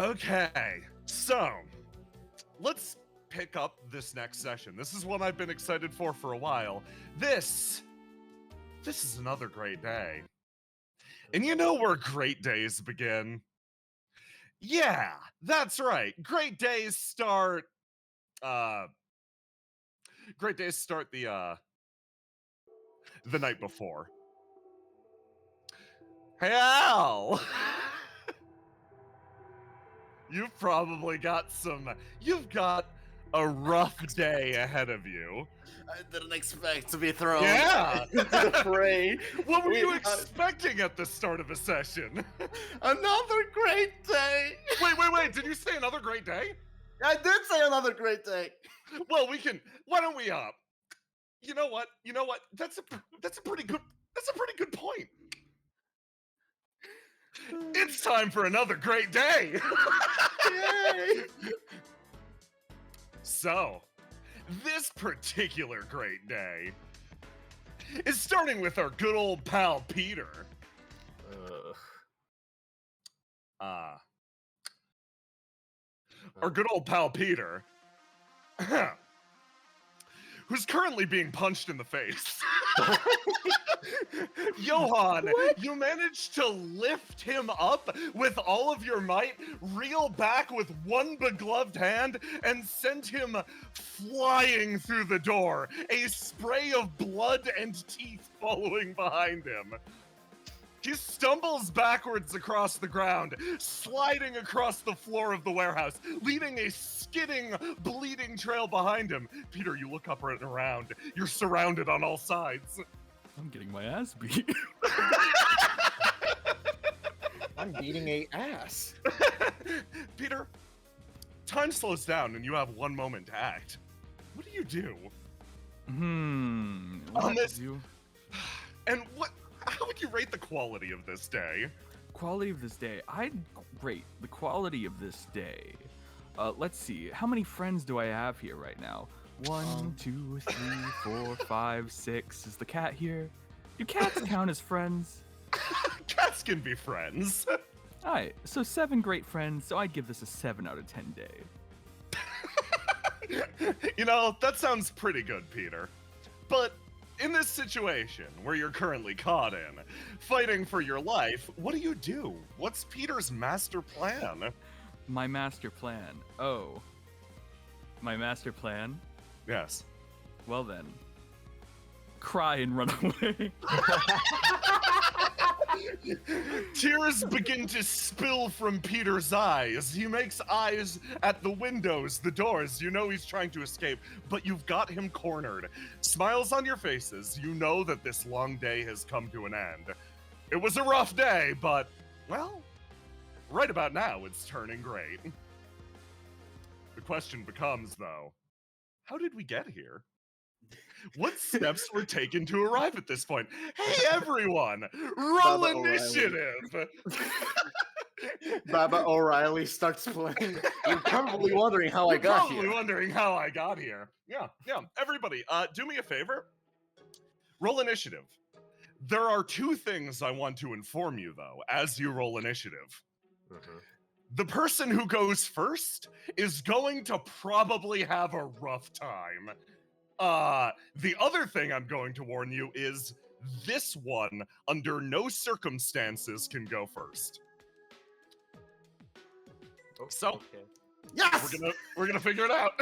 Okay, so let's pick up this next session. This is one I've been excited for a while. This is another great day. And you know where great days begin? Yeah, that's right. Great days start the night before. Hey Al! You've got a rough day ahead of you. I didn't expect to be thrown Yeah! into the fray. What were you expecting at the start of a session? Another great day! Wait, did you say another great day? I did say another great day! Well, why don't we, you know what? That's a pretty good point. It's time for another great day! Yay! So, this particular great day is starting with our good old pal Peter. Our good old pal Peter, who's currently being punched in the face. Johan, you managed to lift him up with all of your might, reel back with one begloved hand, and send him flying through the door, a spray of blood and teeth following behind him. He stumbles backwards across the ground, sliding across the floor of the warehouse, leaving a skidding, bleeding trail behind him. Peter, you look up and around. You're surrounded on all sides. I'm getting my ass beat. I'm beating a ass. Peter, time slows down and you have one moment to act. What do you do? What this- do you? And how would you rate the quality of this day? Quality of this day. I'd rate the quality of this day. Let's see. How many friends do I have here right now? 1, 2, 3, 4, 5, 6. Is the cat here? Do cats count as friends? Cats can be friends. Alright, so 7 great friends, so I'd give this a 7 out of 10 day. You know, that sounds pretty good, Peter. But in this situation where you're currently caught in, fighting for your life, what do? What's Peter's master plan? My master plan. Oh. My master plan? Yes. Well then. Cry and run away. Tears begin to spill from Peter's eyes. He makes eyes at the windows, the doors. You know he's trying to escape, but you've got him cornered. Smiles on your faces. You know that this long day has come to an end. It was a rough day, but, well, right about now it's turning great. The question becomes, though, how did we get here? What steps were taken to arrive at this point? Hey, everyone! Roll Baba initiative! Baba O'Reilly starts playing. You're probably wondering how I got here. Yeah. Everybody, do me a favor. Roll initiative. There are 2 things I want to inform you, though, as you roll initiative. The person who goes first is going to probably have a rough time. The other thing I'm going to warn you is this one, under no circumstances, can go first. So, Okay. Yes! we're gonna figure it out.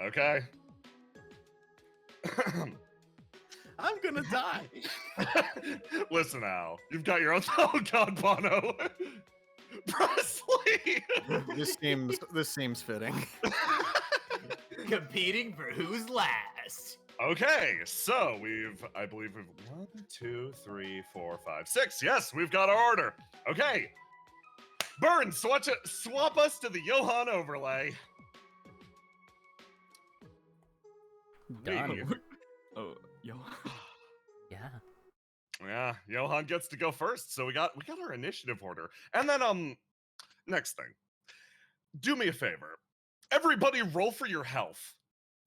Okay. I'm gonna die. Listen, Al, you've got your own. Oh God, Bono. Presley. This seems fitting. Competing for who's last. Okay, so I believe we've 1, 2, 3, 4, 5, 6. Yes, we've got our order. Okay. Burn, swap us to the Johan overlay. Done. Oh, yo. Yeah. Yeah, Johan gets to go first, so we got our initiative order. And then next thing. Do me a favor. Everybody roll for your health.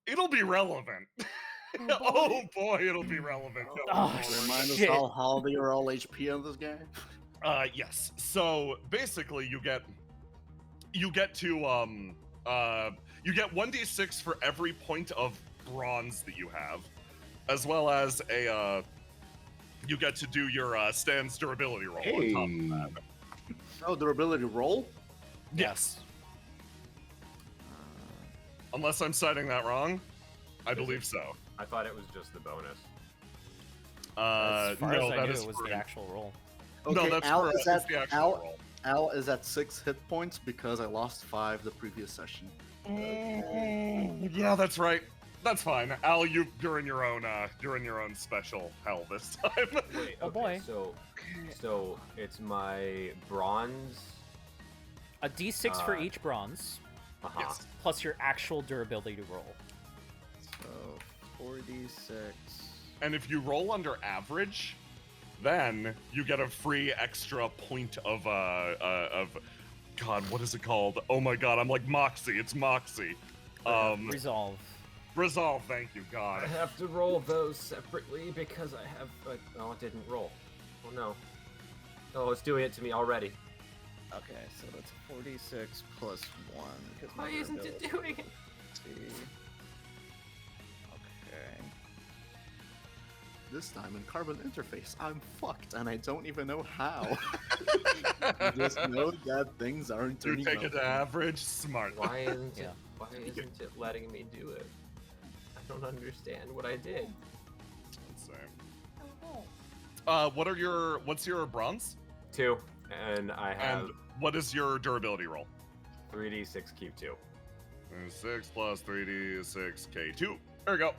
It'll be relevant. Oh boy, it'll be relevant. Oh, Remind us shit. how healthy or all HP on this guy. Yes. So basically, you get to you get 1d6 for every point of bronze that you have, as well as you get to do your stands durability roll on top of that. Oh, durability roll? Yes. Unless I'm citing that wrong, I believe so. I thought it was just the bonus. As far no, as I that knew, is it was for- the actual roll. Okay, No, that's Al, for, is that's that the actual Al? roll. Al is at 6 hit points because I lost 5 the previous session. Yeah, that's right. That's fine. Al, you're in your own special hell this time. Wait, Oh, okay, boy. So it's my bronze. A d6 for Uh, each bronze, Uh-huh. Yes. plus your actual durability roll. So 4d6. And if you roll under average, then you get a free extra point of God, what is it called? Oh my God, I'm like Moxie. It's Moxie. Resolve. Resolve. Thank you, God. I have to roll those separately because I have. Oh, it didn't roll. Oh no. Oh, it's doing it to me already. Okay, so that's 4d6 plus 1. because my Why isn't it durability- doing it? See. Okay. This time in Carbon Interface, I'm fucked, and I don't even know how. I just know that things aren't You turning take out. it to average. Smart. Why isn't Yeah. it? Why isn't it letting me do it? I don't understand what I did. Let's see. What's your bronze? 2, and I have And what is your durability roll? 3d6 cube 2. 6 plus 3d6 k2. There we go.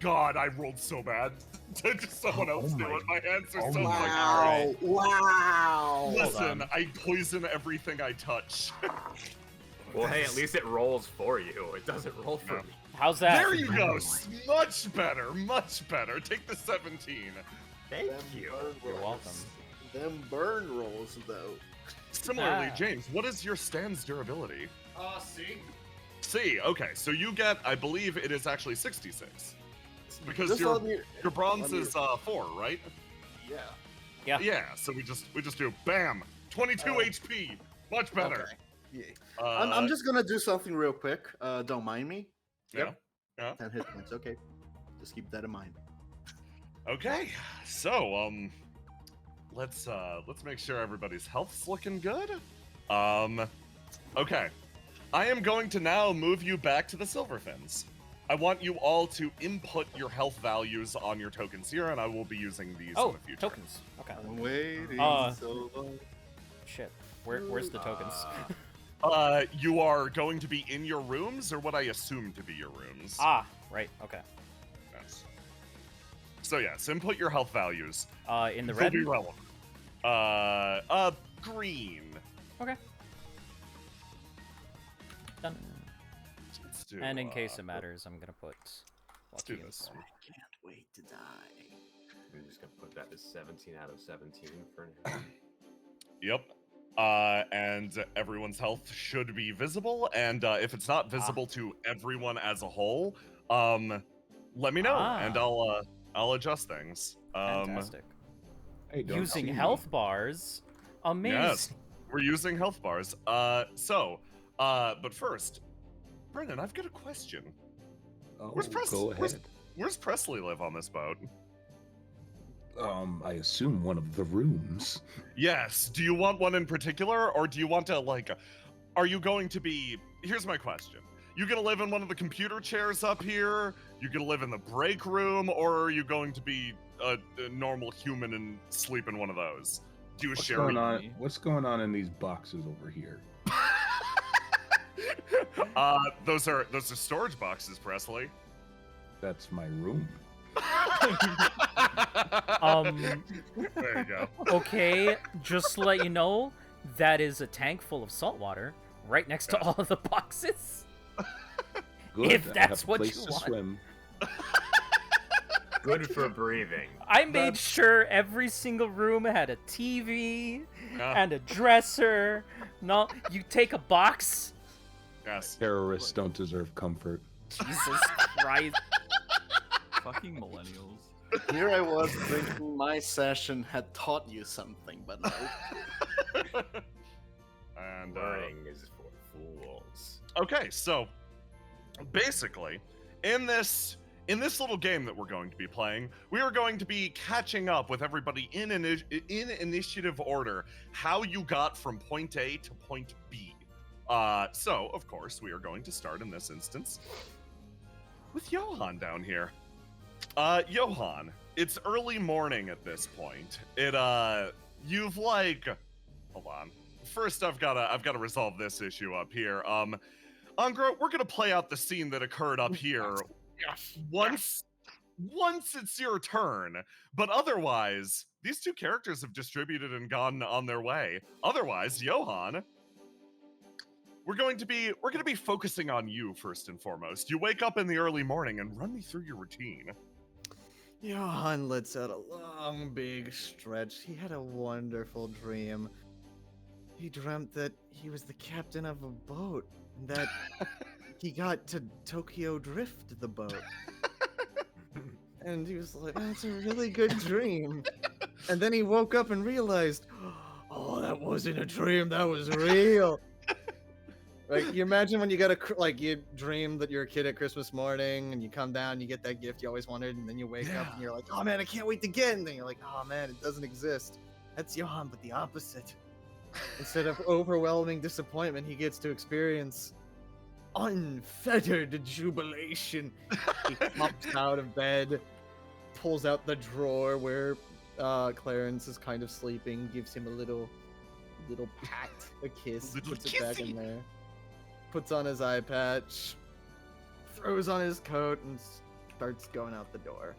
God, I rolled so bad. Just someone else do it. My hands are so fucking Wow! Wow! Listen, I poison everything I touch. Well, hey, at least it rolls for you. It doesn't roll for Yeah. me. How's that? There you go. Much better. Much better. Take the 17. Thank Them you. burn You're rolls. welcome. Them burn rolls, though. Similarly, Ah. James, what is your stands durability? C. C. Okay, so you get, I believe it is actually 66. Because Just your let me- bronze let me- is 4, right? Yeah. Yeah. Yeah, so we just do bam, 22 HP, much better. Okay. Yeah. I'm just gonna do something real quick. Don't mind me. Yeah. Yeah. 10 hit points. Okay. Just keep that in mind. Okay, so let's make sure everybody's health's looking good. Okay, I am going to now move you back to the Silverfins. I want you all to input your health values on your tokens here, and I will be using these in Oh, the future. tokens. Okay. I'm waiting so long. Shit. Where's the tokens? You are going to be in your rooms, or what I assume to be your rooms. Right. Okay. Yes. So yes, input your health values. In the They'll red. be relevant. Green. Okay. Done. Let's do, And in case it matters, I'm gonna put let's do this Joaquin's. one. I can't wait to die. I'm just gonna put that as 17 out of 17 for now. Yep. And everyone's health should be visible, and if it's not visible to everyone as a whole, let me know, and I'll adjust things. Fantastic. Hey, don't Using see me. health bars. Amazing. Yes, we're using health bars. But first, Brennan, I've got a question. Oh, Where's go ahead. Where's Presley live on this boat? I assume one of the rooms. Yes. Do you want one in particular, or do you want to, like, are you going to be... Here's my question. You gonna live in one of the computer chairs up here? You gonna live in the break room, or are you going to be a normal human and sleep in one of those? Do you What's share going a- on? What's going on in these boxes over here? Those are storage boxes, Presley. That's my room. There you go. Okay, just to let you know, that is a tank full of salt water right next to all of the boxes. Good. If I that's have a what place you to want. swim. Good for breathing. I made sure every single room had a TV Yeah. and a dresser. No, you take a box. Yes. Terrorists don't deserve comfort. Jesus Christ. Fucking millennials. Here I was thinking my session had taught you something, but no. And Learning is for fools. okay, so basically, in this little game that we're going to be playing, we are going to be catching up with everybody in initiative order, how you got from point A to point B. So, of course, we are going to start in this instance with Johan down here. Johan, it's early morning at this point. You've like, hold on. First, I've gotta resolve this issue up here. Angra, we're gonna play out the scene that occurred up here. Yes. Once it's your turn, but otherwise, these two characters have distributed and gone on their way. Otherwise, Johan, we're gonna be focusing on you first and foremost. You wake up in the early morning and run me through your routine. Johan lets out a long, big stretch. He had a wonderful dream. He dreamt that he was the captain of a boat, and that he got to Tokyo Drift the boat. And he was like, that's a really good dream. And then he woke up and realized, oh, that wasn't a dream, that was real. Like, you imagine when you got you dream that you're a kid at Christmas morning, and you come down, you get that gift you always wanted, and then you wake up and you're like, oh man, I can't wait to get it. And then you're like, oh man, it doesn't exist. That's Johan, but the opposite. Instead of overwhelming disappointment, he gets to experience unfettered jubilation. He pops out of bed, pulls out the drawer where Clarence is kind of sleeping, gives him a little pat, a kiss, Little puts it back kissy. in there, puts on his eye patch, throws on his coat, and starts going out the door.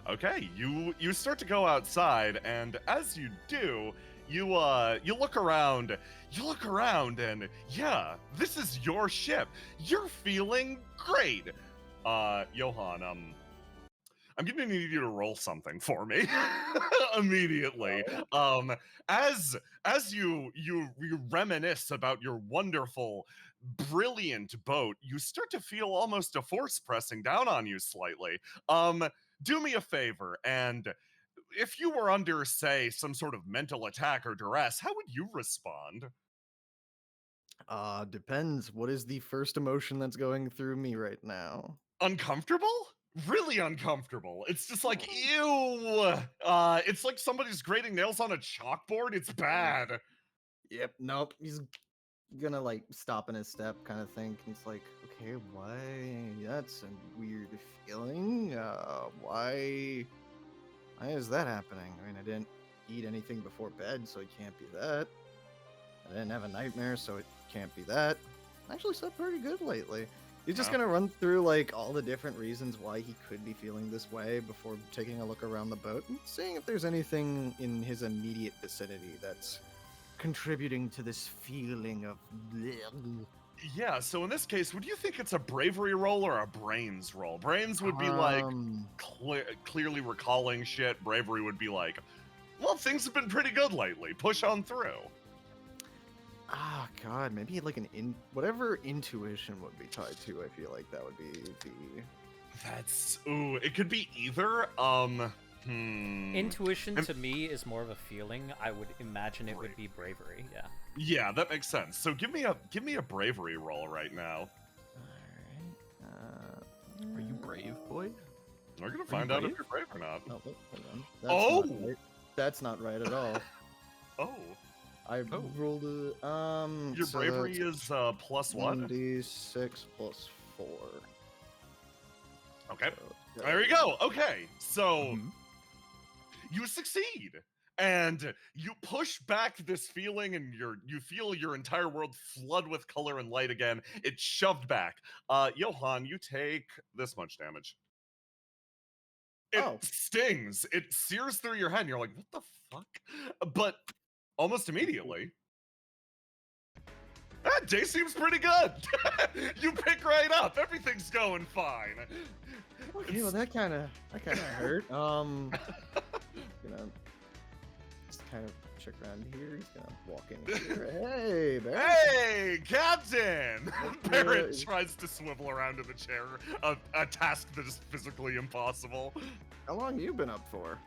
Okay, you start to go outside, and as you do, you look around, and yeah, this is your ship. You're feeling great. Johan, I'm gonna need you to roll something for me immediately. As you reminisce about your wonderful, brilliant boat, you start to feel almost a force pressing down on you slightly. Do me a favor, and if you were under, say, some sort of mental attack or duress, how would you respond? Depends. What is the first emotion that's going through me right now? Uncomfortable? Really uncomfortable. It's just like, ew. It's like somebody's grating nails on a chalkboard. It's bad. Yep. Nope. He's gonna like stop in his step, kind of think. And it's like, okay, why? That's a weird feeling. Why is that happening? I mean, I didn't eat anything before bed, so it can't be that. I didn't have a nightmare, so it can't be that. I actually slept pretty good lately. He's just gonna run through like all the different reasons why he could be feeling this way before taking a look around the boat and seeing if there's anything in his immediate vicinity that's contributing to this feeling of bleh. Yeah, so in this case, would you think it's a bravery roll or a brains roll? Brains would be like clearly recalling shit. Bravery would be like, well, things have been pretty good lately. Push on through. Ah, God, maybe like whatever intuition would be tied to. I feel like that would be the. That's it could be either. Intuition to me is more of a feeling. I would imagine it would be bravery. Yeah. Yeah, that makes sense. So give me a bravery roll right now. Alright. Are you brave, boy? We're gonna find out if you're brave or not. Oh, hold on. Oh! Not right. That's not right at all. Oh, I rolled a your so bravery that's is plus one. 1d6 plus 4. Okay, So, there you go. Okay, so Mhm. you succeed, and you push back this feeling, and you feel your entire world flood with color and light again. It's shoved back. Johan, you take this much damage. It stings. It sears through your head, and you're like, what the fuck? But almost immediately, that day seems pretty good. You pick right up. Everything's going fine. Okay, well that kind of hurt. Gonna just kind of check around here. He's gonna walk in here. Hey, Barrett. Hey, Captain! Barrett good. tries to swivel around in the chair, a task that is physically impossible. How long have you been up for?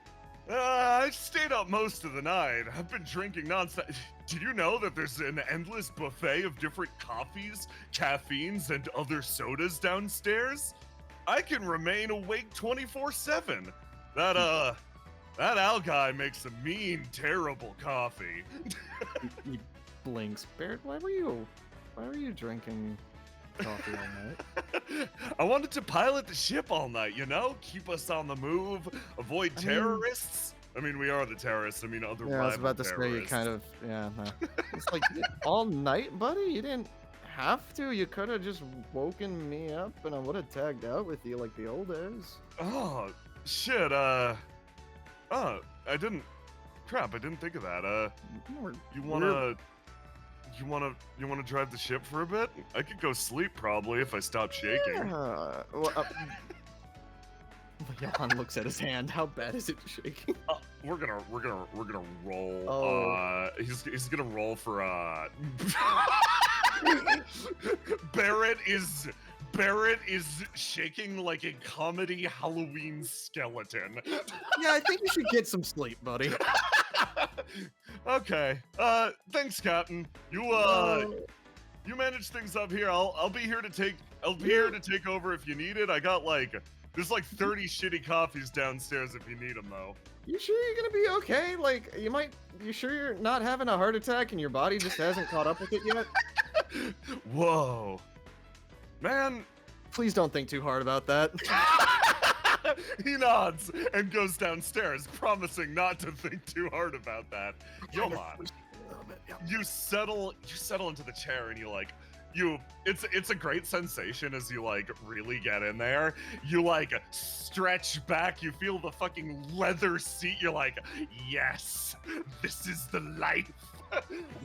I stayed up most of the night. I've been drinking nonstop. Did you know that there's an endless buffet of different coffees, caffeines, and other sodas downstairs? I can remain awake 24/7. That Al guy makes a mean, terrible coffee. He blinks. Barrett, why were you drinking coffee all night? I wanted to pilot the ship all night, you know? Keep us on the move, avoid terrorists. I mean, we are the terrorists. I mean, other Yeah, I was about to say you terrorists. kind of, yeah. No. It's like all night, buddy. You didn't have to. You could have just woken me up, and I would have tagged out with you like the old days. Oh, shit, oh, I didn't, crap, I didn't think of that, you wanna drive the ship for a bit? I could go sleep probably if I stop shaking. Johan looks at his hand. How bad is it shaking? We're gonna roll, Oh. he's gonna roll for, Barrett is shaking like a comedy Halloween skeleton. Yeah, I think you should get some sleep, buddy. Okay. Thanks, Captain. You manage things up here. I'll be here to take over if you need it. I got there's 30 shitty coffees downstairs if you need them though. You sure you're gonna be okay? Like, you sure you're not having a heart attack and your body just hasn't caught up with it yet? Whoa. Man. Please don't think too hard about that. He nods and goes downstairs, promising not to think too hard about that. Johan, you settle into the chair and it's a great sensation as you really get in there. You stretch back, you feel the fucking leather seat, you're like, yes, this is the life.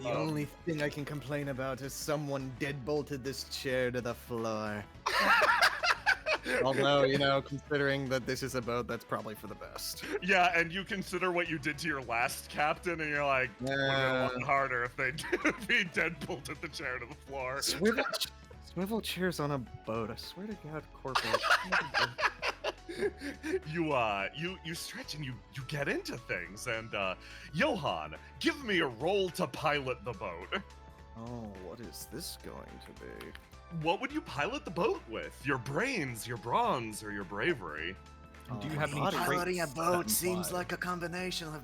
The only thing I can complain about is someone deadbolted this chair to the floor. Although, considering that this is a boat, that's probably for the best. Yeah, and you consider what you did to your last captain, and you're like, would have been harder if he deadbolted the chair to the floor. Swivel chairs on a boat. I swear to God, Corporation. You stretch and you get into things, and Johan, give me a roll to pilot the boat. Oh, what is this going to be? What would you pilot the boat with? Your brains, your bronze, or your bravery? Do you have any Piloting a traits boat that seems imply- like a combination of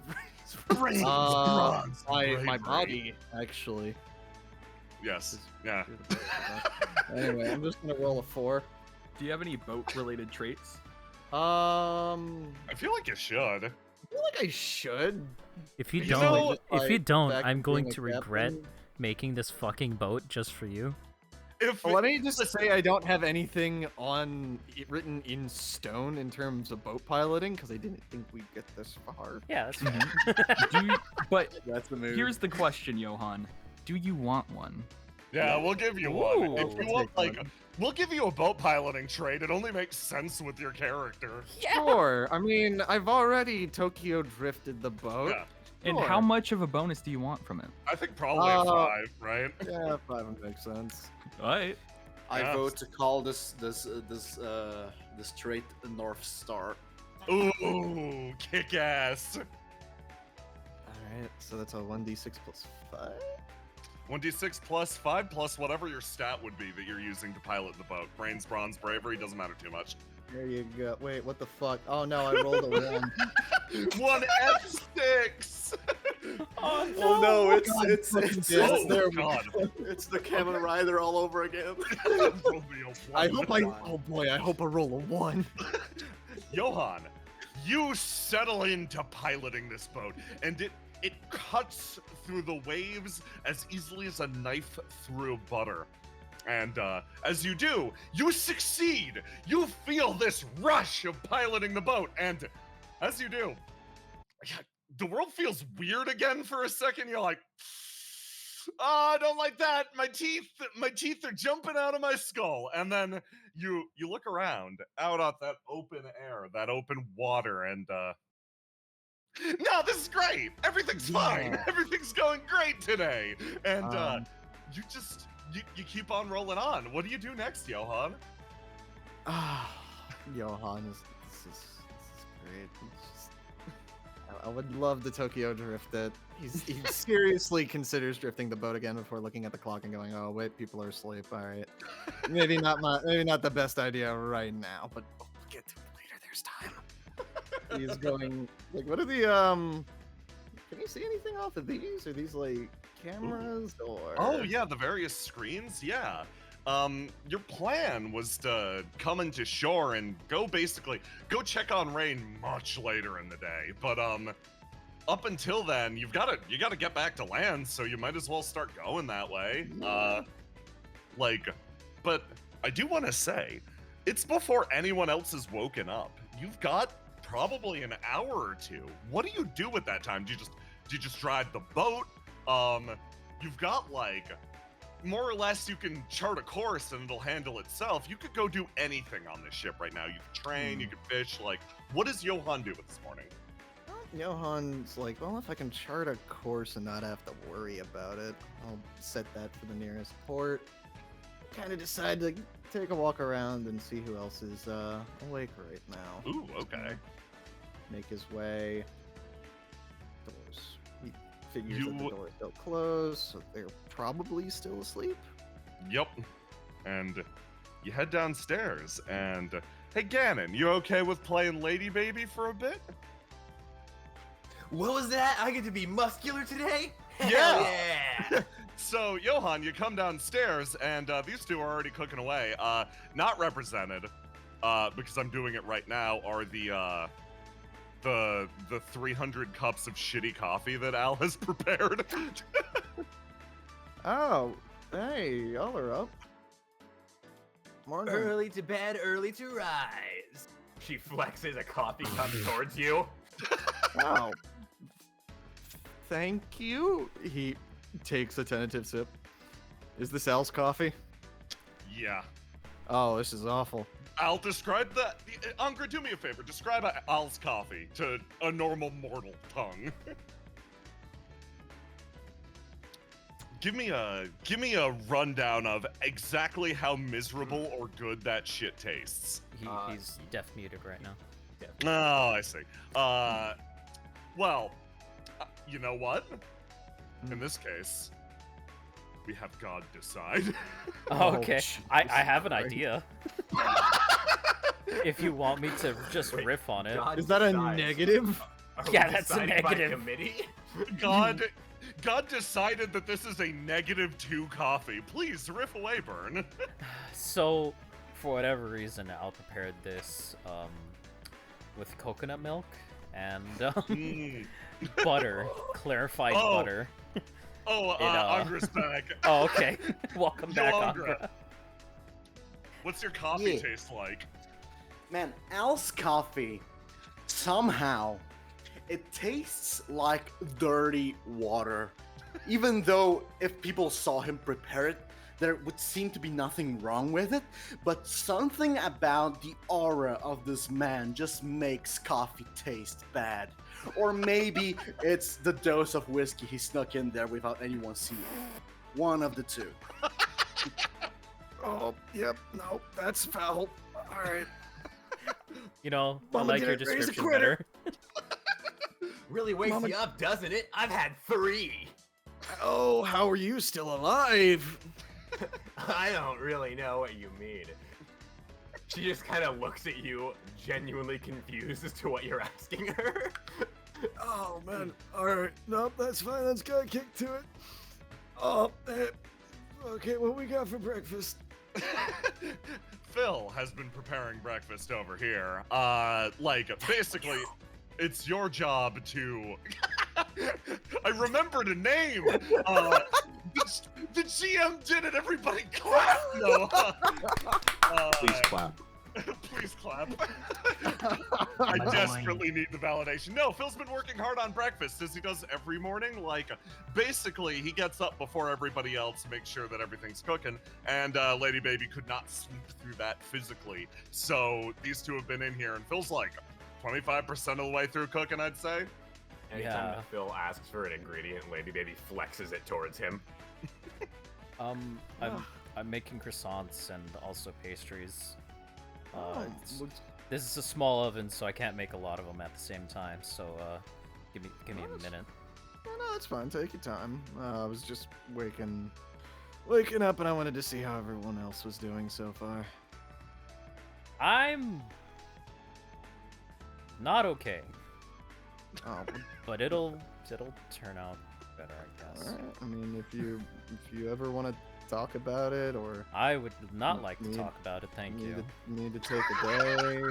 brains. Bronze, my bravery. body, actually. Yes. Yeah. Anyway, I'm just gonna roll a 4. Do you have any boat-related traits? I feel like you should. I feel like I should. If you You don't, know, if you don't, back I'm to going being a to regret captain. making this fucking boat just for you. Let me just say I don't have anything written in stone in terms of boat piloting because I didn't think we'd get this far. Yeah, that's fine. But That's the move. here's the question, Johan. Do you want one? Yeah, we'll give you one. Ooh. If you want, we'll give you a boat piloting trait. It only makes sense with your character. Sure. I mean, I've already Tokyo drifted the boat. Yeah. And Sure. how much of a bonus do you want from it? I think probably a 5, right? Yeah, 5 makes sense. All right. I Yeah. vote to call this trait the North Star. Ooh, kick ass. Alright, so that's a 1d6 plus 5? 1d6 plus 5 plus whatever your stat would be that you're using to pilot the boat. Brains, bronze, bravery, doesn't matter too much. There you go. Wait, what the fuck? Oh no, I rolled a 1. 1 F6! Oh no, it's Oh, there we God. it's the Kamen Rider all over again. I hope oh boy, I hope I roll a 1. Johan, you settle into piloting this boat, and it cuts through the waves as easily as a knife through butter. And as you do, you succeed! You feel this rush of piloting the boat, and as you do, the world feels weird again for a second. You're like, oh, I don't like that. My teeth are jumping out of my skull. And then you look around out at that open air, that open water, and no, this is great. Everything's fine. Everything's going great today. And you just you keep on rolling on. What do you do next, Johan? Johan, this is great. It's just- I would love to Tokyo drift it. He seriously considers drifting the boat again before looking at the clock and going, "Oh wait, people are asleep. All right, maybe not the best idea right now, but we'll get to it later. There's time." He's going like, "What are the Can you see anything off of these? Are these like cameras or?" Oh yeah, the various screens. Yeah. Your plan was to come into shore and go check on Rain much later in the day. But up until then, you gotta get back to land, so you might as well start going that way. But I do want to say, it's before anyone else has woken up. You've got probably an hour or two. What do you do at that time? Do you just drive the boat? You've got like, more or less, you can chart a course and it'll handle itself. You could go do anything on this ship right now. You could train, you could fish. Like, what does Johan do this morning? Johan's like, well, if I can chart a course and not have to worry about it, I'll set that for the nearest port. Kind of decide to take a walk around and see who else is awake right now. Ooh, okay. Make his way. Doors. He figures that the doors don't close, so they're probably still asleep. Yep. And you head downstairs and, hey Ganon, you okay with playing Lady Baby for a bit? What was that? I get to be muscular today? Yeah. Hell yeah! So, Johan, you come downstairs, and these two are already cooking away. Not represented, because I'm doing it right now, are the 300 cups of shitty coffee that Al has prepared. Oh, hey, y'all are up. Morning. Early to bed, early to rise. She flexes a coffee cup towards you. Wow. Thank you. He takes a tentative sip. Is this Al's coffee? Yeah. Oh, this is awful. Al, describe the... Unger, do me a favor. Describe Al's coffee to a normal mortal tongue. Give me a rundown of exactly how miserable or good that shit tastes. He's deaf muted right now. Oh, I see. Well, you know what? In this case, we have God decide. Oh, okay, I have an Christ. idea. If you want me to just riff on it. God Is that a decides. negative? Are we Yeah, that's a deciding by negative. committee? God decided that this is a -2 coffee. Please riff away, Burn. So, for whatever reason, Al prepared this with coconut milk and butter, clarified Oh. butter. Oh, It, Ungra's back. Oh, okay. Welcome Yo, back, Ungra. Angra. What's your coffee Yeah. taste like? Man, Al's coffee, somehow, it tastes like dirty water. Even though if people saw him prepare it, there would seem to be nothing wrong with it, but something about the aura of this man just makes coffee taste bad. Or maybe it's the dose of whiskey he snuck in there without anyone seeing. One of the two. Oh, yep. No, that's foul. All right. You know, I Mama like your didn't raise a description quitter. better. Really wakes Mama- you up, doesn't it? I've had 3. Oh, how are you still alive? I don't really know what you mean. She just kind of looks at you, genuinely confused as to what you're asking her. Oh, man. All right. Nope, that's fine. Let's go kick to it. Oh, okay, what we got for breakfast? Phil has been preparing breakfast over here. Basically, it's your job to... I remembered a name! The GM did it, everybody clap! No. Please clap. Please clap. I desperately need the validation. No, Phil's been working hard on breakfast, as he does every morning. Basically, he gets up before everybody else, makes sure that everything's cooking, and Lady Baby could not sleep through that physically. So these two have been in here, and Phil's 25% of the way through cooking, I'd say. Anytime Yeah. that Phil asks for an ingredient, Lady Baby flexes it towards him. I'm making croissants and also pastries. Oh, It's looks This is a small oven, so I can't make a lot of them at the same time. So give me a minute. No, it's fine. Take your time. I was just waking up, and I wanted to see how everyone else was doing so far. I'm not okay, Oh, but it'll turn out better, I guess. all right. I mean, if you ever want to talk about it, or I would not like to Need- talk about it. Thank you. need to take a day, or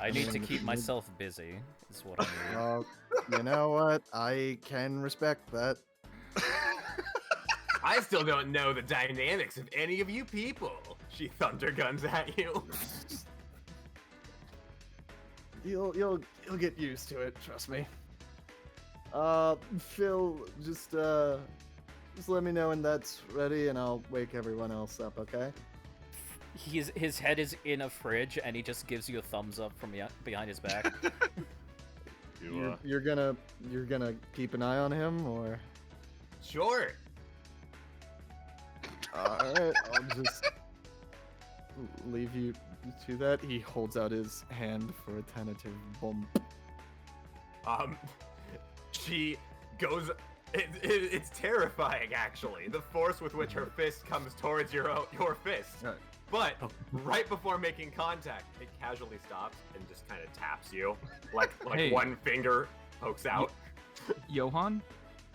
I need to mean, keep need- myself busy. Is what I need. well, you know what? I can respect that. I still don't know the dynamics of any of you people. She thunder guns at you. You'll get used to it. Trust me. Phil, just let me know when that's ready, and I'll wake everyone else up. Okay? His head is in a fridge, and he just gives you a thumbs up from behind his back. You're gonna keep an eye on him, or? Sure. Alright, I'll just leave you to that. He holds out his hand for a tentative bump. She goes. It's terrifying, actually. The force with which her fist comes towards your fist. But right before making contact, it casually stops and just kind of taps you, like Hey. one finger pokes out. Johan,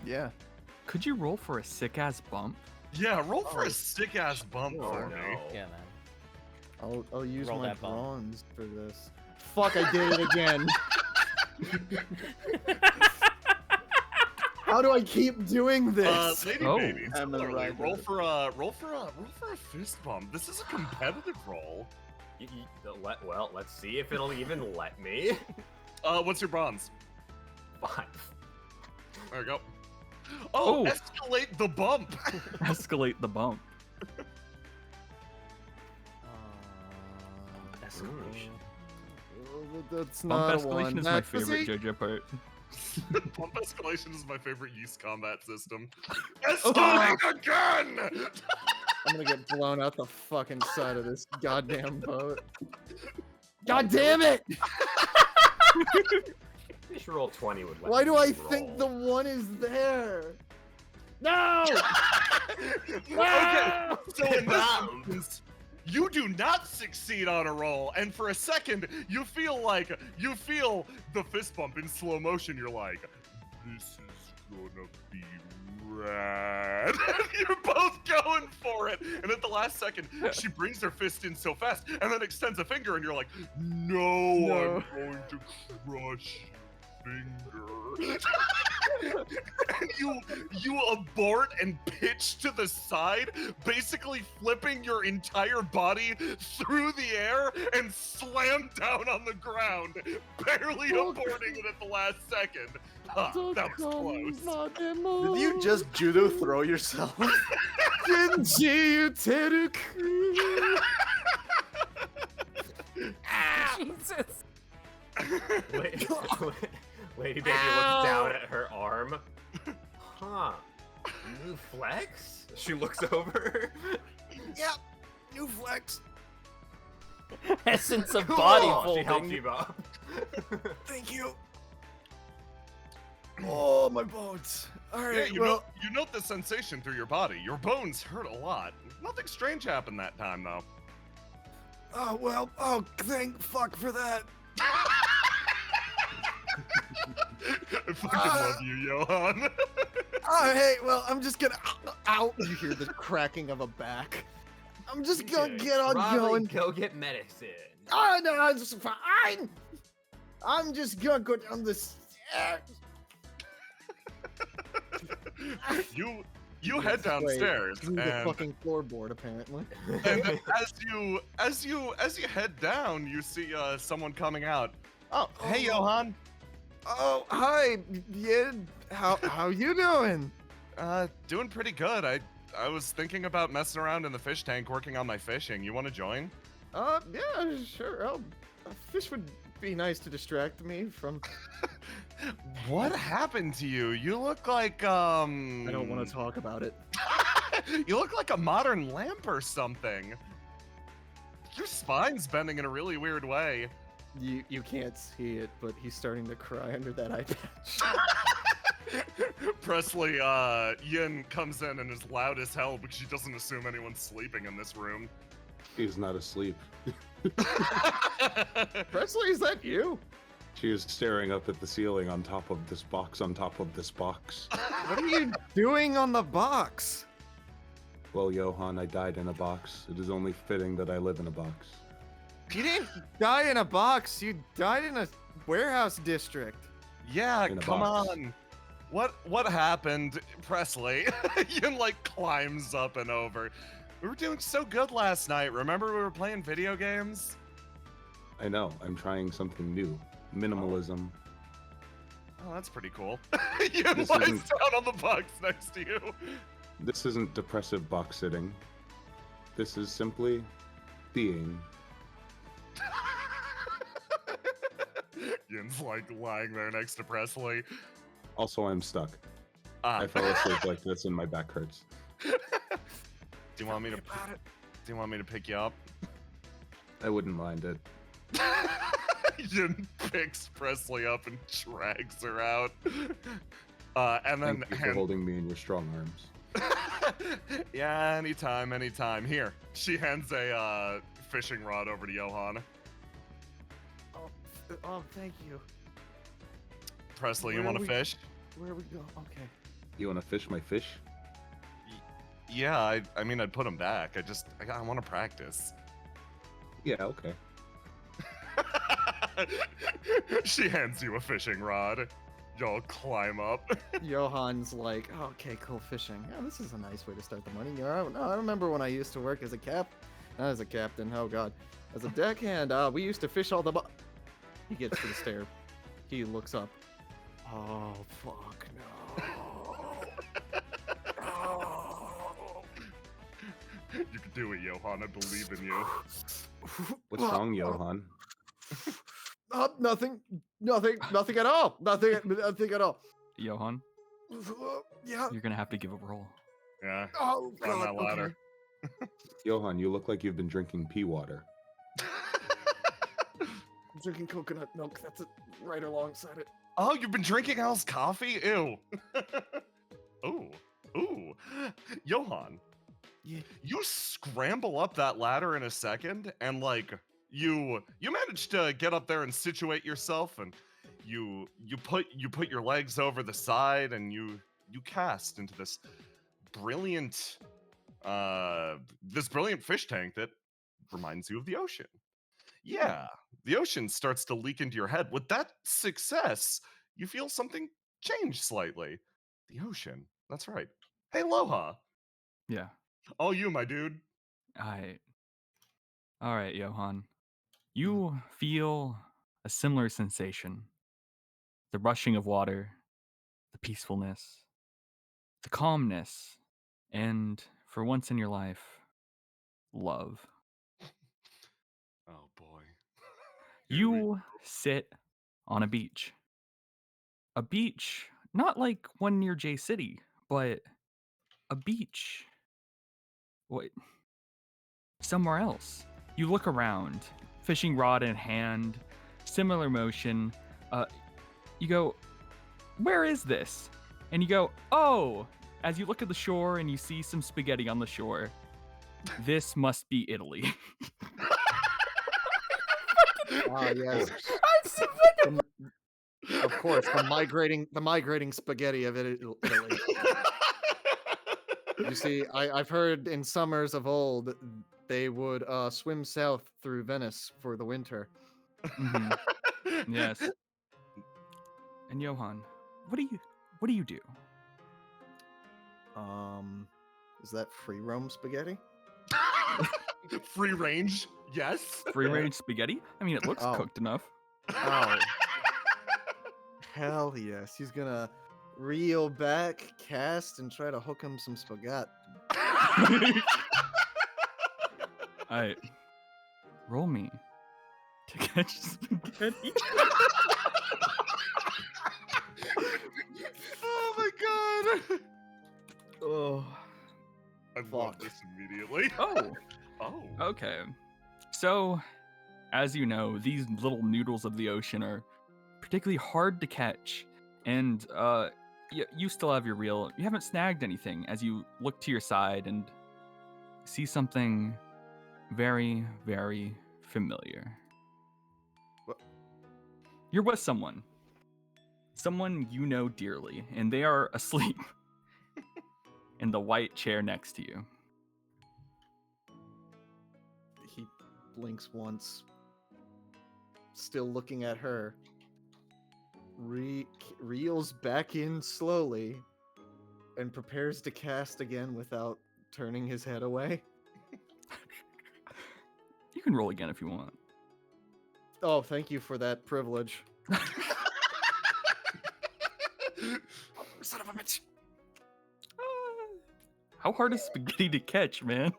Yeah. could you roll for a sick ass bump? Yeah, roll for a sick ass bump Oh for me. no. Yeah, man. I'll use Roll my that bump. bronze for this. Fuck, I did it again. How do I keep doing this? Lady Oh. Baby, I'm the similarly, right roll for a fist bump. This is a competitive roll. Well, let's see if it'll even let me. What's your bronze? 5. There we go. Oh, Oh. escalate the bump. Escalate the bump. Escalation. That's Bump not a escalation one. is my That's- favorite see? JoJo part. Bump escalation is my favorite use combat system. Escalate again. I'm gonna get blown out the fucking side of this goddamn boat. God damn it! You should roll 20 would let Why do I me think the roll. one is there? No! Okay, so in this Bump. instance, you do not succeed on a roll, and for a second, you feel the fist bump in slow motion. You're like, this is gonna be rad. You're both going for it, and at the last second, she brings her fist in so fast, and then extends a finger, and you're like, no. I'm going to crush your finger. And you abort and pitch to the side, basically flipping your entire body through the air and slam down on the ground, barely aborting it at the last second. Huh, that was close. Did you just judo throw yourself? Jesus. Lady Baby looks down at her arm. Huh. New flex? She looks over. Yep, new flex. Essence of Cool. body She helped folding. you up. Thank you. Oh, my bones. All Yeah, right, you note the sensation through your body. Your bones hurt a lot. Nothing strange happened that time, though. thank fuck for that. I fucking love you, Johan. Hey, well, I'm just gonna. Ow! You hear the cracking of a back. I'm just gonna get on Probably going. go get medicine. Oh, no, it's fine. I'm just gonna go down the stairs. You head downstairs, Through the and, fucking floorboard, apparently. and as you head down, you see someone coming out. Oh, hey, Johan. Oh, hi, Yid. How you doing? Doing pretty good. I was thinking about messing around in the fish tank, working on my fishing. You want to join? Yeah, sure. A fish would be nice to distract me from. What happened to you? You look like I don't want to talk about it. You look like a modern lamp or something. Your spine's bending in a really weird way. You can't see it, but he's starting to cry under that eye patch. Presley, Yin comes in and is loud as hell because she doesn't assume anyone's sleeping in this room. He's not asleep. Presley, is that you? She is staring up at the ceiling on top of this box, on top of this box. What are you doing on the box? Well, Johan, I died in a box. It is only fitting that I live in a box. You didn't die in a box. You died in a warehouse district. Yeah, In a come box. on. What happened, Presley? Yin like climbs up and over. We were doing so good last night. Remember we were playing video games? I know, I'm trying something new. Minimalism. Oh, that's pretty cool. Yin This lies isn't- down on the box next to you. This isn't depressive box sitting. This is simply being. Yin's like lying there next to Presley. Also, I'm stuck. Ah. I fell asleep like this and my back hurts. Do you want me to pick you up? I wouldn't mind it. Yin picks Presley up and drags her out. And then Thank you for holding me in your strong arms. yeah, anytime. Here, she hands a fishing rod over to Johan. Oh, thank you. Presley, you Where want are to we- fish? Where we go? Okay. You want to fish my fish? Yeah, I mean, I'd put him back. I want to practice. Yeah, okay. She hands you a fishing rod. Y'all climb up. Johan's like, oh, okay, cool fishing. Yeah, this is a nice way to start the morning. You know, I remember when I used to work as a captain. Oh god, as a deckhand. We used to fish all the. He gets to the stair. He looks up. Oh fuck no. You can do it, Johan. I believe in you. What's wrong, Johan? Nothing at all. Nothing at all. Johan, Yeah. you're gonna have to give a roll. Yeah. Oh On god. that ladder. Okay. Johan, you look like you've been drinking pea water. I'm drinking coconut milk. That's it, right alongside it. Oh, you've been drinking Al's coffee? Ew. Ooh. Johan. Yeah. You scramble up that ladder in a second, and like you manage to get up there and situate yourself, and you put your legs over the side, and you cast into this brilliant fish tank that reminds you of the ocean. Yeah, the ocean starts to leak into your head. With that success, you feel something change slightly. The ocean. That's right. Hey, Aloha. Yeah. Oh, you, my dude. All right, Johan. You feel a similar sensation. The rushing of water, the peacefulness, the calmness, and for once in your life, love. Oh boy. You sit on a beach. A beach, not like one near J City, but a beach. What? Somewhere else. You look around, fishing rod in hand, similar motion. You go, where is this? And you go, oh, as you look at the shore and you see some spaghetti on the shore. This must be Italy. Ah, yes. Of course, the migrating spaghetti of Italy. You see, I've heard in summers of old they would swim south through Venice for the winter. Mhm. Yes. And Johan, what do you do? Is that free roam spaghetti? Free range? Yes. Free range spaghetti? I mean, it looks Oh. cooked enough. Oh, hell yes! He's gonna reel back, cast, and try to hook him some spaghetti. Alright. Roll me to catch spaghetti. Oh my god. Oh, I love Fuck. this immediately. Oh, Oh. okay. So, as you know, these little noodles of the ocean are particularly hard to catch, and you still have your reel. You haven't snagged anything as you look to your side and see something very, very familiar. What? You're with someone you know dearly, and they are asleep in the white chair next to you. He blinks once, still looking at her. Reels back in slowly and prepares to cast again without turning his head away. You can roll again if you want. Oh, thank you for that privilege. Son of a bitch. How hard is spaghetti to catch, man?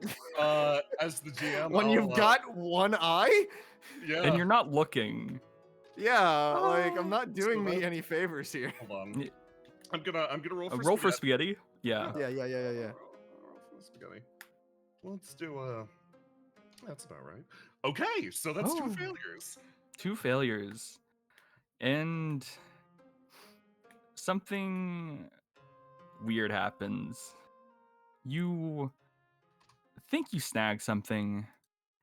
As the GM, When you've got one eye? yeah. And you're not looking. Yeah, like I'm not So doing me that- any favors here. Hold on. I'm gonna roll for Roll for spaghetti. spaghetti? Yeah. Yeah. Roll for spaghetti. Let's do that's about right. Okay, so that's 2 Oh. failures. 2 failures. And something weird happens. You think you snag something,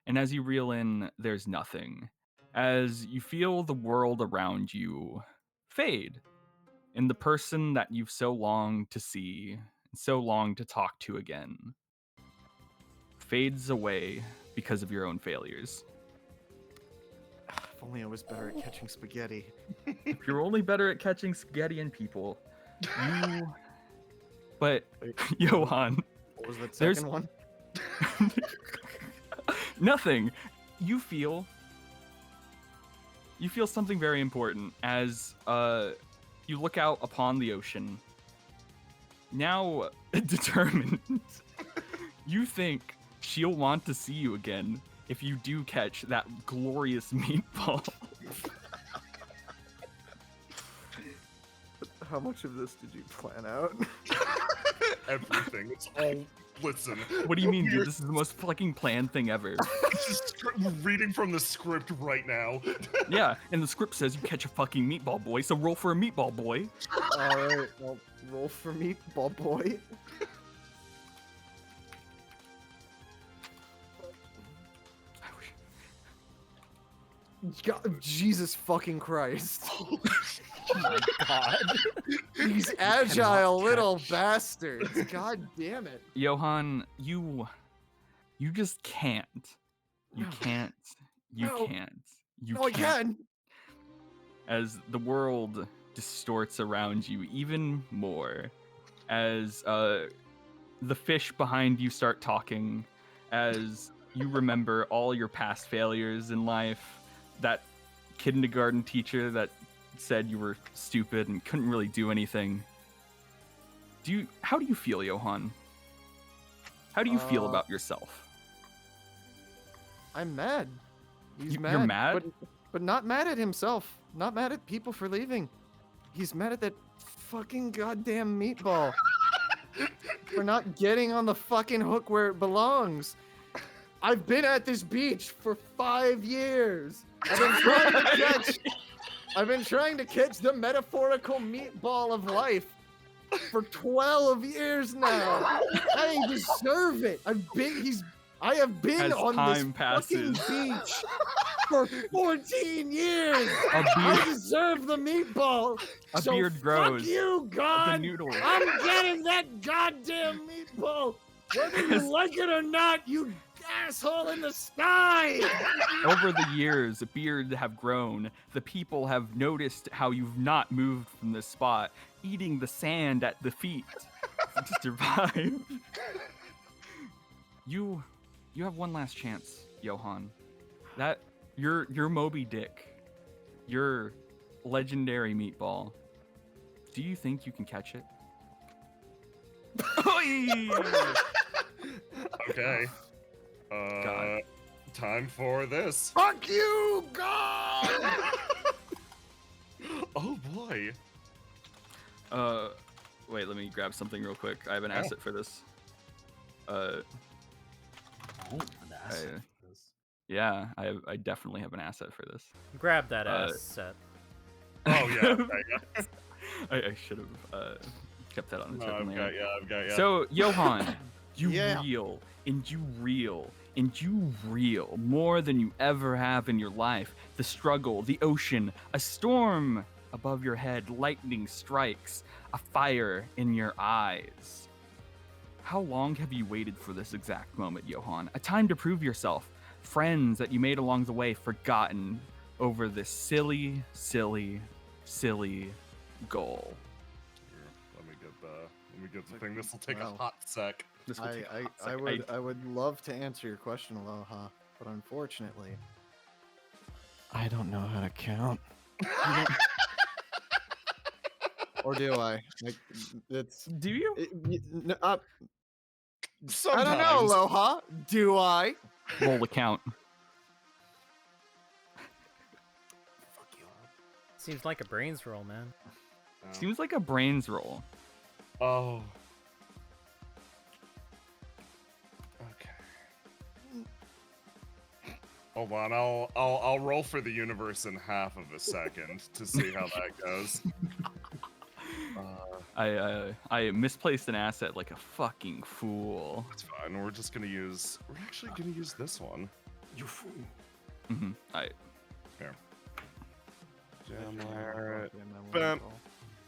and as you reel in, there's nothing. As you feel the world around you fade, and the person that you've so longed to see, and so longed to talk to again, fades away because of your own failures. If only I was better at catching spaghetti. If you're only better at catching spaghetti and people, you... But, Wait, Johan, what was that There's- second one? nothing. You feel something very important as you look out upon the ocean. Now determined, you think she'll want to see you again if you do catch that glorious meatball. How much of this did you plan out? Everything. It's all. Listen. What do you mean, dude? We're This is the most fucking planned thing ever. just reading from the script right now. Yeah, and the script says you catch a fucking meatball boy, so roll for a meatball boy. Alright, well, roll for meatball boy. God, Jesus fucking Christ. Oh my god. These agile little bastards. God damn it. Johan, you just can't. You can't. You No. can't. You No, I can't. can. As the world distorts around you even more, as the fish behind you start talking, as you remember all your past failures in life, that kindergarten teacher that said you were stupid and couldn't really do anything. How do you feel, Johan? How do you feel about yourself? I'm mad. He's mad. You're mad? But not mad at himself. Not mad at people for leaving. He's mad at that fucking goddamn meatball. For not getting on the fucking hook where it belongs. I've been at this beach for 5 years. I've been trying to catch the metaphorical meatball of life for 12 years now. I deserve it. I have been As on time this fucking passes. beach for 14 years. A I beard, deserve the meatball. a So beard grows. Fuck you, The God. noodle. I'm getting that goddamn meatball. Whether you like it or not, you asshole in the sky. Over the years, a beard have grown. The people have noticed how you've not moved from this spot, eating the sand at the feet to survive. You have one last chance, Johan. That your Moby Dick, your legendary meatball. Do you think you can catch it? Okay. God. Time for this. Fuck you, God. Oh boy. Wait, let me grab something real quick. I have an Oh. asset for this. Oh, the asset for this. Yeah, I definitely have an asset for this. Grab that asset. Oh yeah, okay, yeah. I should have kept that on the tip. No, I've got ya. So, Johan, you Yeah. reel and you reel and you reel more than you ever have in your life. The struggle, the ocean, a storm above your head, lightning strikes, a fire in your eyes. How long have you waited for this exact moment, Johan? A time to prove yourself. Friends that you made along the way forgotten over this silly, silly, silly goal. Let me get the thing. This will take Wow. a hot sec. This will take a hot I second. I would love to answer your question, Aloha, but unfortunately, I don't know how to count. Or do I? Like, it's. Do you? I Sometimes. don't know, Aloha. Do I? Roll the count. Seems like a brains roll, man. Seems like a brains roll. Oh. Okay. Hold on, I'll roll for the universe in half of a second to see how that goes. I misplaced an asset like a fucking fool. That's fine. We're actually gonna use this one. You fool. Mm-hmm. Here. Jamiro. Bam.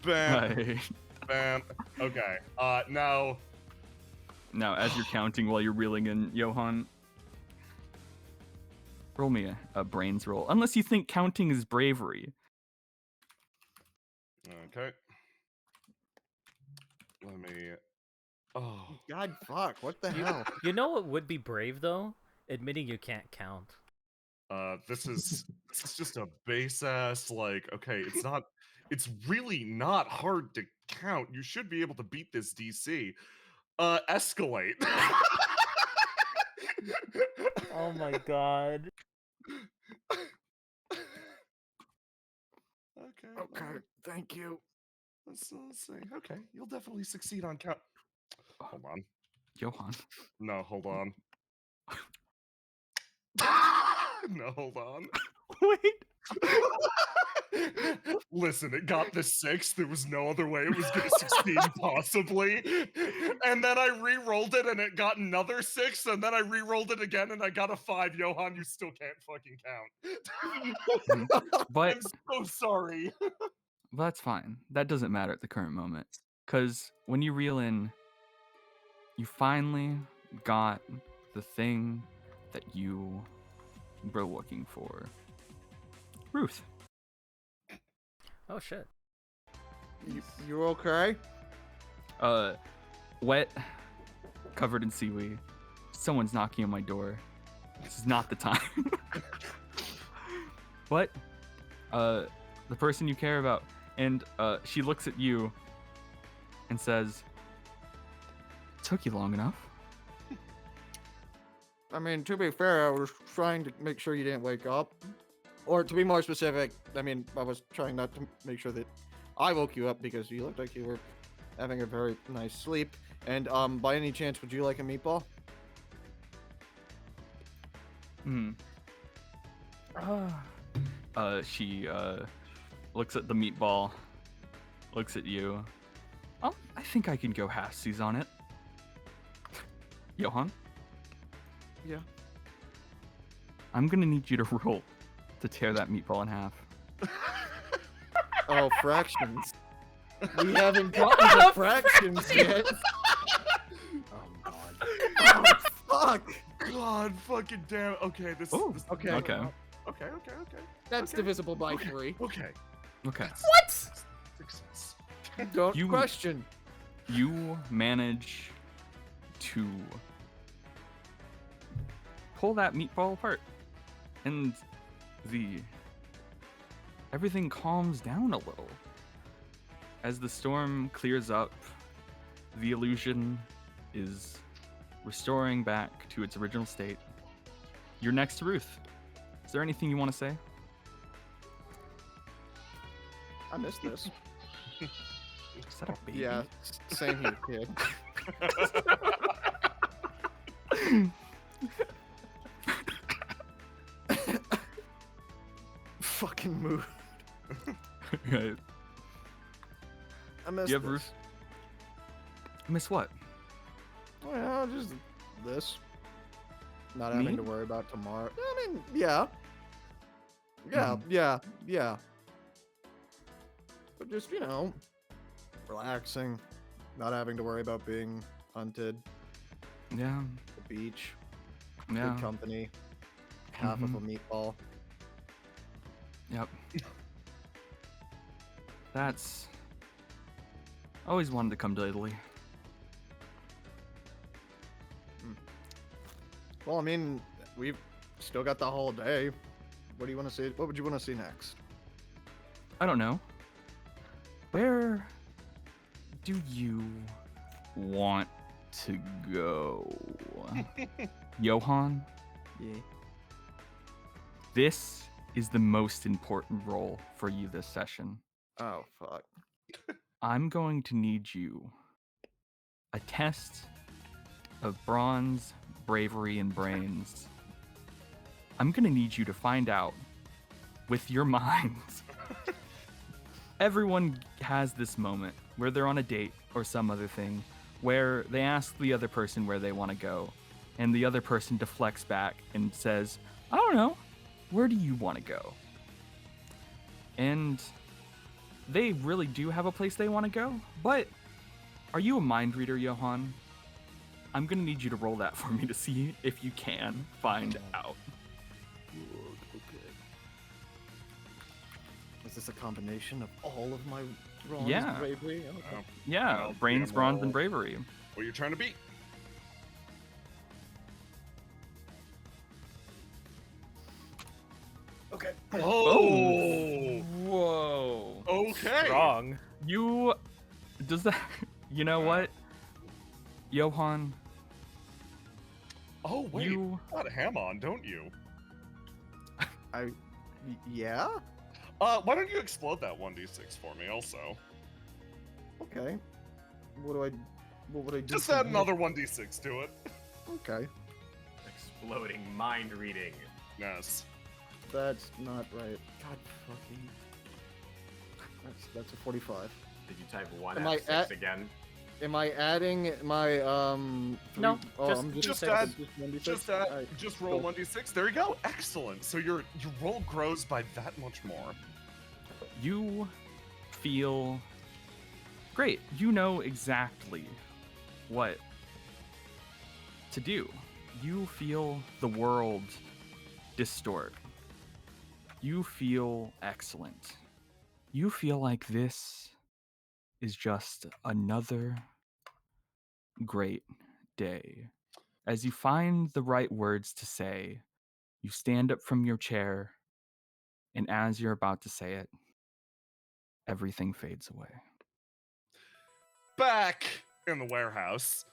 Bam. Bam. Okay. Now. Now, as you're counting while you're reeling in, Johan, roll me a brains roll. Unless you think counting is bravery. Okay. Let me. Oh. God, fuck! What the hell? You know what would be brave though? Admitting you can't count. This is just a base ass okay, it's really not hard to count. You should be able to beat this DC. Escalate. Oh my god. Okay. Thank you. Let's see. Okay, you'll definitely succeed on count. Hold on. Johan. No, hold on. No, hold on. Wait. Listen, it got the 6. There was no other way it was going to succeed, possibly. And then I re-rolled it, and it got another 6. And then I re-rolled it again, and I got a 5. Johan, you still can't fucking count. But I'm so sorry. that's fine. That doesn't matter at the current moment. Because when you reel in, you finally got the thing that you were looking for. Ruth. Oh shit. You okay? Wet, covered in seaweed. Someone's knocking on my door. This is not the time. What? The person you care about. And she looks at you and says, "Took you long enough." I mean, to be fair, I was trying to make sure you didn't wake up. Or to be more specific, I mean, I was trying not to make sure that I woke you up because you looked like you were having a very nice sleep. And by any chance, would you like a meatball? She looks at the meatball, looks at you. Oh, I think I can go halfsies on it. Johan? Yeah. I'm gonna need you to roll to tear that meatball in half. Oh, fractions. We haven't gotten to fractions yet. Oh god. Oh, fuck. God fucking damn. Okay, this. Oh, this okay. Okay. Okay. That's Okay. divisible by 3. Okay. Okay. What? Success. Don't You- question. You manage to pull that meatball apart, and everything calms down a little. As the storm clears up, the illusion is restoring back to its original state. You're next to Ruth. Is there anything you want to say? I missed this. Is that a baby? Yeah, same here, kid. fucking mood. Right. I miss You have this. Ruth? Miss what? Well, just this. Not having Me? to worry about tomorrow. I mean, yeah. Mhm. Yeah. But just, relaxing. Not having to worry about being hunted. Yeah. The beach. Yeah. Good company. Half of a meatball. Yep. That's. Always wanted to come to Italy. Well, I mean, we've still got the whole day. What do you want to see? What would you want to see next? I don't know. Where do you want to go? Johan, Yeah. this is the most important role for you this session. Oh, fuck. I'm going to need you a test of bronze, bravery, and brains. I'm going to need you to find out with your minds. Everyone has this moment where they're on a date or some other thing where they ask the other person where they want to go, and the other person deflects back and says, I don't know, where do you want to go? And they really do have a place they want to go, but are you a mind reader, Johan? I'm gonna need you to roll that for me to see if you can find out. Okay. Is this a combination of all of my bronze Yeah. bravery? Okay. Yeah, Well, brains, yeah, bronze, well- and bravery. What are you trying to beat? Okay. Oh. Whoa. Okay. Wrong. You does that? You know what, Johan? Oh wait, You you got a ham on, don't you? Yeah? Why don't you explode that 1d6 for me also? Okay. What would I do? Just from add here? another 1d6 to it. Okay. Exploding mind reading. Yes. That's not right. God fucking. That's a 45. Did you type 1 Am I F6 at- again? Am I adding my No, I'm just add- 1d6? Just Alright, just roll cool. 1d6. There you go. Excellent. So your roll grows by that much more. you feel great. You know exactly what to do. You feel the world distort. You feel excellent. You feel like this is just another great day. As you find the right words to say, you stand up from your chair, and as you're about to say it, everything fades away. Back in the warehouse,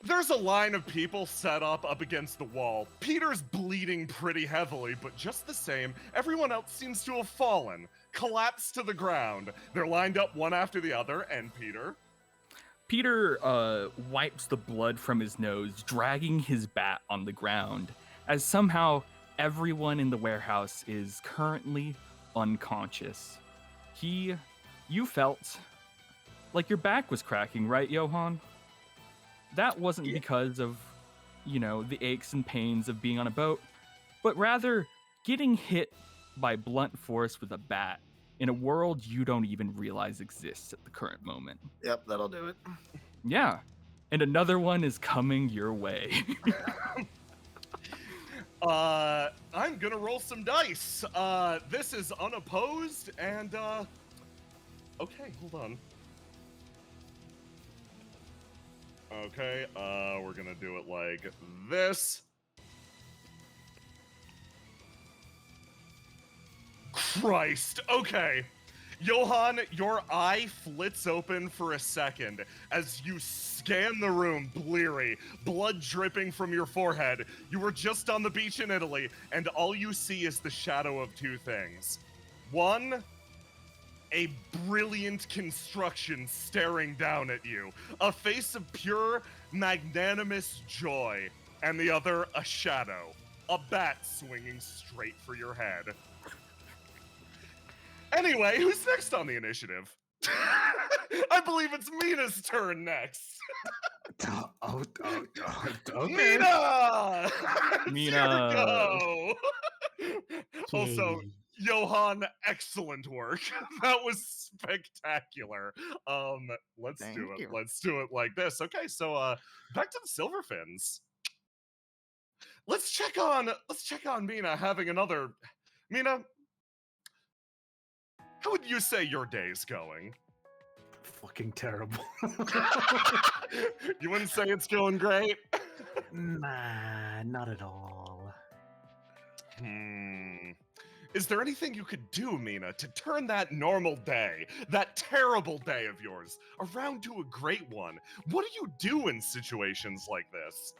there's a line of people set up against the wall. Peter's bleeding pretty heavily, but just the same, everyone else seems to have fallen, collapsed to the ground. They're lined up one after the other, and Peter wipes the blood from his nose, dragging his bat on the ground, as somehow everyone in the warehouse is currently unconscious. You felt like your back was cracking, right, Johan? That wasn't because of, the aches and pains of being on a boat, but rather getting hit by blunt force with a bat in a world you don't even realize exists at the current moment. Yep, that'll do it. Yeah. And another one is coming your way. I'm gonna roll some dice. This is unopposed, and okay, hold on. Okay, we're gonna do it like this. Christ, okay. Johan, your eye flits open for a second as you scan the room, bleary, blood dripping from your forehead. You were just on the beach in Italy, and all you see is the shadow of two things. One, a brilliant construction staring down at you, a face of pure, magnanimous joy, and the other, a shadow, a bat swinging straight for your head. Anyway, who's next on the initiative? I believe it's Mina's turn next. Okay. Mina! Mina. Go! Also, Johan, excellent work. That was spectacular. Let's Thank do it. you. Let's do it like this. Okay, so back to the Silverfins. Let's check on Mina having another. Mina, how would you say your day's going? Fucking terrible. You wouldn't say it's going great? Nah, not at all. Is there anything you could do, Mina, to turn that normal day, that terrible day of yours, around to a great one? What do you do in situations like this?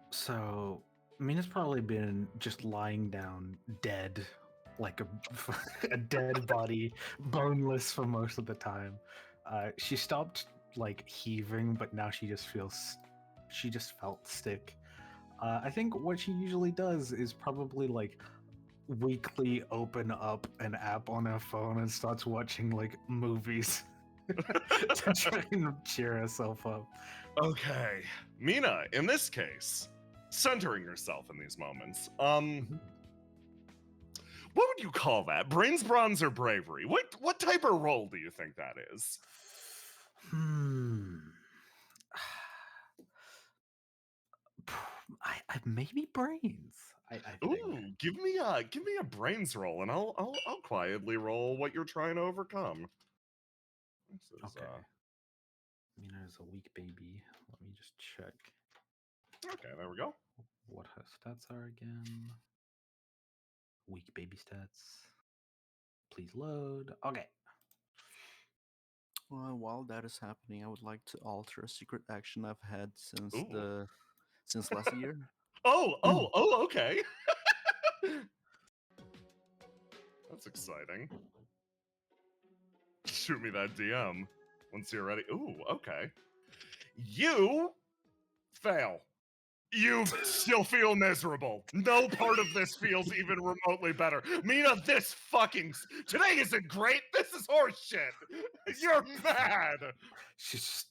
So, Mina's probably been just lying down dead, like a dead body, boneless for most of the time. She stopped like heaving, but now she just felt sick. I think what she usually does is probably like weekly open up an app on her phone and starts watching like movies to try and cheer herself up. Okay, Mina, in this case, centering yourself in these moments, what would you call that? Brains, bronze, or bravery? What type of role do you think that is? I maybe brains. I think. Ooh, give me a brains roll, and I'll quietly roll what you're trying to overcome. This is, Okay. Mina's a weak baby. Let me just check Okay, there we go. what her stats are again. Weak baby stats. Please load. Okay. While that is happening, I would like to alter a secret action I've had since Ooh. since last year. Oh, okay. That's exciting. Shoot me that DM once you're ready. Ooh, okay. You fail. You still feel miserable. No part of this feels even remotely better. Mina, today isn't great. This is horseshit. You're mad. She's just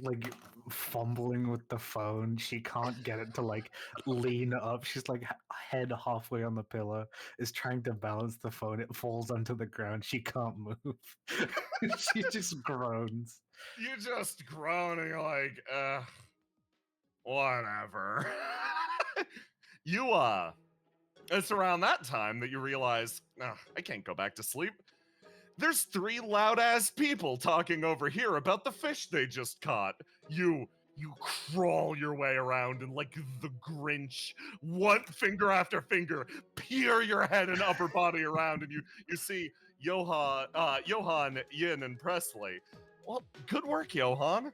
like fumbling with the phone. She can't get it to like lean up. She's like head halfway on the pillow, is trying to balance the phone. It falls onto the ground. She can't move. She just groans. You just groan and you're like, whatever. It's around that time that you realize, I can't go back to sleep. There's 3 loud-ass people talking over here about the fish they just caught. You crawl your way around and like the Grinch, one finger after finger, peer your head and upper body around, and you see Johan, Yin, and Presley. Well, good work, Johan.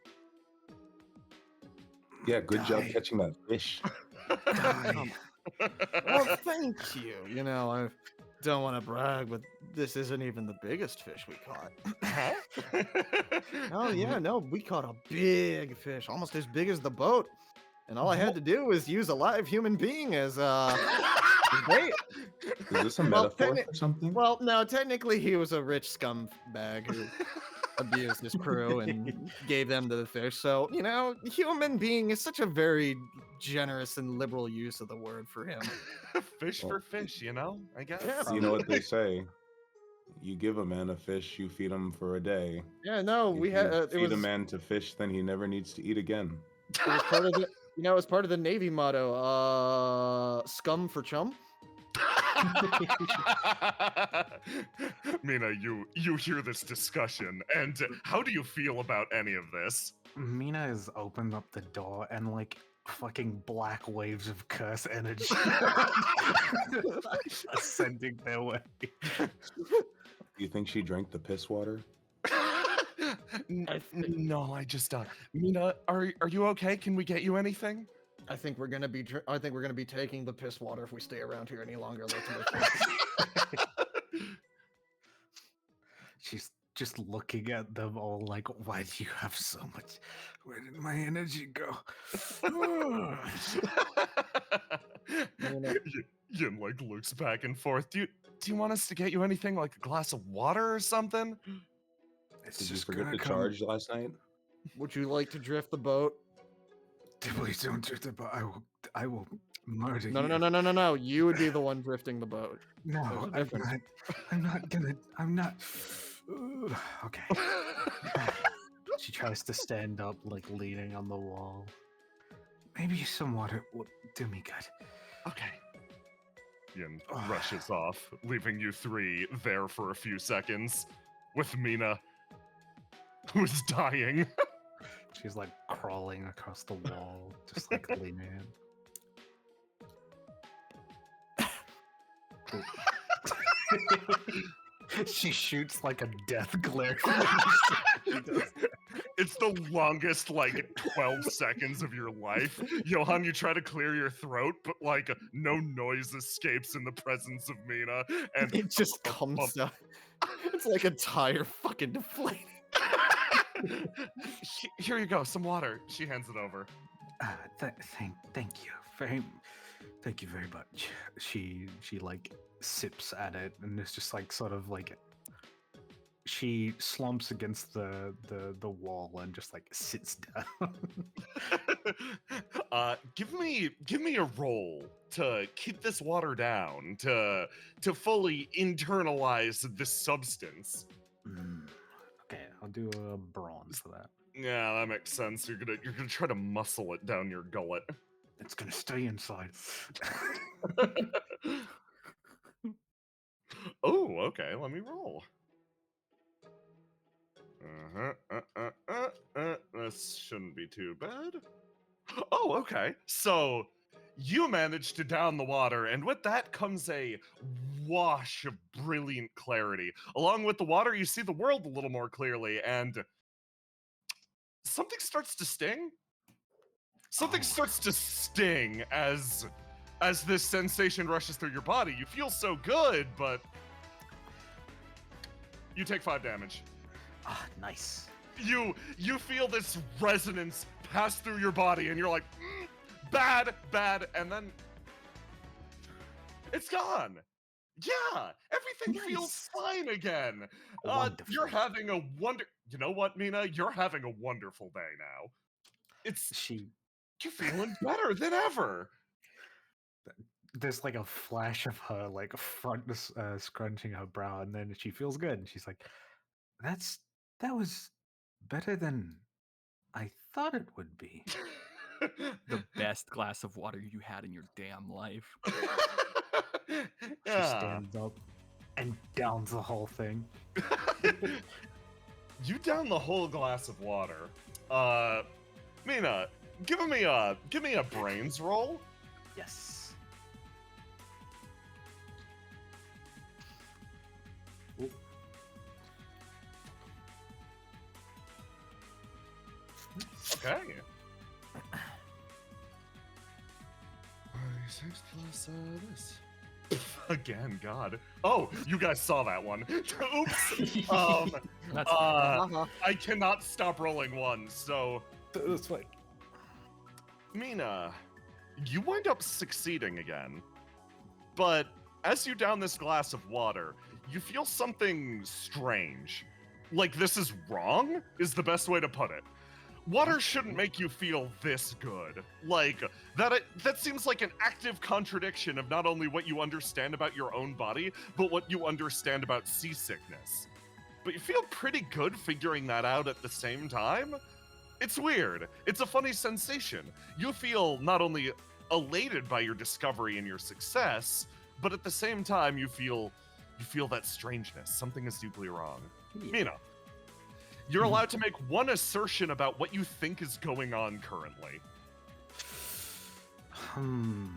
Yeah, good job catching that fish. Well, thank you. You know, I don't want to brag, but this isn't even the biggest fish we caught. Oh yeah, no, we caught a big fish, almost as big as the boat, and all I had to do was use a live human being as bait. Is this a metaphor for something? Well, no, technically he was a rich scumbag who abused his crew and gave them to the fish. So, you know, human being is such a very generous and liberal use of the word for him. Fish for fish, you know, I guess. Yeah. You know what they say. You give a man a fish, you feed him for a day. Yeah, no, If we had you it feed was a man to fish, then he never needs to eat again. it was part of the it was part of the Navy motto, scum for chum. Mina, you hear this discussion, and how do you feel about any of this? Mina has opened up the door and like fucking black waves of curse energy ascending their way. Do you think she drank the piss water? No, I just Mina, are you okay? Can we get you anything? I think we're gonna be taking the piss water if we stay around here any longer. Let's She's just looking at them all like, why do you have so much? Where did my energy go? Yin like looks back and forth. Do you want us to get you anything like a glass of water or something? It's Did you just forget gonna to come. charge last night? Would you like to drift the boat? Please don't do that, but I will murder No, you. no, no, no, no, no, no. You would be the one drifting the boat. No, There's a I'm difference. not. I'm not gonna. I'm not. Ugh, okay. She tries to stand up, like leaning on the wall. Maybe some water would do me good. Okay. Yin rushes off, leaving you three there for a few seconds with Mina, who's dying. She's like crawling across the wall, just like leaning in. She shoots like a death glare. It's the longest, like, 12 seconds of your life. Johan, you try to clear your throat, but, like, no noise escapes in the presence of Mina. And It just comes out. It's like a tire fucking deflating. Here you go, some water. She hands it over. Thank you very much. She like sips at it and it's just like sort of like she slumps against the wall and just like sits down. Give me a roll to keep this water down, to fully internalize this substance. Okay, I'll do a bronze for that. Yeah, that makes sense. You're gonna try to muscle it down your gullet. It's gonna stay inside. Oh, okay. Let me roll. This shouldn't be too bad. Oh, okay. So you managed to down the water, and with that comes a wash of brilliant clarity. Along with the water, you see the world a little more clearly, and something starts to sting. Something starts to sting as this sensation rushes through your body. You feel so good, but you take 5 damage. Ah, nice. You feel this resonance pass through your body, and you're like, bad, and then it's gone. Yeah, everything feels fine again. You're having a You know what, Mina? You're having a wonderful day now. You're feeling better than ever. There's like a flash of her like front scrunching her brow, and then she feels good, and she's like, that was better than I thought it would be. The best glass of water you had in your damn life. She stands up and downs the whole thing. You down the whole glass of water. Mina, give me a brains roll. Yes. Ooh. Okay. 6 plus this. Again, God. Oh, you guys saw that one. Oops. I cannot stop rolling ones, so. That's right. Mina, you wind up succeeding again. But as you down this glass of water, you feel something strange. Like this is wrong, is the best way to put it. Water shouldn't make you feel this good. Like, that seems like an active contradiction of not only what you understand about your own body, but what you understand about seasickness. But you feel pretty good figuring that out at the same time? It's weird. It's a funny sensation. You feel not only elated by your discovery and your success, but at the same time you feel that strangeness. Something is deeply wrong. Yeah. Mina, you're allowed to make one assertion about what you think is going on currently.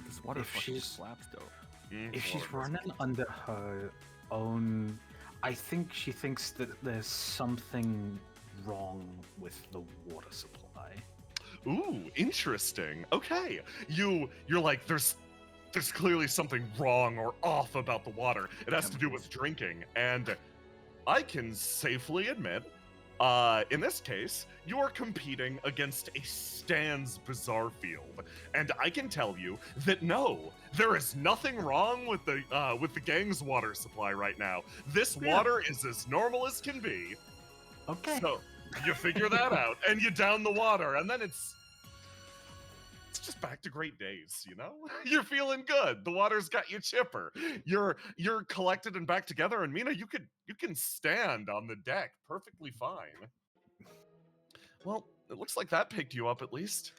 This water fucking slaps, though. If she's running under her own, I think she thinks that there's something wrong with the water supply. Ooh, interesting. Okay, you're like, there's clearly something wrong or off about the water. It has to do with drinking, and I can safely admit In this case, you're competing against a Stan's Bizarre Field, and I can tell you that no, there is nothing wrong with the gang's water supply right now. This water is as normal as can be. Okay. So you figure that out, and you down the water, and then it's just back to great days, you know? You're feeling good. The water's got you chipper. You're collected and back together, and Mina, you can stand on the deck perfectly fine. Well, it looks like that picked you up at least.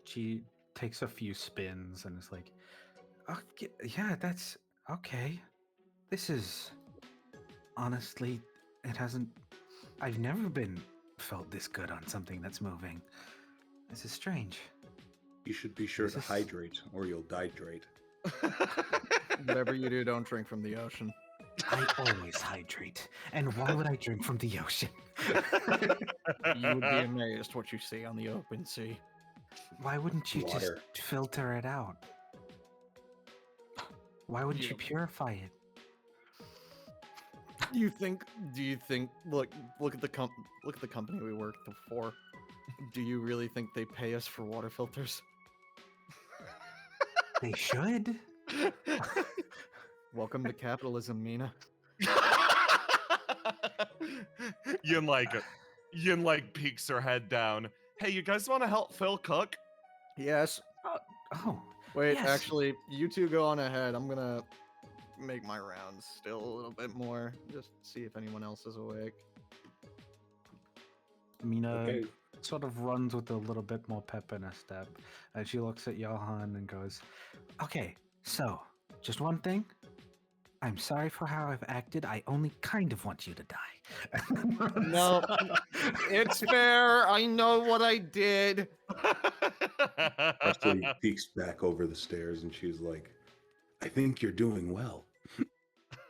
She takes a few spins and is like, okay, yeah, that's okay. This is honestly, it hasn't. I've never felt this good on something that's moving. This is strange. You should be sure Is to this- hydrate, or you'll dihydrate. Whatever you do, don't drink from the ocean. I always hydrate. And why would I drink from the ocean? You would be amazed what you see on the open sea. Why wouldn't you Water. just filter it out? Why wouldn't you Yeah. purify it? Do you think? Look at the company we work for. Do you really think they pay us for water filters? They should. Welcome to capitalism, Mina. Yin peeks her head down. Hey, you guys want to help Phil cook? Yes. Oh, Wait, Yes. actually, you two go on ahead. I'm gonna make my rounds still a little bit more, just see if anyone else is awake. Mina Okay. sort of runs with a little bit more pep in her step as she looks at Johan and goes, okay, so just one thing. I'm sorry for how I've acted. I only kind of want you to die. No, it's fair. I know what I did. Presley peeks back over the stairs and she's like, I think you're doing well.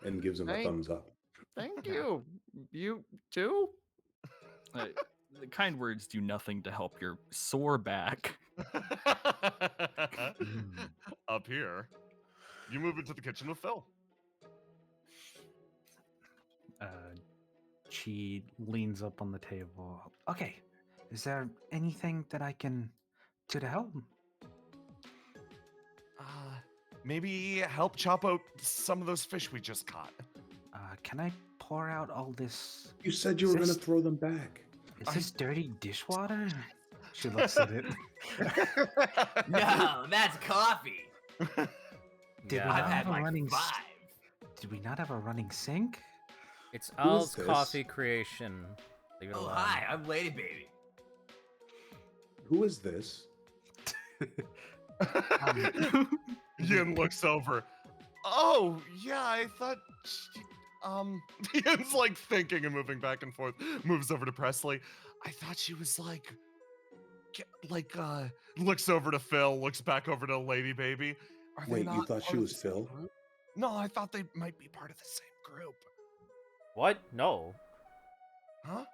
And gives him a Thank- thumbs up. Thank you. You too? The kind words do nothing to help your sore back. Up here, you move into the kitchen with Phil. She leans up on the table. Okay, is there anything that I can do to help? Maybe help chop out some of those fish we just caught. Can I pour out all this? You said you were going to throw them back. Is this dirty dishwater? She looks at it. No, that's coffee. Did Yeah. we I've not had have a like running? 5. Did we not have a running sink? It's Who is Al's this? coffee creation. Leave it Oh, alone. hi, I'm Lady Baby. Who is this? Yin looks over. Oh, yeah, I thought Yin's like thinking and moving back and forth, moves over to Presley. I thought she was looks over to Phil, looks back over to Lady Baby. Are they Wait, you not thought part she of was the same Phil? group? No, I thought they might be part of the same group. What? No. Huh?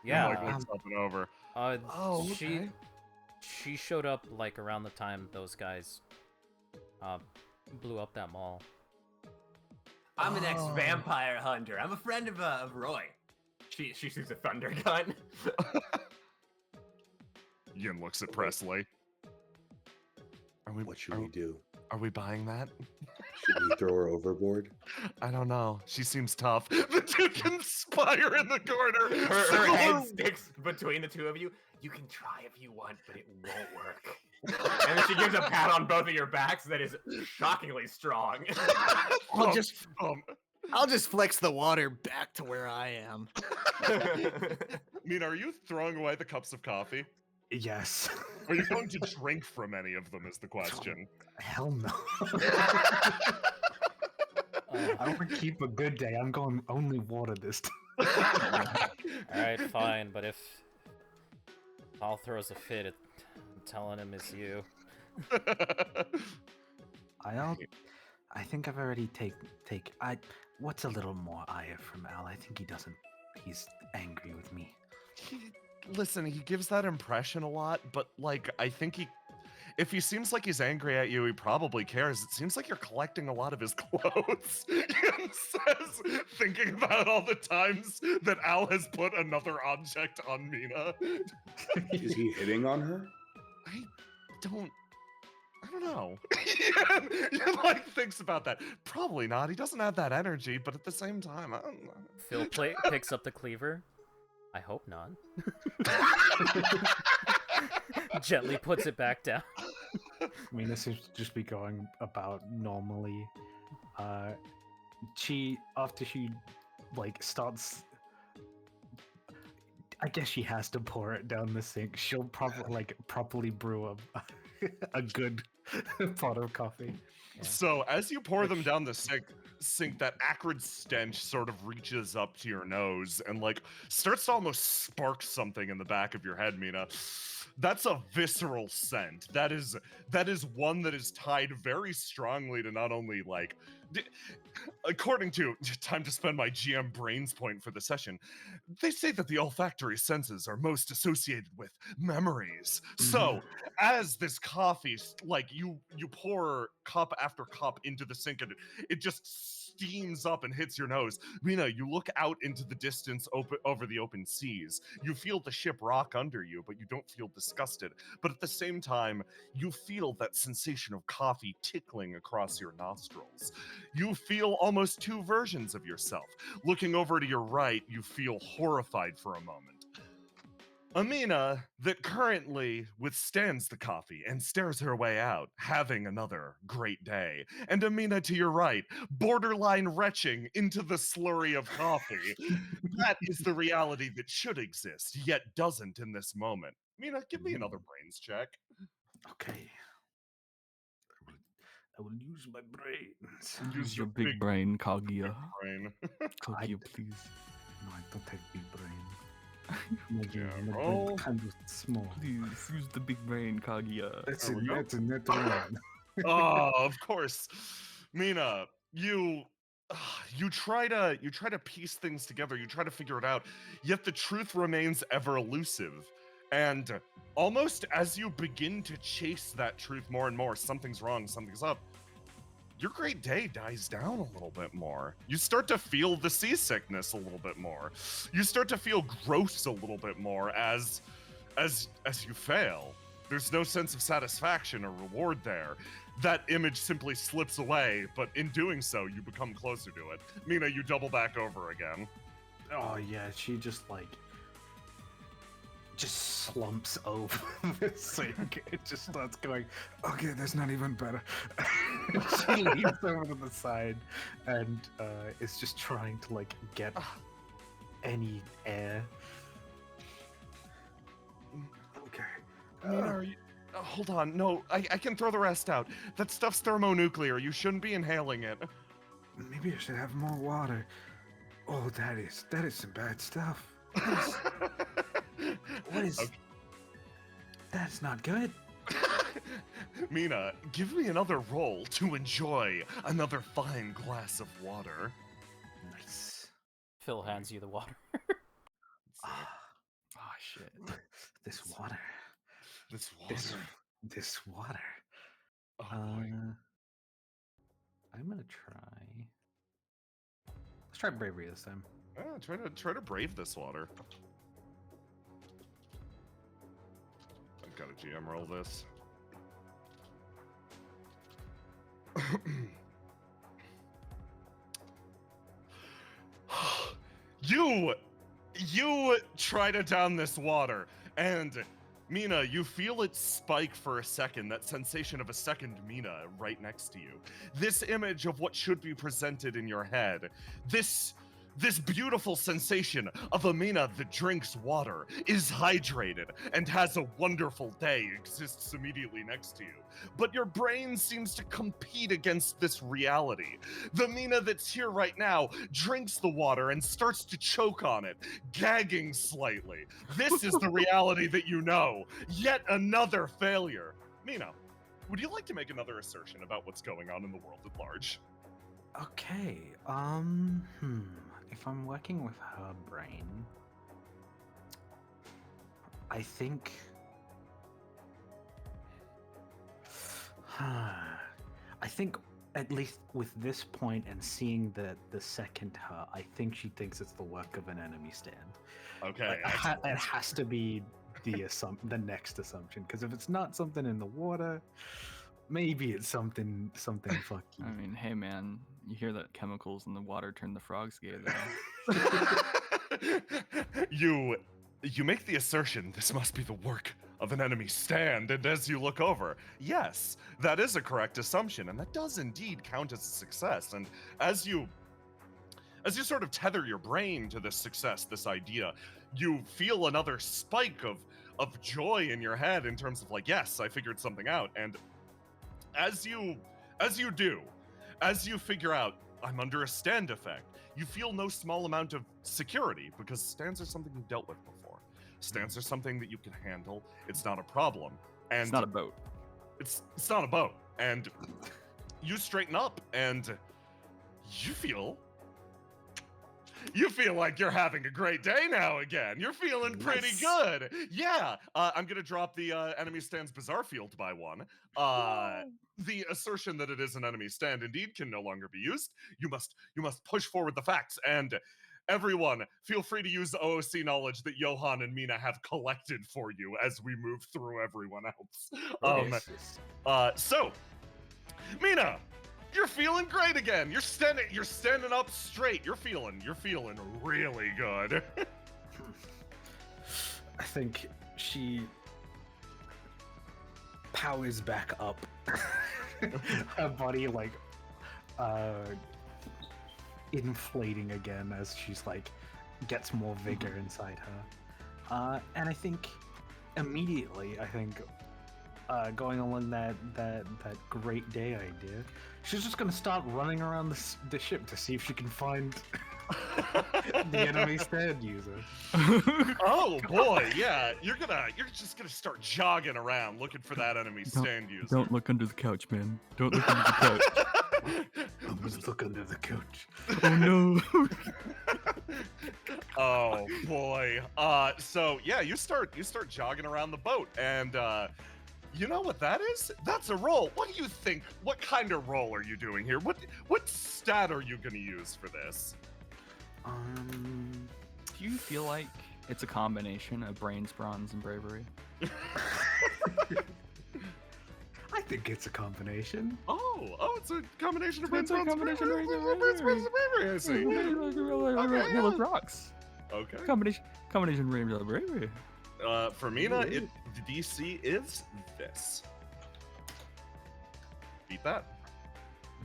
Yeah. Like, looks up and over. Oh, okay. She showed up like around the time those guys blew up that mall. I'm an Oh. ex-vampire hunter. I'm a friend of Roy. She shoots a thunder gun. Yin looks at Presley. What should we do? Are we buying that? Should we throw her overboard? I don't know. She seems tough. The two conspire in the corner. Her head sticks between the two of you. You can try if you want, but it won't work. And then she gives a pat on both of your backs that is shockingly strong. I'll just flex the water back to where I am. Mina, are you throwing away the cups of coffee? Yes. Are you going to drink from any of them is the question. Hell no. I want to keep a good day. I'm going only water this time. Alright, fine, but if Al throws a fit, I'm telling him it's you. I think I've already what's a little more ire from Al? I think he's angry with me. Listen, he gives that impression a lot, but like I think if he seems like he's angry at you, he probably cares. It seems like you're collecting a lot of his clothes. Ian says, thinking about all the times that Al has put another object on Mina. Is he hitting on her? I don't know. Ian, like, thinks about that. Probably not. He doesn't have that energy, but at the same time, I don't know. Phil picks up the cleaver. I hope not. Gently puts it back down. Mina seems to just be going about normally. After she like starts, I guess she has to pour it down the sink. She'll probably properly brew a good pot of coffee. Yeah. So as you pour them down the sink, that acrid stench sort of reaches up to your nose and like starts to almost spark something in the back of your head, Mina. That's a visceral scent. That is one that is tied very strongly to not only like, according to time to spend my GM brains point for the session, they say that the olfactory senses are most associated with memories. So as this coffee, like you pour cup after cup into the sink and it just steams up and hits your nose. Mina, you look out into the distance over the open seas. You feel the ship rock under you, but you don't feel disgusted. But at the same time, you feel that sensation of coffee tickling across your nostrils. You feel almost two versions of yourself. Looking over to your right, you feel horrified for a moment. Amina, that currently withstands the coffee and stares her way out, having another great day. And Amina to your right, borderline retching into the slurry of coffee. That is the reality that should exist, yet doesn't in this moment. Mina, give me another brains check. Okay. I will use my brains. Use your big brain, Kaguya. Brain. Kaguya, please. No, I don't have big brain. Yeah, My roll. brain kind of small. Please, use the big brain, Kaguya. That's There we go. That's a net one. Oh, of course. Mina, you try to piece things together, you try to figure it out, yet the truth remains ever elusive. And almost as you begin to chase that truth more and more, something's wrong, something's up, your great day dies down a little bit more. You start to feel the seasickness a little bit more. You start to feel gross a little bit more as you fail. There's no sense of satisfaction or reward there. That image simply slips away, but in doing so, you become closer to it. Mina, you double back over again. Oh yeah, she just slumps over the sink. It just starts going, okay, that's not even better. She leans over to the side and is just trying to get any air. Okay. Mina, are you... hold on, no, I can throw the rest out. That stuff's thermonuclear, you shouldn't be inhaling it. Maybe I should have more water. Oh, that is some bad stuff. What is... Okay. That's not good. Mina, give me another roll to enjoy another fine glass of water. Nice. Phil hands you the water. Ah, Oh, shit. this water. This water. This water. Oh, boy. I'm gonna try. Let's try bravery this time. Yeah, try to brave this water. I've got to GM roll this. You try to down this water, and Mina, you feel it spike for a second, that sensation of a second Mina right next to you. This image of what should be presented in your head, this beautiful sensation of a Mina that drinks water, is hydrated, and has a wonderful day exists immediately next to you. But your brain seems to compete against this reality. The Mina that's here right now drinks the water and starts to choke on it, gagging slightly. This is the reality that you know. Yet another failure. Mina, would you like to make another assertion about what's going on in the world at large? Okay, if I'm working with her brain, I think I think at least with this point and seeing the second her, I think she thinks it's the work of an enemy stand. Okay. It has to be the next assumption, because if it's not something in the water, maybe it's something fucky. I mean, hey man, you hear that chemicals in the water turn the frogs gay though. You make the assertion this must be the work of an enemy stand, and as you look over, yes, that is a correct assumption, and that does indeed count as a success. And as you sort of tether your brain to this success, this idea, you feel another spike of joy in your head in terms of like, yes, I figured something out. And as you figure out I'm under a stand effect, you feel no small amount of security, because stands are something you've dealt with before. Stands are something that you can handle. It's not a problem. And It's not a boat. It's not a boat. And you straighten up and you feel like you're having a great day now again. You're feeling pretty good. Yeah. I'm gonna drop the enemy stand's bizarre field by 1. The assertion that it is an enemy stand indeed can no longer be used. You must push forward the facts, and everyone, feel free to use the OOC knowledge that Johan and Mina have collected for you as we move through everyone else. So, Mina, you're feeling great again. You're standing up straight. You're feeling really good. I think she powers back up. Her body like inflating again as she's like gets more vigor inside her. And I think immediately, going along that great day idea, she's just gonna start running around the ship to see if she can find the enemy stand user. Oh boy, yeah. You're just gonna start jogging around looking for that enemy stand user. Don't look under the couch, man. Don't look under the couch. I'm gonna look under the couch. Oh no. Oh boy. So yeah, you start jogging around the boat, and you know what that is? That's a roll. What do you think? What kind of roll are you doing here? What stat are you gonna use for this? Do you feel like it's a combination of brains, bronze, and bravery? I think it's a combination. Oh, it's a combination of brains, It's a bronze, combination of brains, bronze, bravery. I see. Yellow rocks. Okay. Combination brains, yellow bravery. For Mina, the DC is this. Beat that.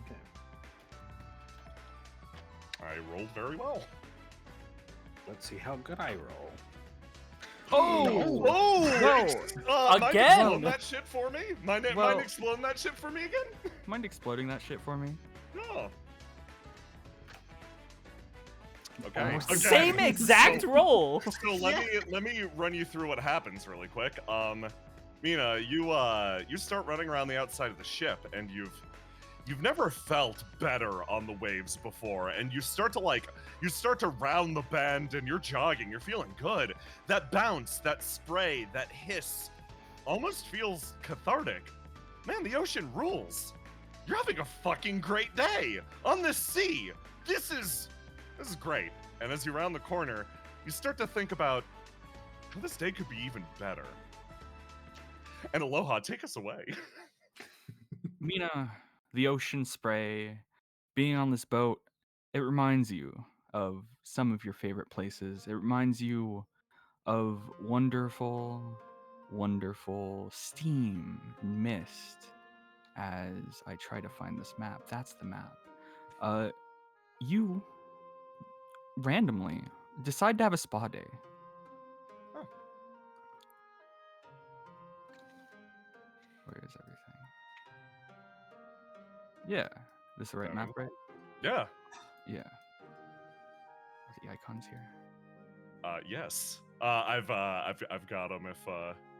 Okay. I rolled very well. Let's see how good I roll. Mind Again? exploding that shit for me? Mind exploding that shit for me again? Mind exploding that shit for me? No. Okay. Almost Okay. Same exact roll. So let me run you through what happens really quick. Mina, you start running around the outside of the ship, and you've never felt better on the waves before, and you start to round the bend, and you're jogging. You're feeling good. That bounce, that spray, that hiss, almost feels cathartic. Man, the ocean rules. You're having a fucking great day on the sea. This is great. And as you round the corner, you start to think about how this day could be even better. And Aloha, take us away. Mina, the ocean spray, being on this boat, it reminds you of some of your favorite places. It reminds you of wonderful, wonderful steam and mist. As I try to find this map, that's the map. You randomly decide to have a spa day. Huh. Where is everything? Yeah, this is the right map, right? Yeah. Yeah. Are the icons here? Yes. I've got them if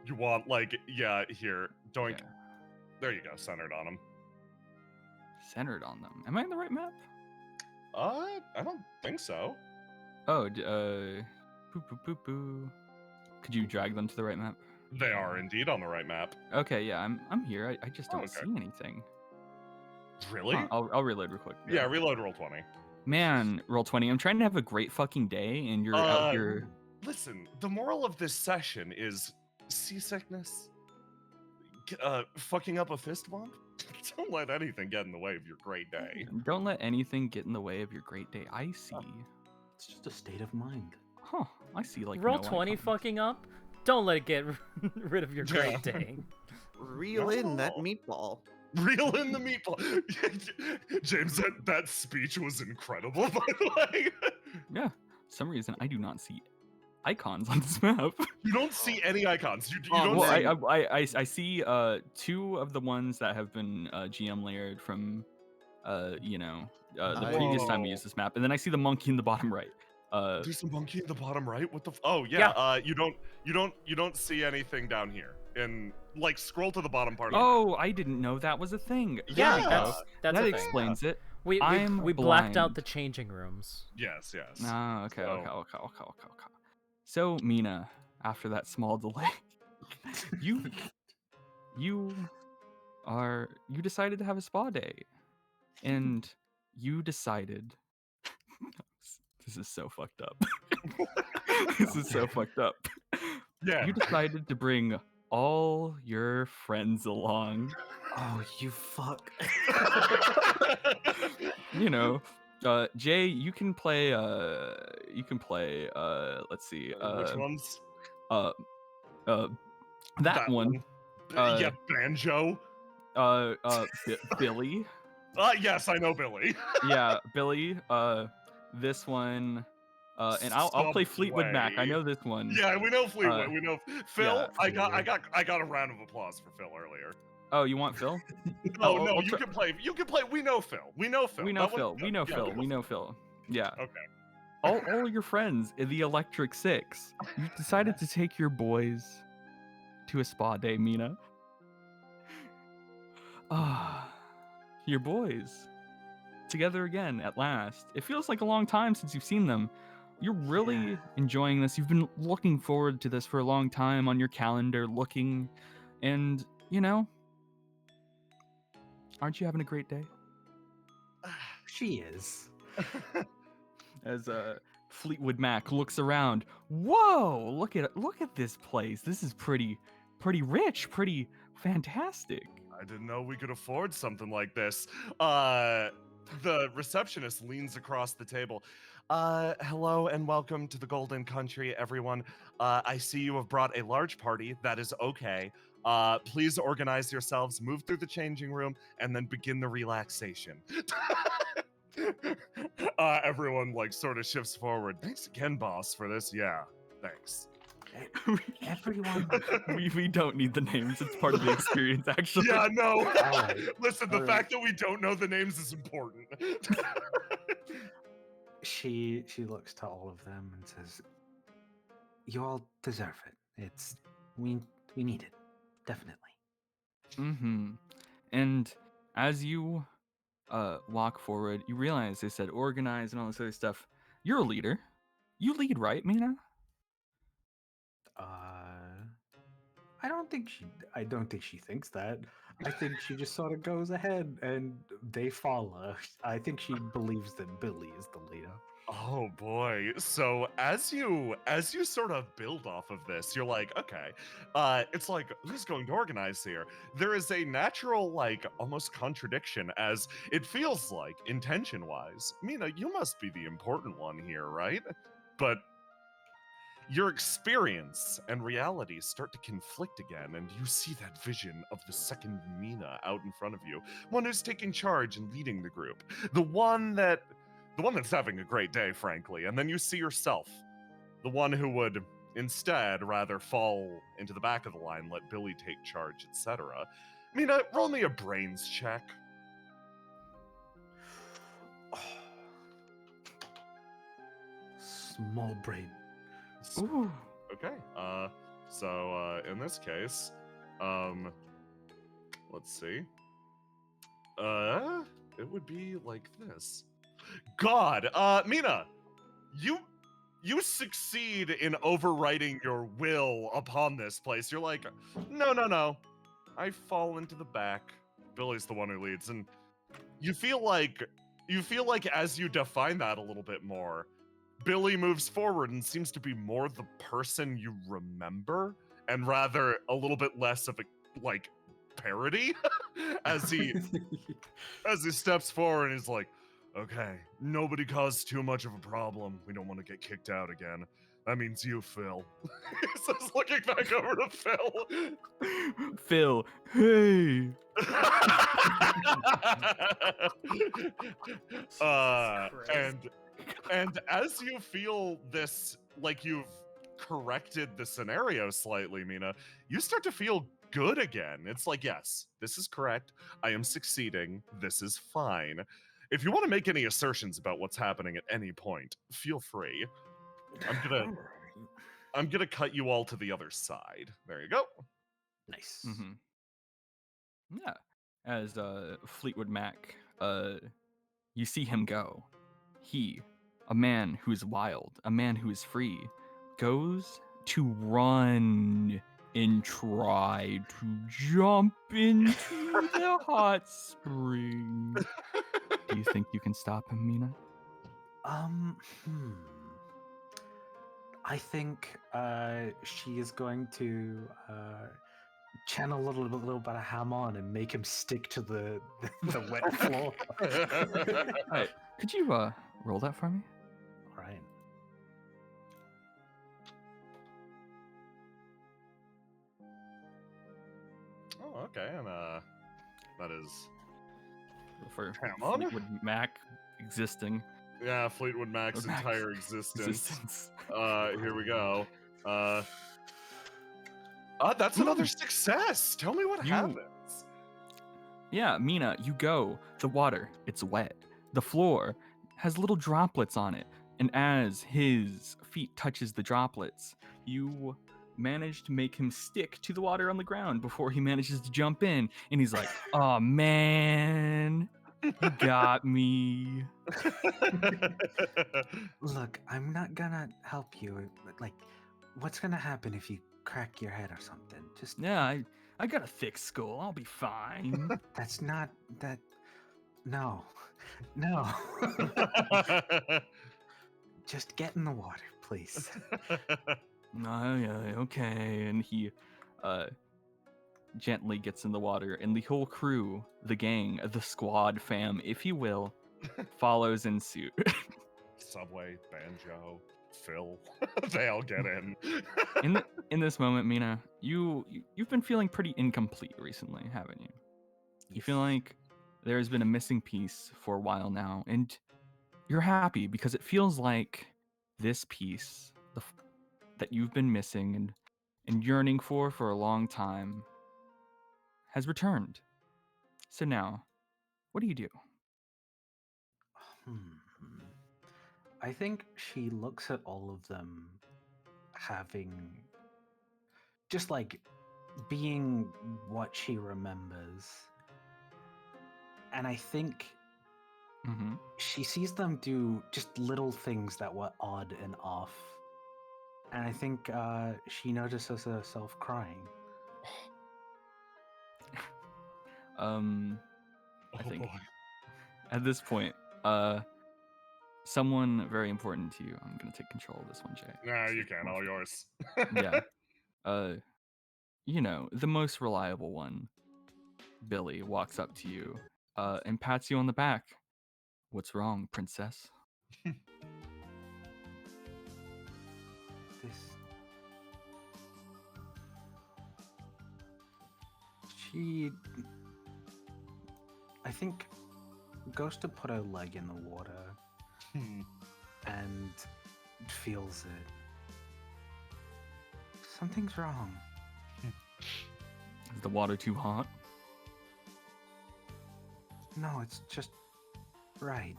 you want. Like, yeah, here. Doink. Yeah. There you go. Centered on them. Centered on them. Am I in the right map? I don't think so. Oh, boo boo boo boo. Could you drag them to the right map? They are indeed on the right map. Okay, yeah, I'm here. I just don't okay. see anything. Really? Huh, I'll reload real quick. Yeah, reload roll 20. Man, roll 20. I'm trying to have a great fucking day, and you're out here. Listen, the moral of this session is seasickness, fucking up a fist bump. Don't let anything get in the way of your great day. Don't let anything get in the way of your great day. I see. It's just a state of mind. Huh, I see like Roll no 20 icons. fucking up. Don't let it get rid of your great day. Reel in that No. meatball. Reel in the meatball. James, that speech was incredible, by the way. Yeah, for some reason I do not see icons on this map. You don't see any icons. You Oh, don't Well, see. I see 2 of the ones that have been GM layered from the previous time we used this map, and then I see the monkey in the bottom right. There's a monkey in the bottom right. What the? Oh yeah. You don't see anything down here. And like scroll to the bottom part. Oh, I didn't know that was a thing. Yeah, There you that's go. a That thing. explains it. We I'm blacked out blind. the changing rooms. Yes. Ah, okay. So- So Mina, after that small delay, you decided to have a spa day, and you decided. This is so fucked up. This is so fucked up. Yeah. You decided to bring all your friends along. Oh, you fuck. Jay, you can play let's see. Which ones? That one. Yeah, Banjo. Billy. Yes, I know Billy. Yeah, Billy. This one. And I'll play Fleetwood Mac. I Subway. know this one. Yeah, we know Fleetwood. We know Phil. yeah, I got a round of applause for Phil earlier. Oh, you want Phil? No, Oh, no, I'll you try- can play. You can play. We know Phil. We know Phil. We know That one- Phil. We know yeah, Phil. We know Phil. Yeah. Okay. All your friends in the Electric Six. You decided to take your boys to a spa day, Mina. Ah, your boys together again at last. It feels like a long time since you've seen them. You're really enjoying this. You've been looking forward to this for a long time on your calendar, looking, and aren't you having a great day? She is. As Fleetwood Mac looks around. Whoa! Look at this place. This is pretty rich, pretty fantastic. I didn't know we could afford something like this. The receptionist leans across the table. Hello and welcome to the Golden Country, everyone. I see you have brought a large party. That is okay. Please organize yourselves, move through the changing room, and then begin the relaxation. Everyone sort of shifts forward. Thanks again, boss, for this. Yeah, thanks. Everyone. we don't need the names. It's part of the experience, actually. Yeah, no. Alright. Listen, the Alright. fact that we don't know the names is important. She looks to all of them and says, "You all deserve it. We need it, definitely." Mm-hmm. And as you walk forward, you realize they said organize and all this other stuff. You're a leader. You lead, right, Mina? I don't think she thinks that. I think she just sort of goes ahead and they follow. I think she believes that Billy is the leader. Oh boy. So as you sort of build off of this, you're like, okay, it's like, who's going to organize here? There is a natural, almost contradiction, as it feels like, intention-wise. Mina, you must be the important one here, right? But your experience and reality start to conflict again, and you see that vision of the second Mina out in front of you, one who's taking charge and leading the group, the one that's having a great day, frankly. And then you see yourself, the one who would instead rather fall into the back of the line, let Billy take charge, etc. Mina, roll me a brains check. Small brain. Ooh. Okay. So in this case, let's see. It would be like this. God, Mina, you succeed in overriding your will upon this place. You're like, no. I fall into the back. Billy's the one who leads, and you feel like as you define that a little bit more, Billy moves forward and seems to be more the person you remember, and rather a little bit less of a like parody as he steps forward and he's like, okay, nobody caused too much of a problem. We don't want to get kicked out again. That means you, Phil. So he's looking back over to Phil. Phil, hey. And as you feel this, like you've corrected the scenario slightly, Mina, you start to feel good again. It's like, yes, this is correct. I am succeeding. This is fine. If you want to make any assertions about what's happening at any point, feel free. I'm gonna cut you all to the other side. There you go. Nice. Mm-hmm. Yeah. As Fleetwood Mac, you see him go. He, a man who is wild, a man who is free, goes to run and try to jump into the hot spring. Do you think you can stop him, Mina? I think she is going to channel a little bit of Hamon and make him stick to the wet floor. Alright, could you roll that for me? All right. Oh, okay, and that is For Hamon? Fleetwood Mac existing. Yeah, Fleetwood Mac's Mac's entire existence. Here we go. That's another success. Tell me what happens. Yeah, Mina, you go. The water, it's wet. The floor has little droplets on it. And as his feet touches the droplets, you manage to make him stick to the water on the ground before he manages to jump in. And he's like, oh man, you got me. Look, I'm not gonna help you. Like, what's gonna happen if you crack your head or something? Just Yeah, I got a thick skull. I'll be fine. that's not that. No. Just get in the water, please. Oh, yeah, okay. And he gently gets in the water, and the whole crew, the gang, the squad fam, if you will, follows in suit. Subway, Banjo, Phil, they all get in. In this moment, Mina, you've been feeling pretty incomplete recently, haven't you? You feel like there's been a missing piece for a while now, and you're happy because it feels like this piece that you've been missing and yearning for a long time has returned. So now, what do you do? I think she looks at all of them having just like being what she remembers. And I think she sees them do just little things that were odd and off. And I think she notices herself crying. I think at this point, someone very important to you. I'm gonna take control of this one, Jay. Nah, you can. All yours. Yeah. You know, the most reliable one, Billy, walks up to you and pats you on the back. What's wrong, princess? She, I think, goes to put her leg in the water and feels it. Something's wrong. Is the water too hot? No, it's just right.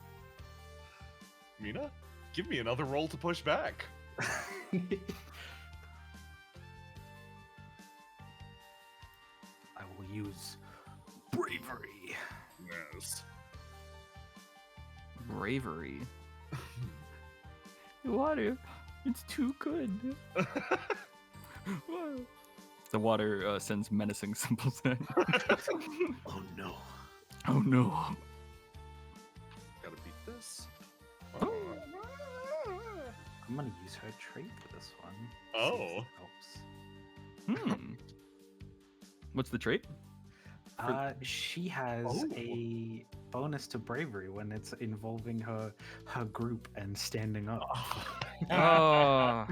Mina, give me another roll to push back. I will use bravery. Yes. Bravery. Water. It's too good. The water sends menacing symbols in. Oh no. Oh no. Gotta beat this. I'm gonna use her trait for this one. Oh. See if it helps. What's the trait? She has a bonus to bravery when it's involving her group and standing up. Oh.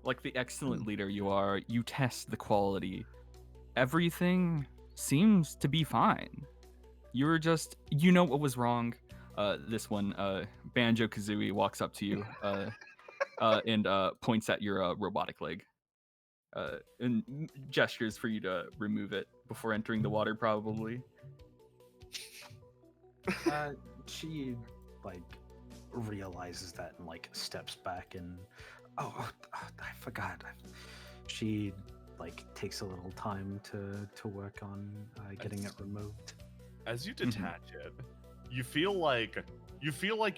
Like the excellent leader you are, you test the quality. Everything seems to be fine. You're just, you know what was wrong. This one, Banjo-Kazooie walks up to you and points at your robotic leg. And gestures for you to remove it before entering the water, probably. She like realizes that and like steps back and I forgot. She like takes a little time to work on getting it removed. As you detach it, you feel like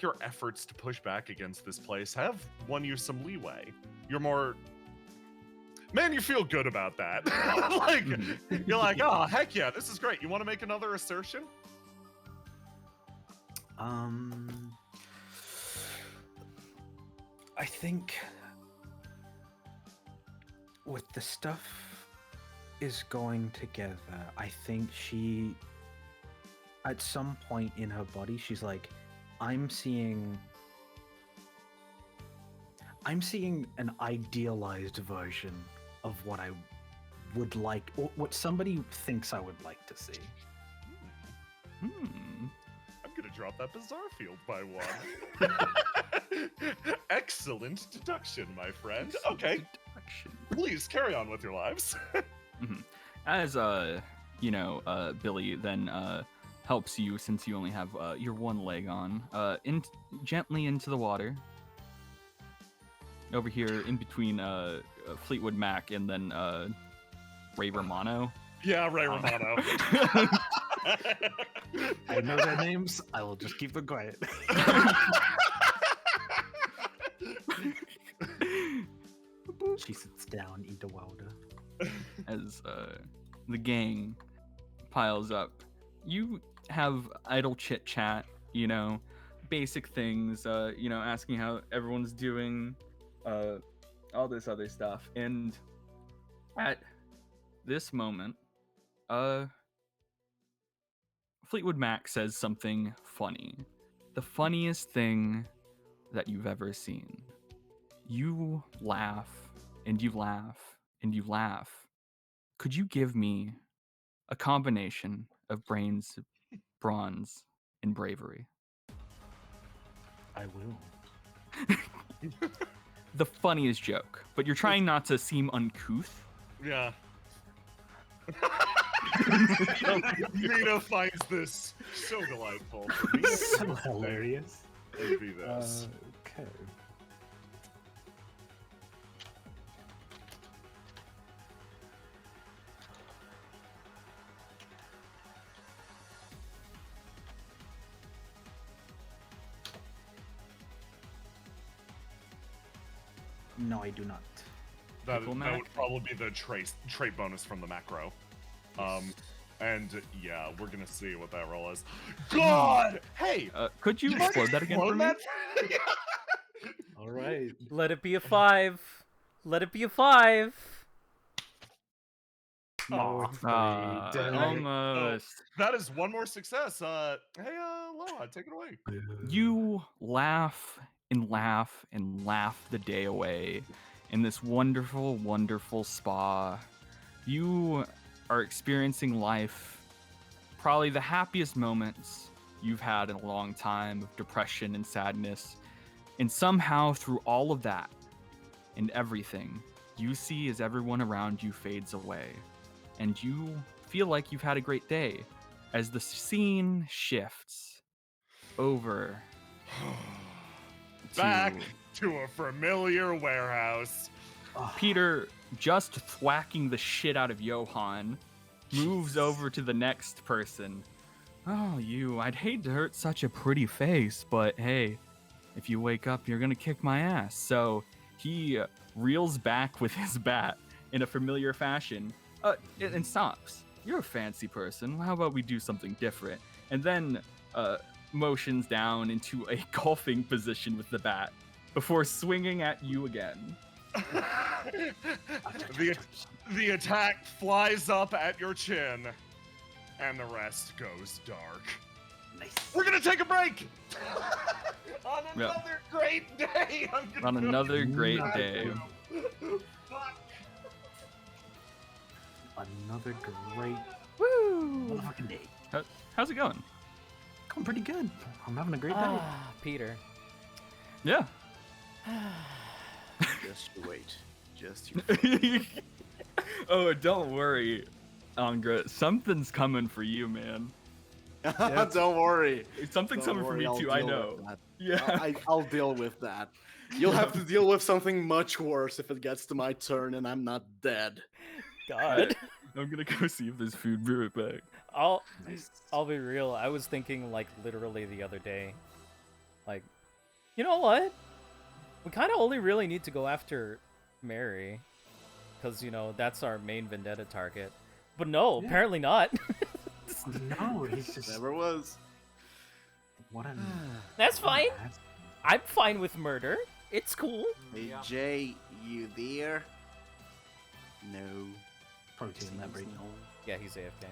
your efforts to push back against this place have won you some leeway. You're more. Man, you feel good about that. Like, you're like, oh, heck yeah, this is great. You want to make another assertion? I think with the stuff is going together, I think she, at some point in her body, she's like, I'm seeing an idealized version of what I would like, or what somebody thinks I would like to see. I'm gonna drop that bizarre field by 1. Excellent deduction, my friend. Okay, please carry on with your lives. As Billy then helps you, since you only have your one leg on, gently into the water. Over here, in between Fleetwood Mac and then Ray Romano. Yeah, Ray Romano. I know their names. I will just keep them quiet. She sits down, eat a welder. As the gang piles up, you have idle chit chat, basic things, asking how everyone's doing, all this other stuff. And at this moment, Fleetwood Mac says something funny. The funniest thing that you've ever seen. You laugh, and you laugh, and you laugh. Could you give me a combination of brains, bronze, and bravery? I will. The funniest joke, but you're trying not to seem uncouth. Yeah. Mina finds this so delightful. For me. So hilarious. Maybe this. Okay. No, I do not. That Pickle would Mac? probably be the trait bonus from the macro. And yeah, we're gonna see what that roll is. God! Hey! Could you explode that again for me? All right. Let it be a 5. Let it be a 5. No, it's 3. Damn it. Almost. That is one more success. Hey, Loa, take it away. You laugh and laugh and laugh the day away in this wonderful, wonderful spa. You are experiencing life, probably the happiest moments you've had in a long time of depression and sadness. And somehow through all of that and everything, you see as everyone around you fades away. And you feel like you've had a great day as the scene shifts over Back to a familiar warehouse. Peter, just thwacking the shit out of Johan, moves over to the next person. Oh, I'd hate to hurt such a pretty face, but hey, if you wake up, you're gonna kick my ass. So he reels back with his bat in a familiar fashion and stops. You're a fancy person. How about we do something different? And then motions down into a golfing position with the bat before swinging at you again. The attack flies up at your chin, and the rest goes dark. Nice. We're gonna take a break. On another great day. On another great day. Fuck. Another great motherfucking day. How's it going? Going pretty good. I'm having a great day. Ah, Peter. Yeah. Just you wait. Just you. Oh, don't worry, Angra. Something's coming for you, man. Don't worry. Something's Don't coming for worry, me I'll too. I deal know. with that. Yeah. I'll deal with that. You'll have to deal with something much worse if it gets to my turn and I'm not dead. God. I'm gonna go see if there's food. Be right back. I'll be real. I was thinking like literally the other day, like, you know what? We kind of only really need to go after Mary, because you know that's our main vendetta target. But no, apparently not. No, he's just Never was. what a. That's fine. I'm fine with murder. It's cool. Hey Jay, you there? No. Protein that break. No. Yeah, he's AFK.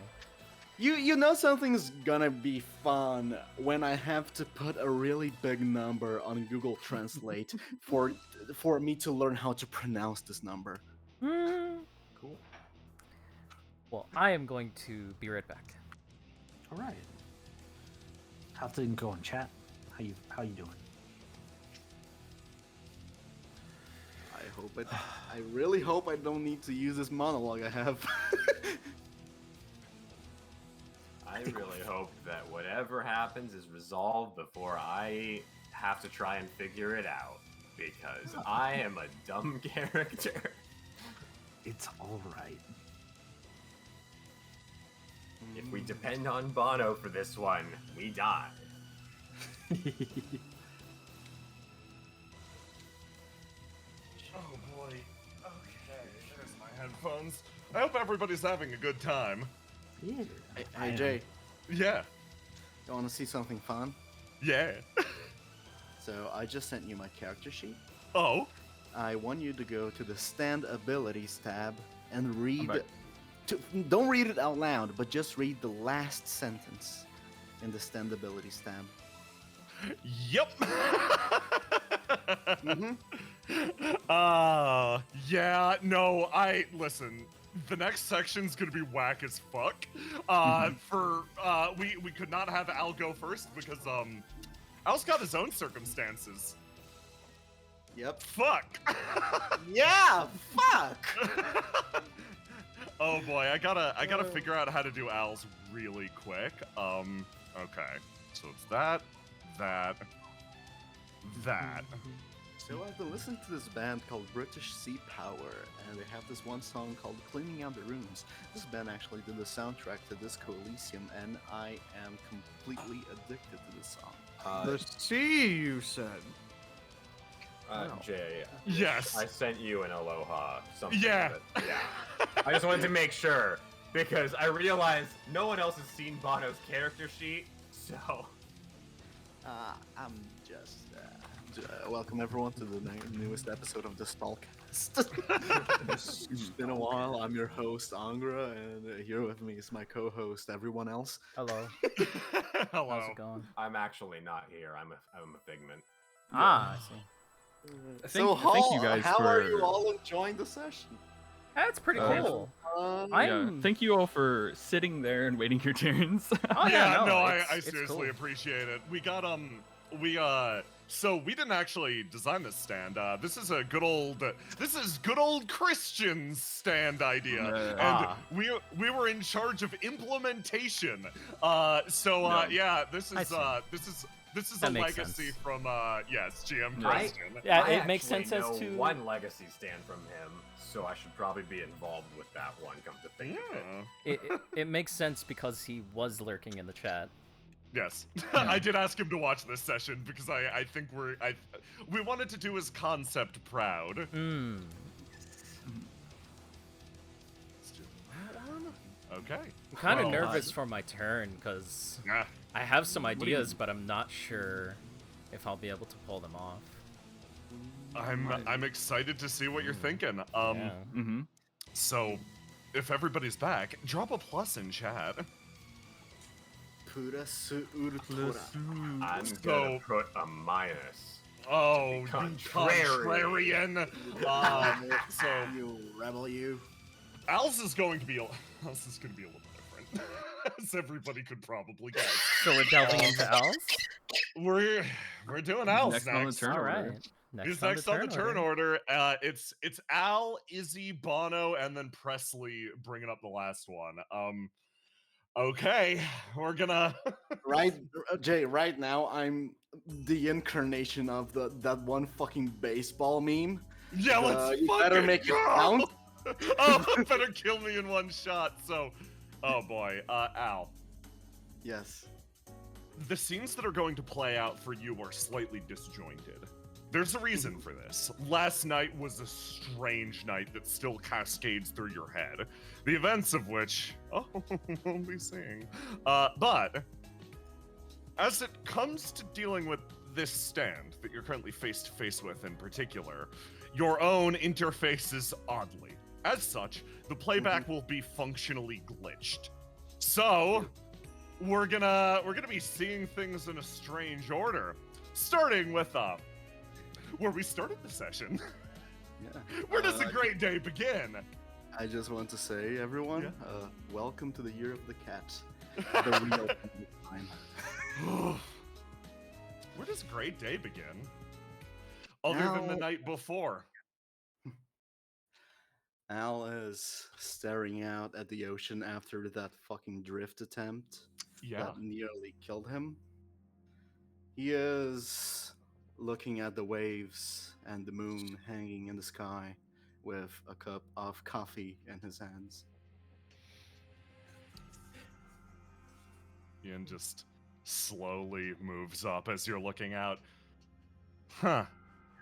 You know something's gonna be fun when I have to put a really big number on Google Translate for me to learn how to pronounce this number. Cool. Well, I am going to be right back. All right. How's things going, chat? How you doing? I really hope I don't need to use this monologue I have. I really hope that whatever happens is resolved before I have to try and figure it out, because I am a dumb character. It's all right. If we depend on Bono for this one, we die. Oh boy. Okay, there's my headphones. I hope everybody's having a good time. Yeah. Hey Jay, Yeah. you want to see something fun? Yeah. So I just sent you my character sheet. Oh. I want you to go to the Stand Abilities tab and read. back. Don't read it out loud, but just read the last sentence in the Stand Abilities tab. Yep. Yeah, no, listen, the next section's gonna be whack as fuck. We could not have Al go first because, Al's got his own circumstances. Yep. Fuck. Yeah, fuck! Oh boy, I gotta figure out how to do Al's really quick. Okay. So it's that. So I've been listening to this band called British Sea Power, and they have this one song called Cleaning Out the Rooms. This band actually did the soundtrack to Disco Elysium, and I am completely addicted to this song. The sea, you said. Jay. Yes. I sent you an aloha. Something Yeah. of it. Yeah. I just wanted to make sure, because I realized no one else has seen Bono's character sheet, so... I'm just... welcome everyone to the newest episode of the Stallcast. It's been a while. I'm your host, Angra, and here with me is my co-host, everyone else. Hello. Hello. How's it going? I'm actually not here. I'm a figment. Ah, I see. Thank you guys how for... are you all enjoying the session? That's pretty Uh, cool. Yeah, I'm. thank you all for sitting there and waiting your turns. Oh yeah, no, I it's seriously cool. appreciate it. We got so we didn't actually design this stand. This is good old Christian's stand idea, and we were in charge of implementation. Yeah, this is That a makes legacy sense. from GM Yeah. Christian. Yeah, I it makes actually sense as know to one legacy stand from him, so I should probably be involved with that one. Come to think of it. Yeah. it makes sense because he was lurking in the chat. Yes, I did ask him to watch this session because I think we wanted to do his concept proud. Hmm. Let's do that one. Okay. I'm kind of Well, nervous for my turn because Nah. I have some do you ideas, mean? but I'm not sure if I'll be able to pull them off. I'm excited to see what you're thinking. Yeah. Mm-hmm. So, if everybody's back, drop a plus in chat. Pura surtura. I'm So- gonna put a minus. Oh, you Contrary. contrarian. So You rebel, you. Al's is going to be a little different, as everybody could probably guess. So we're delving into elves? We're doing Al's Next next. on the turn All order. right. He's next on the turn order. It's Al, Izzy, Bono, and then Presley bringing up the last one. Okay, we're gonna. Right, Jay. Right now, I'm the incarnation of that one fucking baseball meme. Yeah, let's you better fucking make it go! count. Oh, better kill me in one shot. So, oh boy, Al. Yes. The scenes that are going to play out for you are slightly disjointed. There's a reason for this. Last night was a strange night that still cascades through your head. The events of which, we'll be seeing. But as it comes to dealing with this stand that you're currently face to face with in particular, your own interfaces oddly. As such, the playback will be functionally glitched. So, we're gonna be seeing things in a strange order. Starting with where we started the session. Yeah. Where does a great day begin? I just want to say, everyone, Yeah. welcome to the year of the cat. The real time. Where does a great day begin? Other than the Now- night before. Al is staring out at the ocean after that fucking drift attempt Yeah. that nearly killed him. He is looking at the waves and the moon hanging in the sky with a cup of coffee in his hands. Ian just slowly moves up as you're looking out. Huh.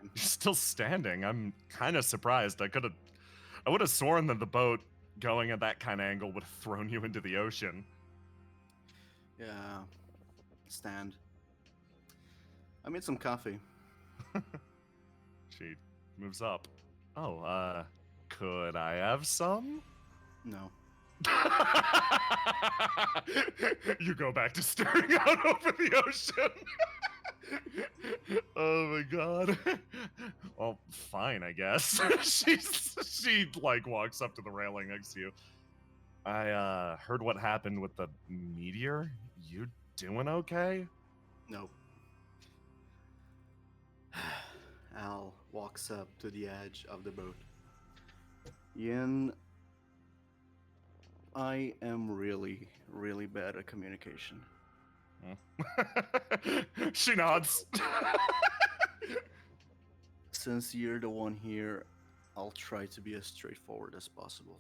You're still standing. I'm kind of surprised. I would have sworn that the boat going at that kind of angle would have thrown you into the ocean. Yeah, stand. I made some coffee. She moves up. Oh, could I have some? No. You go back to staring out over the ocean. Oh my god. Well, fine, I guess. She like walks up to the railing next to you. I heard what happened with the meteor. You doing okay? Nope. Al walks up to the edge of the boat. Yin, I am really, really bad at communication. She nods. Since you're the one here, I'll try to be as straightforward as possible.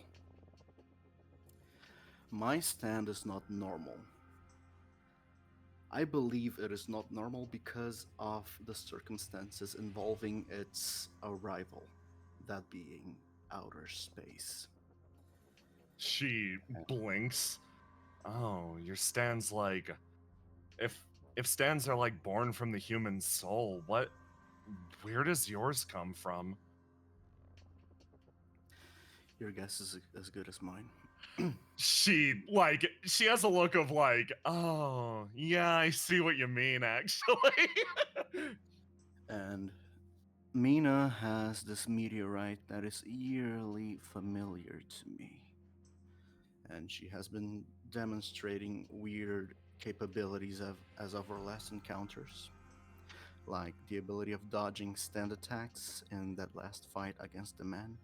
My stand is not normal. I believe it is not normal because of the circumstances involving its arrival, that being outer space. She blinks. Oh, your stand's like, if stands are like born from the human soul, where does yours come from? Your guess is as good as mine. She has a look of like, oh yeah, I see what you mean actually. And Mina has this meteorite that is eerily familiar to me. And she has been demonstrating weird capabilities as of our last encounters. Like the ability of dodging stand attacks in that last fight against the man.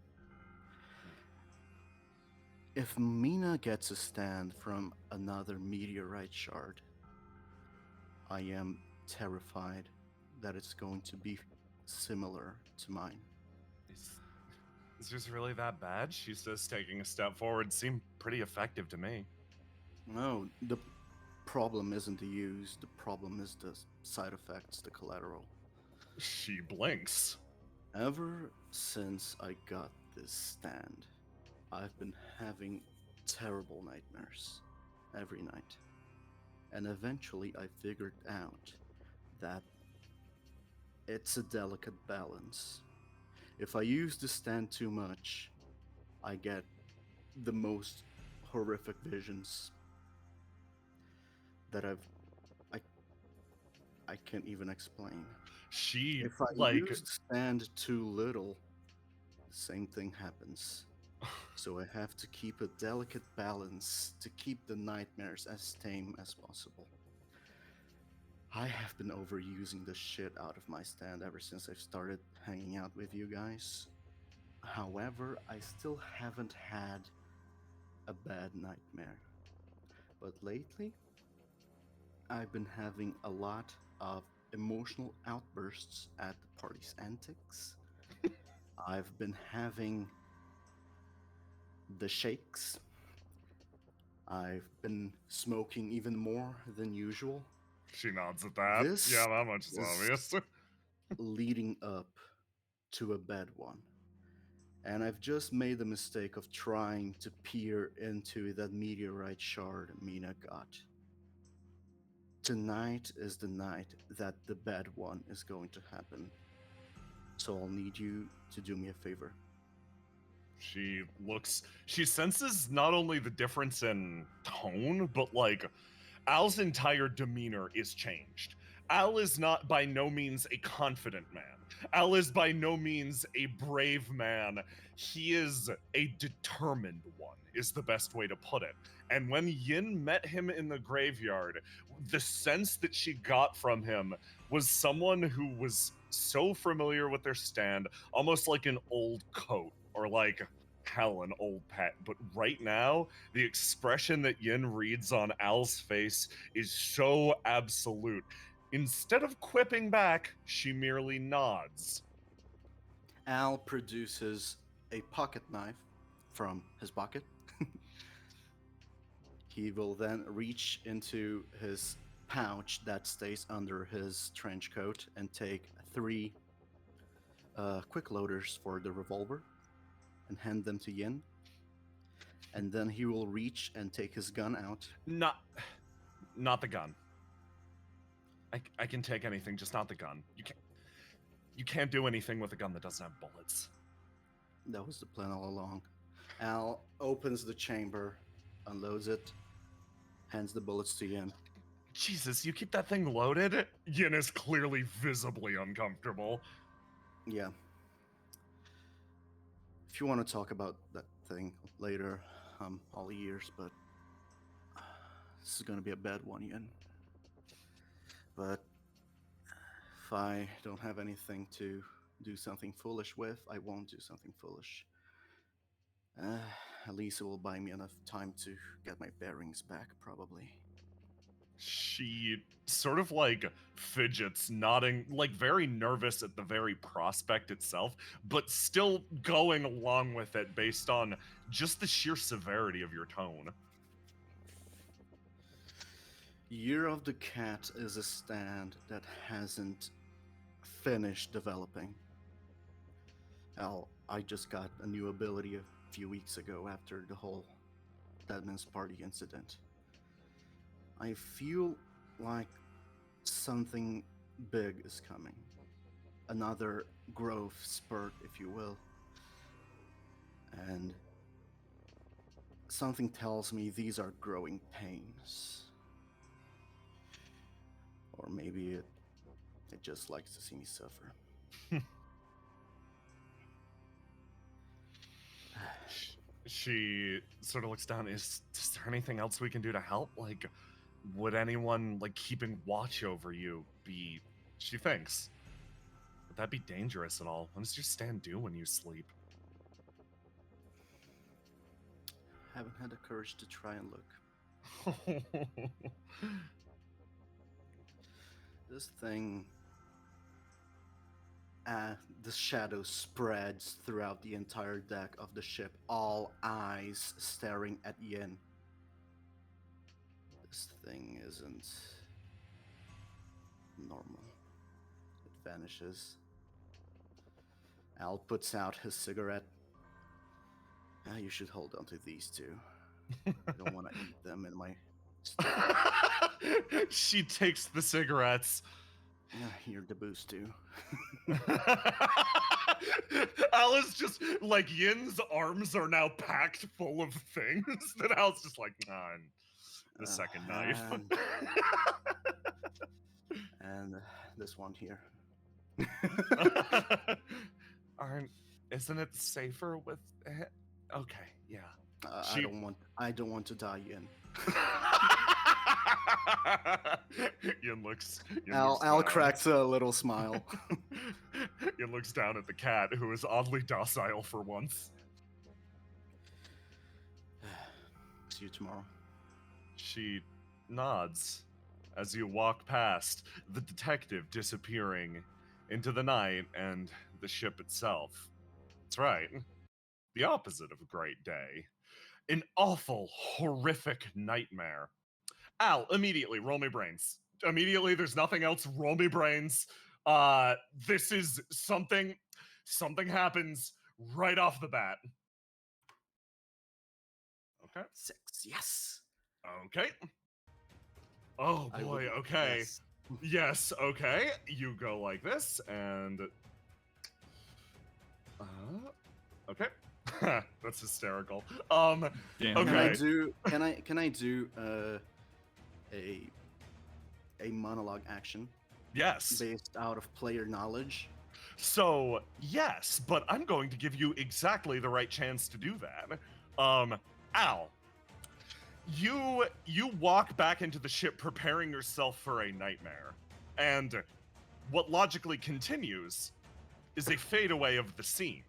If Mina gets a stand from another meteorite shard, I am terrified that it's going to be similar to mine. Is yours really that bad? She's just taking a step forward. Seemed pretty effective to me. No, the problem isn't the use, the problem is the side effects, the collateral. She blinks. Ever since I got this stand, I've been having terrible nightmares every night. And eventually I figured out that it's a delicate balance. If I use the stand too much, I get the most horrific visions that I can't even explain. She If I like use the stand too little, the same thing happens. So I have to keep a delicate balance to keep the nightmares as tame as possible. I have been overusing the shit out of my stand ever since I started hanging out with you guys. However, I still haven't had a bad nightmare. But lately, I've been having a lot of emotional outbursts at the party's antics. I've been having the shakes. I've been smoking even more than usual. she nods at that. This Yeah, that much is is obvious. leading up to a bad one. And I've just made the mistake of trying to peer into that meteorite shard Mina got. Tonight is the night that the bad one is going to happen. So I'll need you to do me a favor. She senses not only the difference in tone, but like Al's entire demeanor is changed. Al is not by no means a confident man. Al is by no means a brave man. He is a determined one, is the best way to put it. And when Yin met him in the graveyard, the sense that she got from him was someone who was so familiar with their stand, almost like an old coat, or like, hell, an old pet. But right now, the expression that Yin reads on Al's face is so absolute. Instead of quipping back, she merely nods. Al produces a pocket knife from his pocket. He will then reach into his pouch that stays under his trench coat and take 3 quick loaders for the revolver and hand them to Yin. And then he will reach and take his gun out. Not the gun. I can take anything, just not the gun. You can't do anything with a gun that doesn't have bullets. That was the plan all along. Al opens the chamber, unloads it, hands the bullets to Yin. Jesus, you keep that thing loaded? Yin is clearly visibly uncomfortable. Yeah. If you want to talk about that thing later, I'm all ears, but this is going to be a bad one, Yin. But if I don't have anything to do something foolish with, I won't do something foolish. At least it will buy me enough time to get my bearings back, probably. She sort of like fidgets, nodding, like very nervous at the very prospect itself, but still going along with it based on just the sheer severity of your tone. Year of the Cat is a stand that hasn't finished developing. I just got a new ability a few weeks ago after the whole Stabbyness party incident. I feel like something big is coming. Another growth spurt, if you will. And something tells me these are growing pains. Or maybe it just likes to see me suffer. She sort of looks down. Is there anything else we can do to help? Like, would anyone, like, keeping watch over you be... She thinks. Would that be dangerous at all? What does your stand do when you sleep? Haven't had the courage to try and look. This thing, the shadow spreads throughout the entire deck of the ship, all eyes staring at Yin. This thing isn't normal. It vanishes. Al puts out his cigarette. You should hold on to these two. I don't want to eat them in my stomach. She takes the cigarettes. You're the boost too. Al is just like Yin's arms are now packed full of things that Al's just like, nah, and the second knife. And this one here. Isn't it safer with it? Okay, yeah. I don't want to die, Yin. Yin looks Al down. cracks a little smile. Yin looks down at the cat, who is oddly docile for once. See you tomorrow. She nods as you walk past, the detective disappearing into the night and the ship itself. That's right. The opposite of a great day. An awful, horrific nightmare. Al, immediately, roll me brains. Immediately, there's nothing else, roll me brains. This is something happens right off the bat. Okay. 6, yes. Okay. Oh boy, okay. Yes. Yes, okay. You go like this, and... okay. That's hysterical. Damn. Okay. Can I do a monologue action Yes. based out of player knowledge? So, yes, but I'm going to give you exactly the right chance to do that. Al, you walk back into the ship preparing yourself for a nightmare. And what logically continues is a fadeaway of the scene.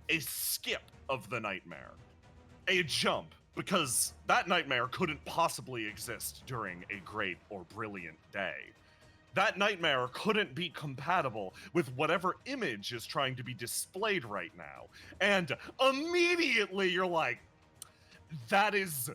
A skip of the nightmare. A jump, because that nightmare couldn't possibly exist during a great or brilliant day. That nightmare couldn't be compatible with whatever image is trying to be displayed right now. And immediately you're like, that is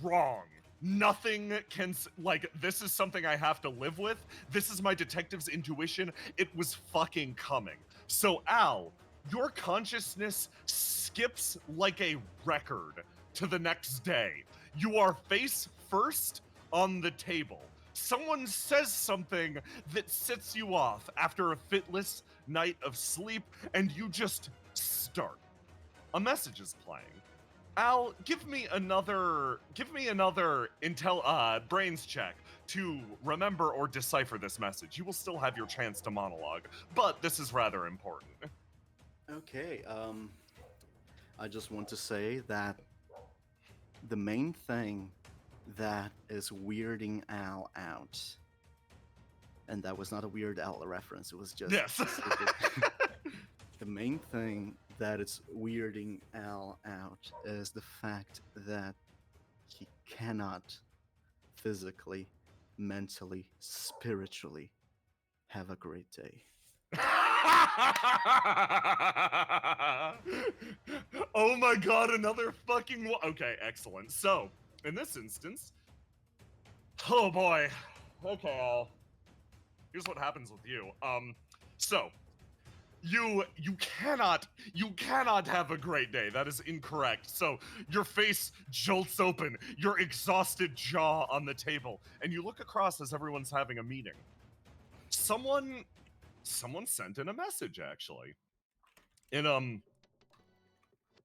wrong. Nothing can, like, this is something I have to live with. This is my detective's intuition. It was fucking coming. So Al, your consciousness skips like a record to the next day. You are face first on the table. Someone says something that sets you off after a fitless night of sleep, and you just start. A message is playing. Al, give me another brains check to remember or decipher this message. You will still have your chance to monologue, but this is rather important. Okay, I just want to say that the main thing that is weirding Al out, and that was not a Weird Al reference, it was just Yes. the main thing that is weirding Al out is the fact that he cannot physically, mentally, spiritually have a great day. Oh my god, another fucking okay, excellent. So, in this instance, oh boy. Okay, Al. Here's what happens with you. So, you cannot have a great day. That is incorrect. So, your face jolts open, your exhausted jaw on the table, and you look across as everyone's having a meeting. Someone sent in a message, actually. And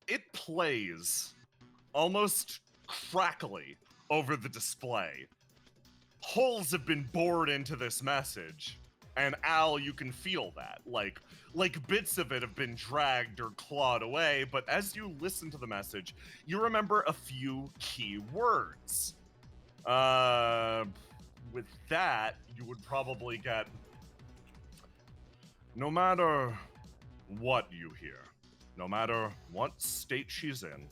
it plays almost crackly over the display. Holes have been bored into this message, and Al, you can feel that. Like bits of it have been dragged or clawed away, but as you listen to the message, you remember a few key words. With that, you would probably get, no matter what you hear, no matter what state she's in,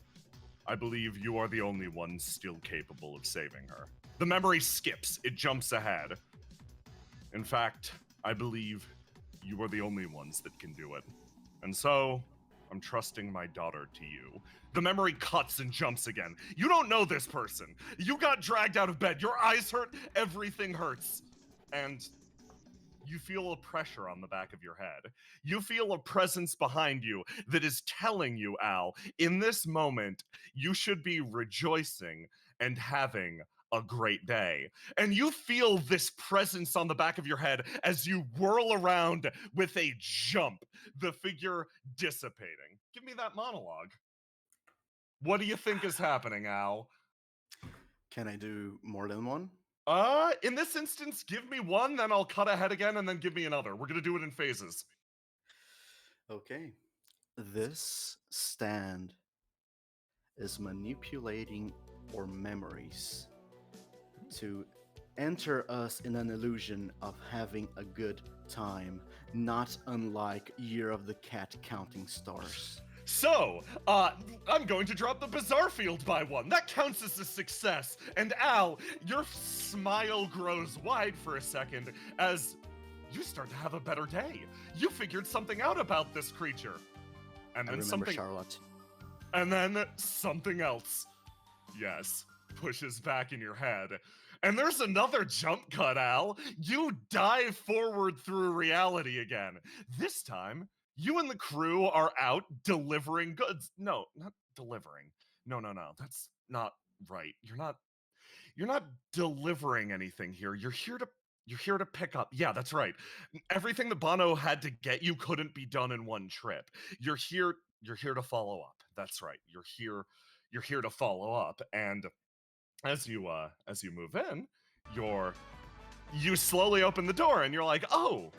I believe you are the only one still capable of saving her. The memory skips, it jumps ahead. In fact, I believe you are the only ones that can do it. And so, I'm trusting my daughter to you. The memory cuts and jumps again. You don't know this person. You got dragged out of bed. Your eyes hurt. Everything hurts. And you feel a pressure on the back of your head. You feel a presence behind you that is telling you, Al, in this moment, you should be rejoicing and having a great day. And you feel this presence on the back of your head as you whirl around with a jump, the figure dissipating. Give me that monologue. What do you think is happening, Al? Can I do more than one? In this instance, give me one, then I'll cut ahead again, and then give me another. We're gonna do it in phases. Okay. This stand is manipulating our memories to enter us in an illusion of having a good time, not unlike Year of the Cat counting stars. So, I'm going to drop the bizarre field by one. That counts as a success. And Al, your smile grows wide for a second as you start to have a better day. You figured something out about this creature. And then Charlotte. And then something else. Yes, pushes back in your head. And there's another jump cut, Al. You dive forward through reality again. This time, you and the crew are out delivering goods. No, not delivering. No. That's not right. You're not delivering anything here. You're here to pick up. Yeah, that's right. Everything that Bono had to get you couldn't be done in one trip. You're here to follow up. That's right. You're here to follow up. And as you move in, you slowly open the door and you're like, "Oh,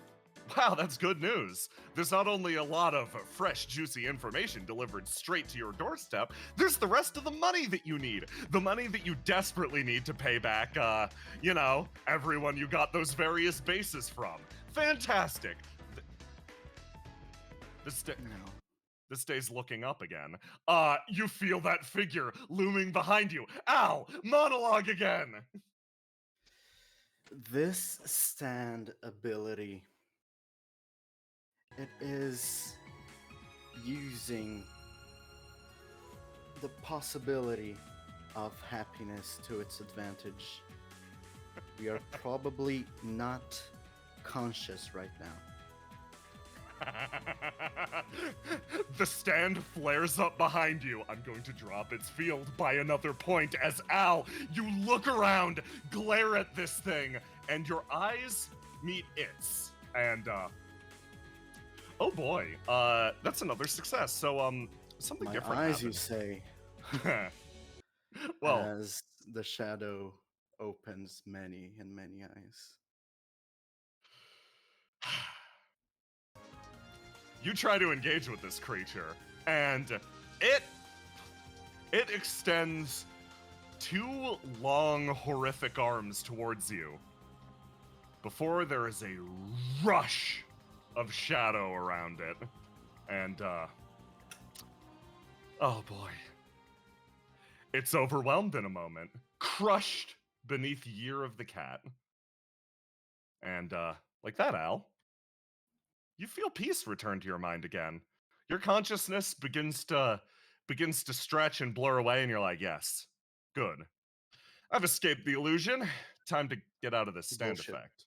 wow, that's good news. There's not only a lot of fresh, juicy information delivered straight to your doorstep, there's the rest of the money that you need. The money that you desperately need to pay back, everyone you got those various bases from. Fantastic." This day's looking up again. You feel that figure looming behind you. Al, monologue again. This stand ability, it is using the possibility of happiness to its advantage. We are probably not conscious right now. The stand flares up behind you. I'm going to drop its field by another point as Al, you look around, glare at this thing, and your eyes meet its. And, oh boy, that's another success. So, something My different eyes, happened. you say, Well, as the shadow opens many and many eyes. You try to engage with this creature, and it extends two long, horrific arms towards you before there is a rush of shadow around it. And, oh boy. It's overwhelmed in a moment, crushed beneath Year of the Cat. And, like that, Al, you feel peace return to your mind again. Your consciousness begins to stretch and blur away, and you're like, yes, good. I've escaped the illusion. Time to get out of this stand Bullshit. effect.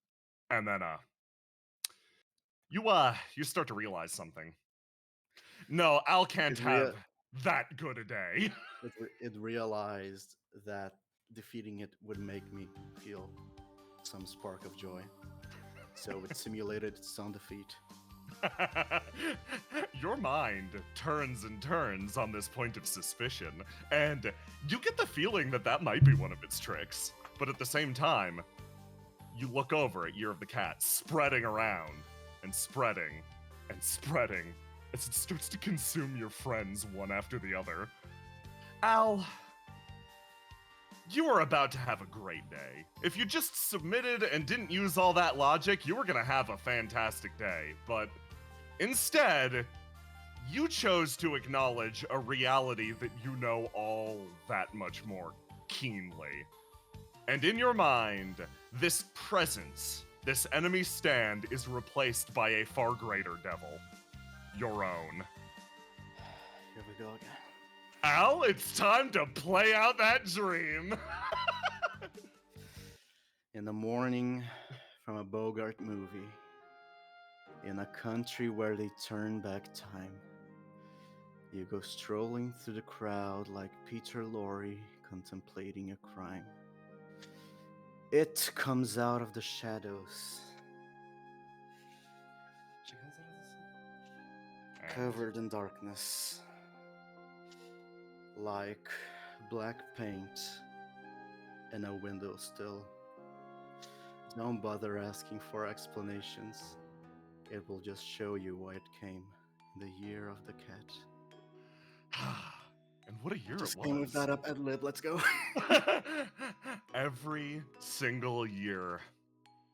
And then, you start to realize something. No, Al can't have that good a day. It realized that defeating it would make me feel some spark of joy. So it simulated its own defeat. Your mind turns and turns on this point of suspicion, and you get the feeling that might be one of its tricks. But at the same time, you look over at Year of the Cat, spreading around, and spreading, and spreading, as it starts to consume your friends one after the other. Al, you were about to have a great day. If you just submitted and didn't use all that logic, you were gonna have a fantastic day. But instead, you chose to acknowledge a reality that you know all that much more keenly. And in your mind, this presence, this enemy stand, is replaced by a far greater devil. Your own. go again. Al, it's time to play out that dream. In the morning, from a Bogart movie, in a country where they turn back time, you go strolling through the crowd like Peter Lorre contemplating a crime. It comes out of the shadows, covered in darkness, like black paint in a windowsill. Don't bother asking for explanations. It will just show you why it came in the year of the cat. And what a year Just it came was. with that up ad lib. Let's go. Every single year.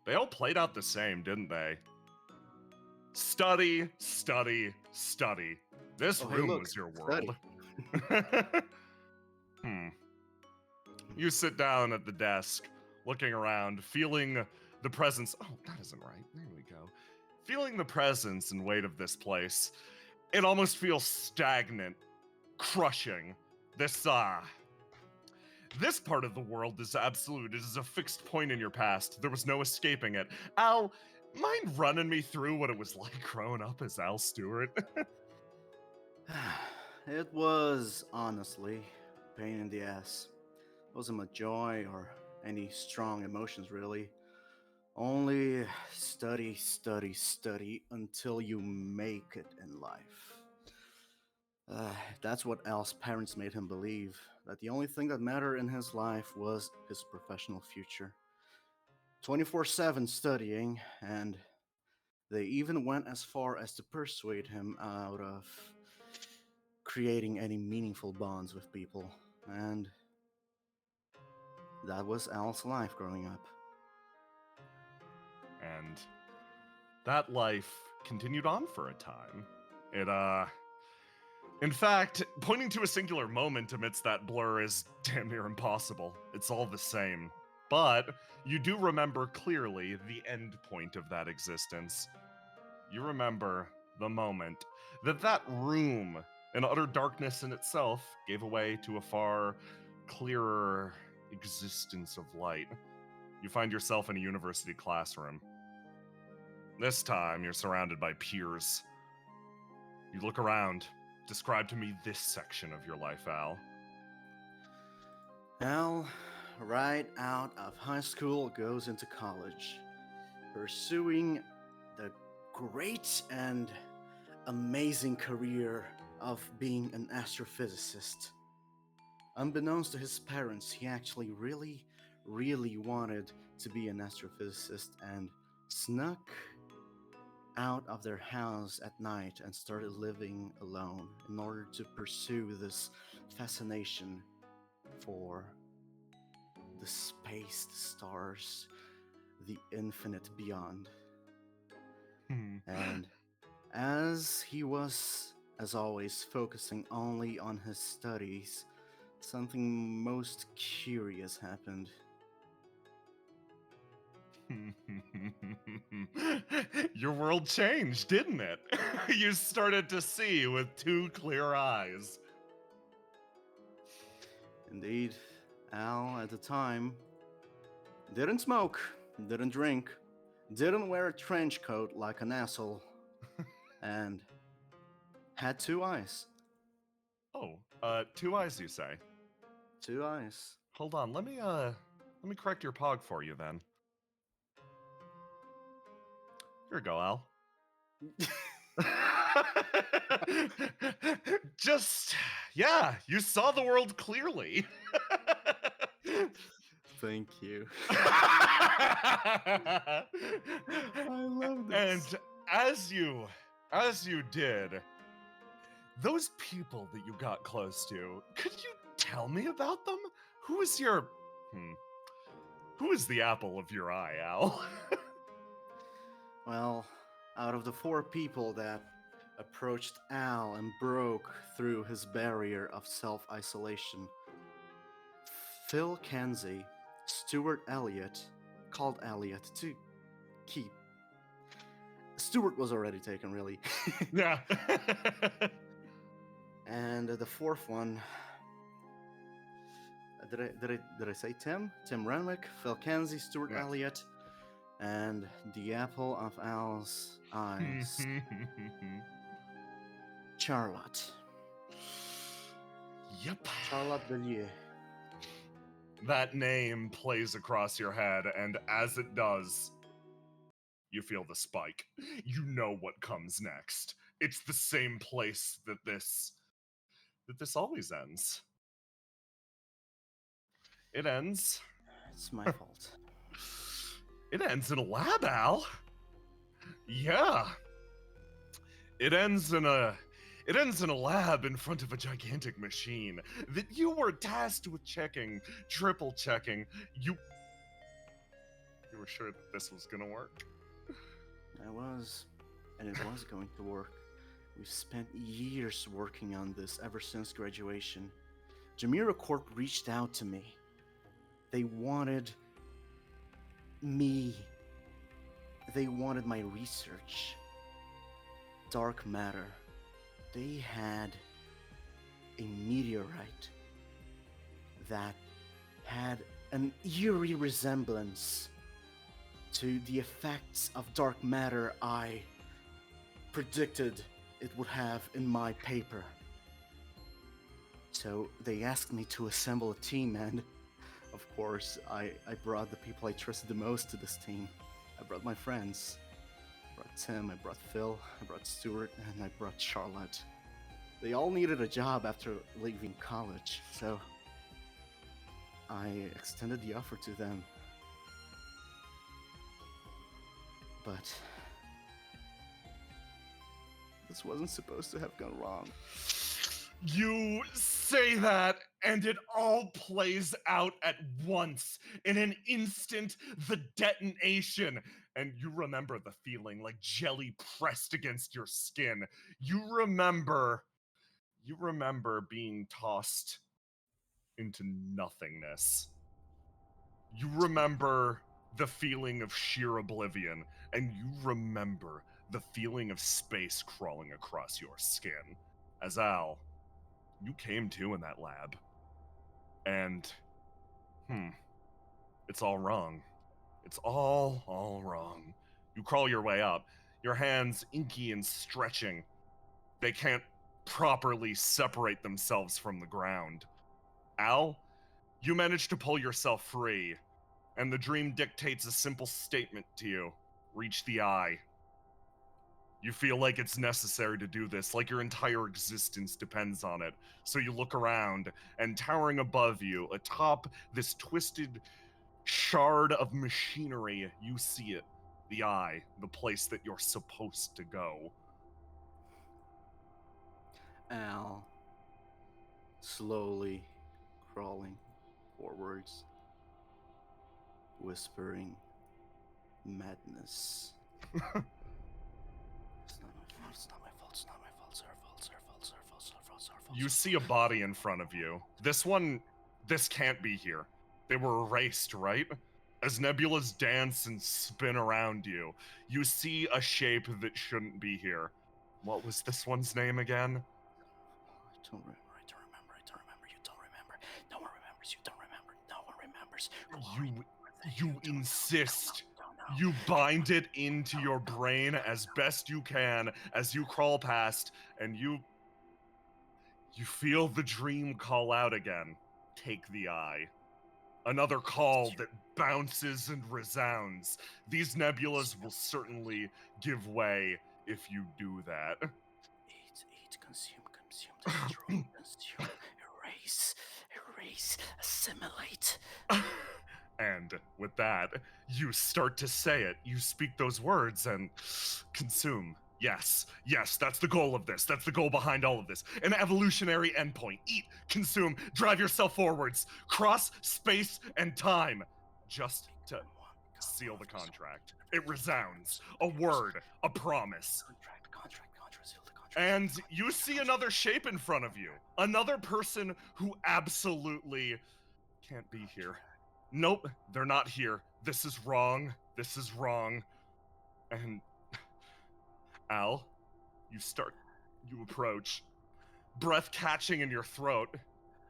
They all played out the same, didn't they? Study, study, study. This Oh, hey, room look, was your study. world. You sit down at the desk, looking around, feeling the presence. Oh, that isn't right. There we go. Feeling the presence and weight of this place. It almost feels stagnant, crushing. This part of the world is absolute. It is a fixed point in your past. There was no escaping it. Al, mind running me through what it was like growing up as Al Stewart? It was, honestly, a pain in the ass. It wasn't much joy or any strong emotions, really. Only study, study, study until you make it in life. That's what Al's parents made him believe, that the only thing that mattered in his life was his professional future. 24/7 studying, and they even went as far as to persuade him out of creating any meaningful bonds with people. And that was Al's life growing up. And that life continued on for a time. In fact, pointing to a singular moment amidst that blur is damn near impossible. It's all the same. But you do remember clearly the end point of that existence. You remember the moment that room, in utter darkness in itself, gave way to a far clearer existence of light. You find yourself in a university classroom. This time, you're surrounded by peers. You look around. Describe to me this section of your life, Al. Al, right out of high school, goes into college, pursuing the great and amazing career of being an astrophysicist. Unbeknownst to his parents, he actually really wanted to be an astrophysicist and snuck out of their house at night and started living alone in order to pursue this fascination for the space, the stars, the infinite beyond. And as he was, as always, focusing only on his studies, something most curious happened. Your world changed, didn't it? You started to see with two clear eyes. Indeed, Al, at the time, didn't smoke, didn't drink, didn't wear a trench coat like an asshole, and had 2 eyes. Oh, 2 eyes, you say? 2 eyes. Hold on, let me correct your pog for you then. Here you go, Al. Yeah, you saw the world clearly. Thank you. I love this. And as you did, those people that you got close to, could you tell me about them? Who is the apple of your eye, Al? Well, out of the 4 people that approached Al and broke through his barrier of self-isolation, Phil Kenzie, Stuart Elliott, called Elliott to keep. Stuart was already taken, really. Yeah. And the fourth one. Did I say Tim? Tim Renwick, Phil Kenzie, Stuart Yeah. Elliott, and the apple of Al's eyes, Charlotte. Yep. Charlotte Bellier. That name plays across your head, and as it does, you feel the spike. You know what comes next. It's the same place that this always ends. It ends. It's my fault. It ends in a lab, Al. Yeah. It ends in a lab in front of a gigantic machine that you were tasked with checking, triple checking. You were sure that this was gonna work. I was, and it was going to work. We've spent years working on this ever since graduation. JamiroCorp reached out to me. They wanted me. They wanted my research. Dark matter. They had a meteorite that had an eerie resemblance to the effects of dark matter I predicted it would have in my paper. So they asked me to assemble a team, and of course, I brought the people I trusted the most to this team. I brought my friends. I brought Tim, I brought Phil, I brought Stuart, and I brought Charlotte. They all needed a job after leaving college, so I extended the offer to them. But this wasn't supposed to have gone wrong. You say that, and it all plays out at once. In an instant, the detonation. And you remember the feeling like jelly pressed against your skin. You remember being tossed into nothingness. You remember the feeling of sheer oblivion, and you remember the feeling of space crawling across your skin. As Al, you came to in that lab. And, it's all wrong. It's all wrong. You crawl your way up, your hands inky and stretching. They can't properly separate themselves from the ground. Al, you manage to pull yourself free, and the dream dictates a simple statement to you. Reach the eye. You feel like it's necessary to do this, like your entire existence depends on it. So you look around, and towering above you, atop this twisted shard of machinery, you see it. The eye, the place that you're supposed to go. Al, slowly crawling forwards, whispering madness. It's not my fault, it's not my fault, it's our fault, it's our fault, it's our fault, it's our fault, it's our fault. You see a body in front of you. This can't be here. They were erased, right? As nebulas dance and spin around you, you see a shape that shouldn't be here. What was this one's name again? I don't remember, you don't remember. No one remembers, you don't remember, no one remembers. You insist. You bind it into your brain as best you can as you crawl past, and you feel the dream call out again. Take the eye. Another call that bounces and resounds. These nebulas will certainly give way if you do that. Eat, consume, destroy, consume, erase, assimilate. And with that, you start to say it. You speak those words and consume. Yes, that's the goal of this. That's the goal behind all of this. An evolutionary endpoint. Eat, consume, drive yourself forwards. Cross space and time. Just to seal the contract. It resounds. A word, a promise. Contract, seal the contract. And you see another shape in front of you. Another person who absolutely can't be here. Nope, they're not here. This is wrong. And Al, you approach. breath catching in your throat,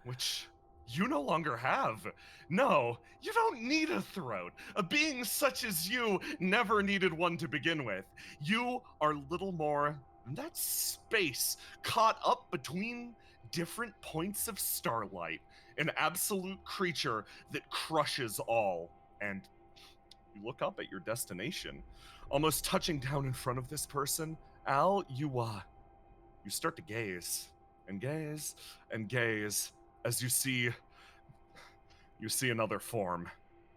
which you no longer have. No, you don't need a throat. A being such as you never needed one to begin with. You are little more than that space caught up between different points of starlight, an absolute creature that crushes all. And you look up at your destination, almost touching down in front of this person. Al, you start to gaze and gaze and gaze as you see another form,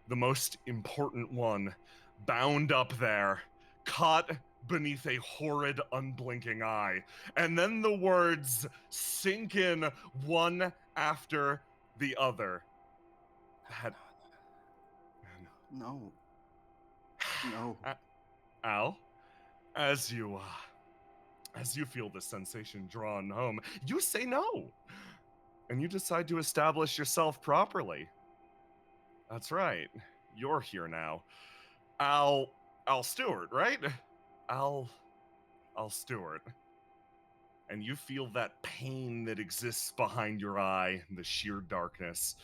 the most important one, bound up there, caught beneath a horrid, unblinking eye. And then the words sink in one after the other. No. No. Al, as you feel the sensation drawn home, you say no. And you decide to establish yourself properly. That's right. You're here now. Al Stewart, right? Al Stewart. And you feel that pain that exists behind your eye, the sheer darkness.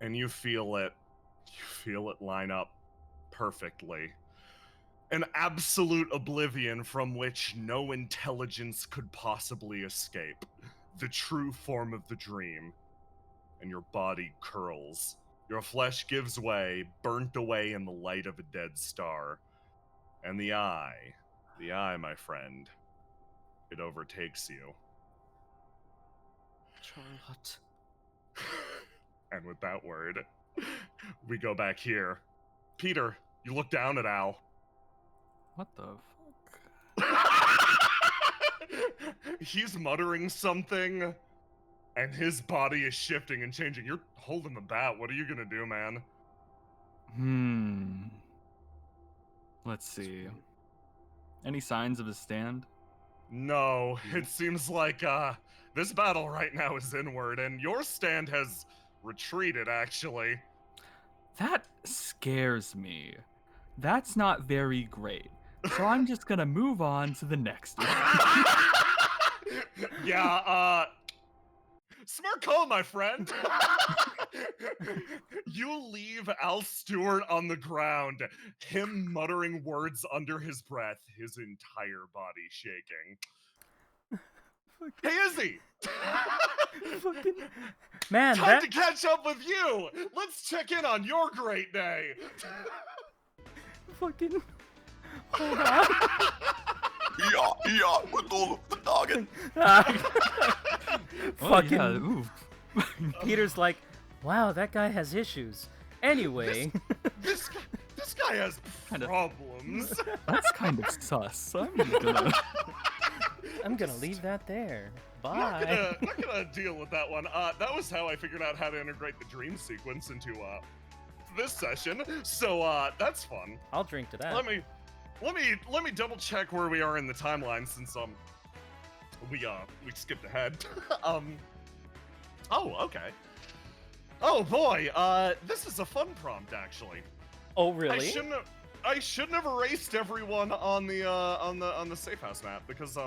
And you feel it line up perfectly. An absolute oblivion from which no intelligence could possibly escape. The true form of the dream. And your body curls. Your flesh gives way, burnt away in the light of a dead star. And the eye, my friend, it overtakes you. Charlotte. And with that word, we go back here. Peter, you look down at Al. What the fuck? He's muttering something, and his body is shifting and changing. You're holding the bat. What are you gonna do, man? Let's see. Any signs of a stand? No, it seems like this battle right now is inward, and your stand has retreated, actually. That scares me. That's not very great. So I'm just gonna move on to the next one. Yeah, smart call, my friend. You leave Al Stewart on the ground, him muttering words under his breath, his entire body shaking. Hey, Izzy! Fucking man, Time to catch up with you! Let's check in on your great day! fucking hold on. Yeah, with all the target. Fucking yeah, ooh. Peter's like, wow, that guy has issues. Anyway, This guy has problems. That's kind of sus. I'm gonna leave that there. Not Bye. gonna deal with that one. That was how I figured out how to integrate the dream sequence into this session. So that's fun. I'll drink to that. Let me double check where we are in the timeline since we skipped ahead. Oh, okay. Oh boy, this is a fun prompt actually. Oh really? I shouldn't have erased everyone on the safe house map because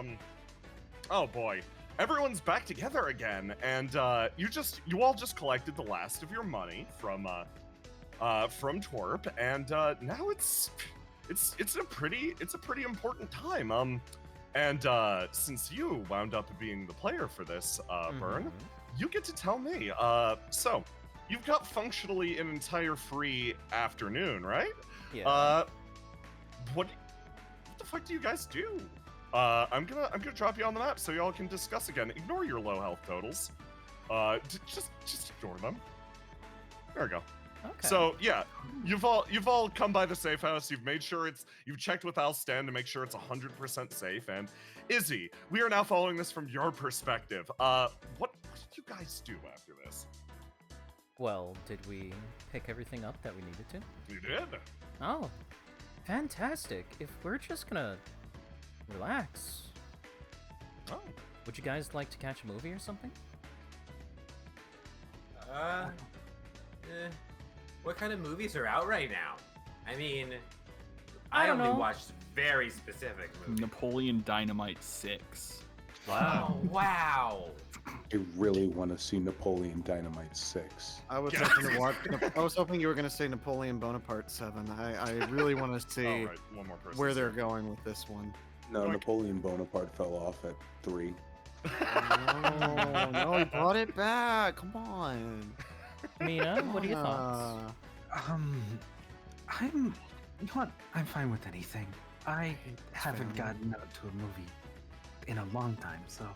oh boy, everyone's back together again, and you all just collected the last of your money from Twerp, and now it's a pretty important time. And since you wound up being the player for this burn, you get to tell me. So you've got functionally an entire free afternoon, right? Yeah. What the fuck do you guys do? I'm gonna drop you on the map so y'all can discuss again. Ignore your low health totals. Just ignore them. There we go. Okay. So yeah, you've all come by the safe house. You've made sure you've checked with Al's stand to make sure it's 100% safe. And Izzy, we are now following this from your perspective. What did you guys do after this? Well, did we pick everything up that we needed to? You did. Oh, fantastic. If we're just gonna relax, Oh, would you guys like to catch a movie or something? What kind of movies are out right now? I mean, I I don't only know. watched very specific movies. Napoleon Dynamite 6. Oh, wow. I really want to see Napoleon Dynamite 6. I was Yes. hoping to watch. I was hoping you were gonna say Napoleon Bonaparte 7. I really want to see All right, one more person. where they're going with this one. No, Like- Napoleon Bonaparte fell off at 3. Oh, no, he brought it back. Come on. Mina, what are your thoughts? I'm, you know what? I'm fine with anything. I haven't gotten out to a movie in a long time, so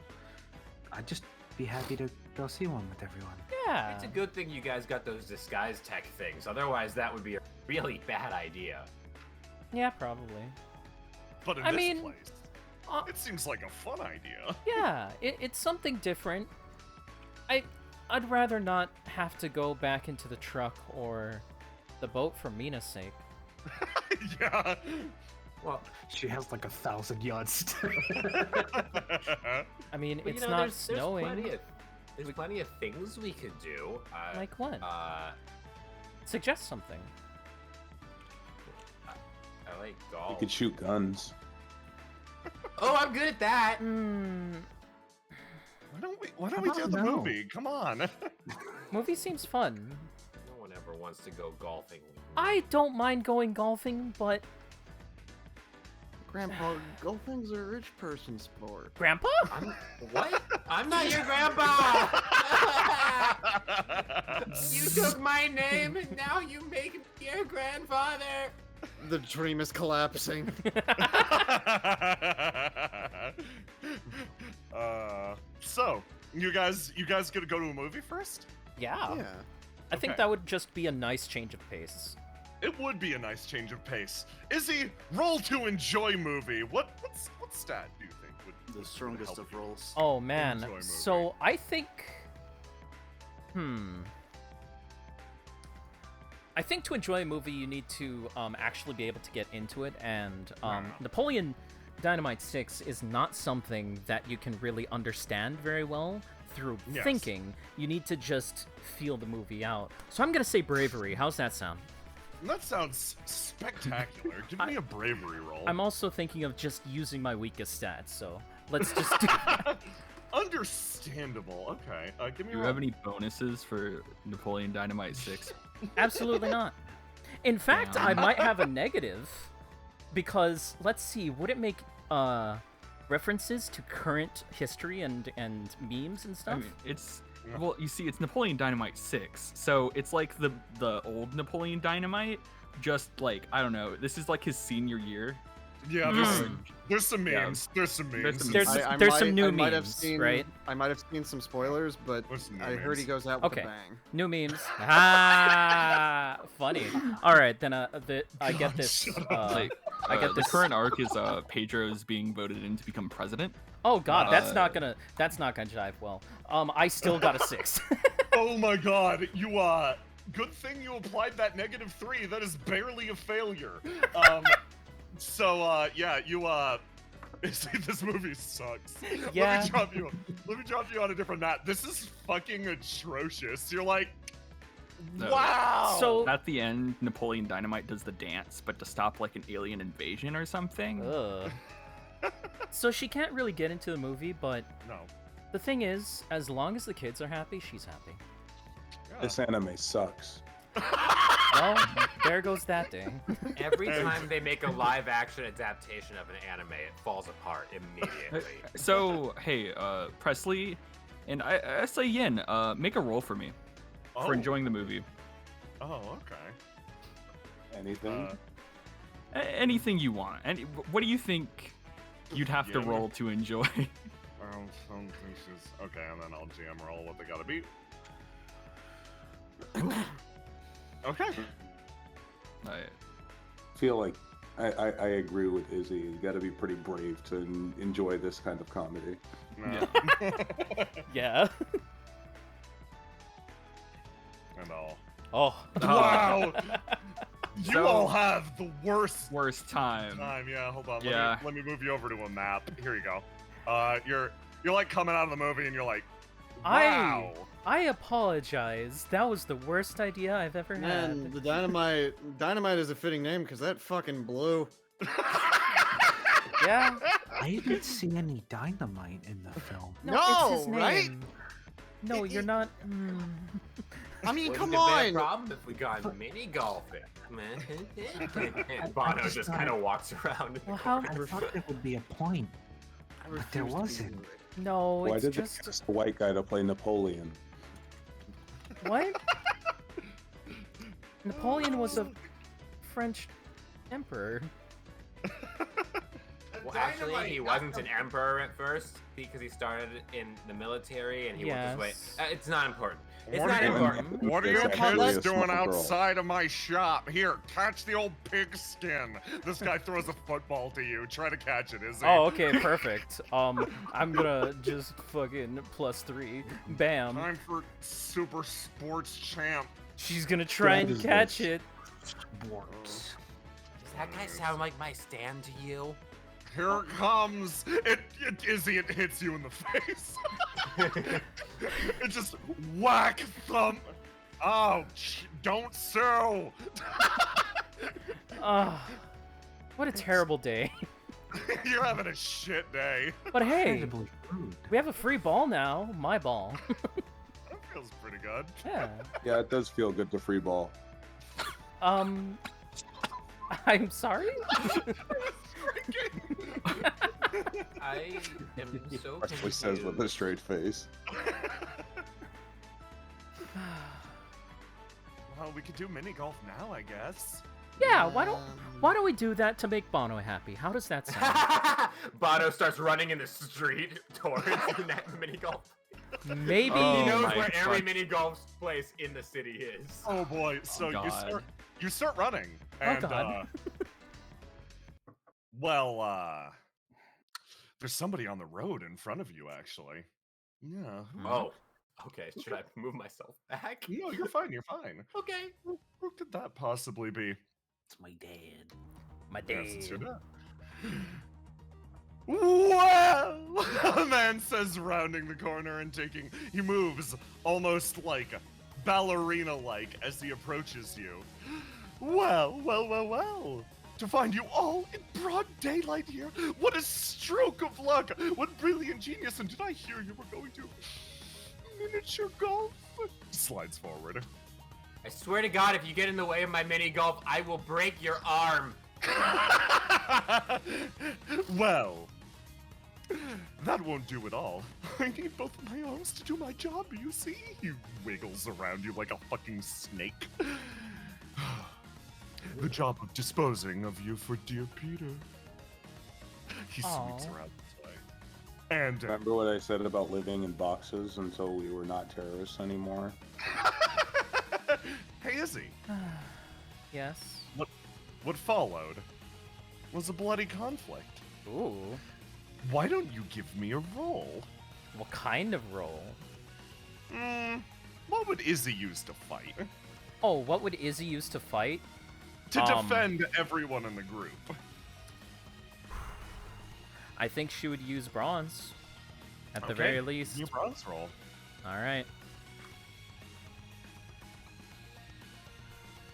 I'd just be happy to go see one with everyone. Yeah. It's a good thing you guys got those disguise tech things. Otherwise, that would be a really bad idea. Yeah, probably. But in I this mean, place, uh, it seems like a fun idea. Yeah, it's something different. I'd rather not have to go back into the truck or the boat for Mina's sake. Yeah. Well, She has like 1,000 yards. I mean, but, it's you know, not there's snowing. There's plenty of things we could do. Like what? Suggest something. I like You golf. could shoot guns. Oh, I'm good at that. Why don't we do the No. movie? Come on. Movie seems fun. No one ever wants to go golfing with me. I don't mind going golfing, but Grandpa, golfing's a rich person sport. Grandpa? What? I'm not your grandpa! You took my name and now you make me your grandfather! The dream is collapsing. So you guys gonna go to a movie first? Yeah. Yeah. I think Okay. that would just be a nice change of pace. It would be a nice change of pace. Izzy, roll to enjoy movie. What stat do you think would The strongest help of you? rolls. Oh man. Enjoy movie. So I think I think to enjoy a movie you need to actually be able to get into it, and Napoleon Dynamite 6 is not something that you can really understand very well through Yes. thinking. You need to just feel the movie out. So I'm gonna say bravery. How's that sound? That sounds spectacular. Give me a bravery roll. I'm also thinking of just using my weakest stats, so let's just do Understandable. Okay. Give me Do a you roll. have any bonuses for Napoleon Dynamite 6? Absolutely not. In fact, Damn. I might have a negative because let's see, would it make references to current history and memes and I stuff? mean, it's well, you see, it's Napoleon Dynamite 6, so it's like the old Napoleon Dynamite, just like I don't know. This is like his senior year. Yeah, there's some Yeah. memes. There's some memes. There's some There's I there's some might- new I might have memes, seen, right? I might have seen some spoilers, but There's some new I heard he memes. goes out with Okay. a bang. New memes. Ah, funny. All right, then I get God, this. shut up. Like I get the this. current arc is Pedro's being voted in to become president. Oh God, that's Uh, not gonna jive well. I still got a 6. Oh my god, you good thing you applied that -3. That is barely a failure. Yeah, you this movie sucks. Yeah. Let me drop you on a different map. This is fucking atrocious. You're like, No. wow. So At the end, Napoleon Dynamite does the dance, but to stop like an alien invasion or something. Ugh. So she can't really get into the movie, but no. the thing is, as long as the kids are happy, she's happy. Yeah. This anime sucks. Well, there goes that day. Every time they make a live action adaptation of an anime, it falls apart immediately. So hey, Presley, and I say Yin, make a roll for me for enjoying the movie. Oh, okay. Anything? Anything you want. And what do you think you'd have to Yin? roll to enjoy? Some pieces. Okay, and then I'll jam roll what they gotta beat. Okay. I feel like I agree with Izzy. You got to be pretty brave to enjoy this kind of comedy. No. Yeah. And all. Oh. Wow. You So- all have the worst worst time. time. Yeah, hold on. Yeah. Let me move you over to a map. Here you go. You're like coming out of the movie and you're like, wow. I apologize. That was the worst idea I've ever Man, had. the dynamite is a fitting name because that fucking blew. Yeah. I didn't see any dynamite in the film. No, No, it's his name. right? No, you're not. I mean, Wouldn't come have been a on. problem if we got mini golfing, man. And Bono just just thought- kind of walks around. In the Well, how- I corner. thought there would be a point. I But there refuse to be wasn't. rude. No, Why it's did they just ask the white guy to play Napoleon? what? Napoleon was a French emperor. Well, actually, he wasn't an emperor at first because he started in the military and he worked his way. Yes. It's not important. It's What not are you- important. What are you It's actually kids a doing small girl. outside of my shop? Here, catch the old pigskin. This guy throws a football to you. Try to catch it, is he? Oh, okay, perfect. I'm gonna just fucking +3. Bam. Time for Super Sports Champ. She's gonna try What and is catch this? it. Sports. Does that guy sound like my stand to you? Here it comes. Izzy, it hits you in the face. It just whack thump. Ouch! Don't sue. What a terrible day. You're having a shit day. But hey, Incredibly rude. we have a free ball now. My ball. That feels pretty good. Yeah. Yeah, it does feel good to free ball. I'm sorry? I am so Actually says with a confused. straight face. Well, we could do mini golf now, I guess. Yeah, why don't we do that to make Bono happy? How does that sound? Bono starts running in the street towards the next mini golf. Maybe Oh He knows my where every fuck. mini golf place in the city is. Oh boy! So God. you start running, Oh, and God. there's somebody on the road in front of you, actually. Yeah. Oh, okay. Should I move myself back? No, you're fine. You're fine. Okay. Who could that possibly be? It's my dad. my Yes, it's your dad. dad. Well, a man says, rounding the corner and he moves almost like ballerina-like as he approaches you. Well. To find you all in broad daylight here. What a stroke of luck. What brilliant genius. And did I hear you were going to miniature golf? Slides forward. I swear to God, if you get in the way of my mini golf, I will break your arm. Well, that won't do at all. I need both of my arms to do my job, you see? He wiggles around you like a fucking snake. The job of disposing of you for dear Peter. He sweeps Aw. around this way. And Remember what I said about living in boxes until we were not terrorists anymore? hey, Izzy, Yes. what followed was a bloody conflict. Ooh. Why don't you give me a roll? What kind of role? What would Izzy use to fight? Oh, what would Izzy use to fight? To defend everyone in the group. I think she would use bronze. At the Okay, very least. New bronze roll. All right.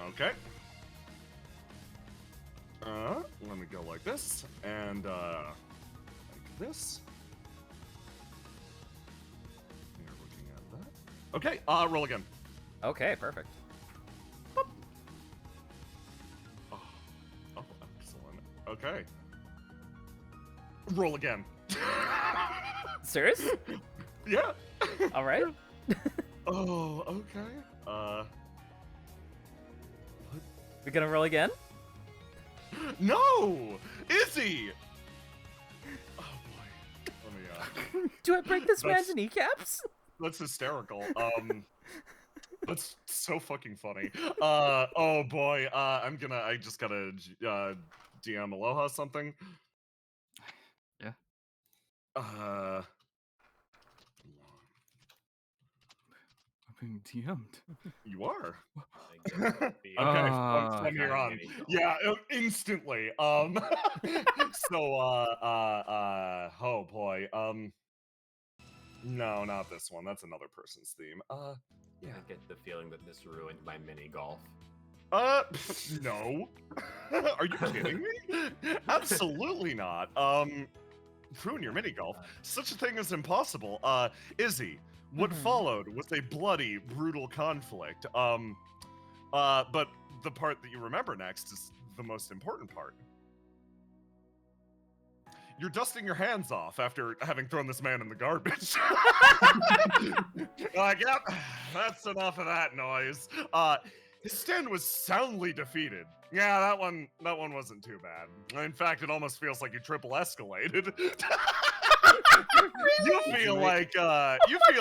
Okay. Let me go like this, and like this. You're looking at that. Okay, roll again. Okay, perfect. Oh, excellent. Okay. Roll again. Serious? Yeah. All right. Oh, okay. We gonna roll again? No! Izzy! Oh boy. Let me, Do I break this man's That's- kneecaps? that's hysterical. That's so fucking funny. Oh boy. I just gotta, DM Aloha something. Yeah. Uh, I'm being DM'd. you are. Okay, Okay, Ah. from here on. Yeah, instantly. So, oh boy. No, not this one. That's another person's theme. Yeah, I get the feeling that this ruined my mini golf. No. Are you kidding me? Absolutely not. Ruin your mini golf. Such a thing is impossible. Izzy, What followed was a bloody, brutal conflict. But the part that you remember next is the most important part. You're dusting your hands off after having thrown this man in the garbage. Like, yep, that's enough of that noise. His stand was soundly defeated. Yeah, that one wasn't too bad. In fact, it almost feels like you triple escalated. You feel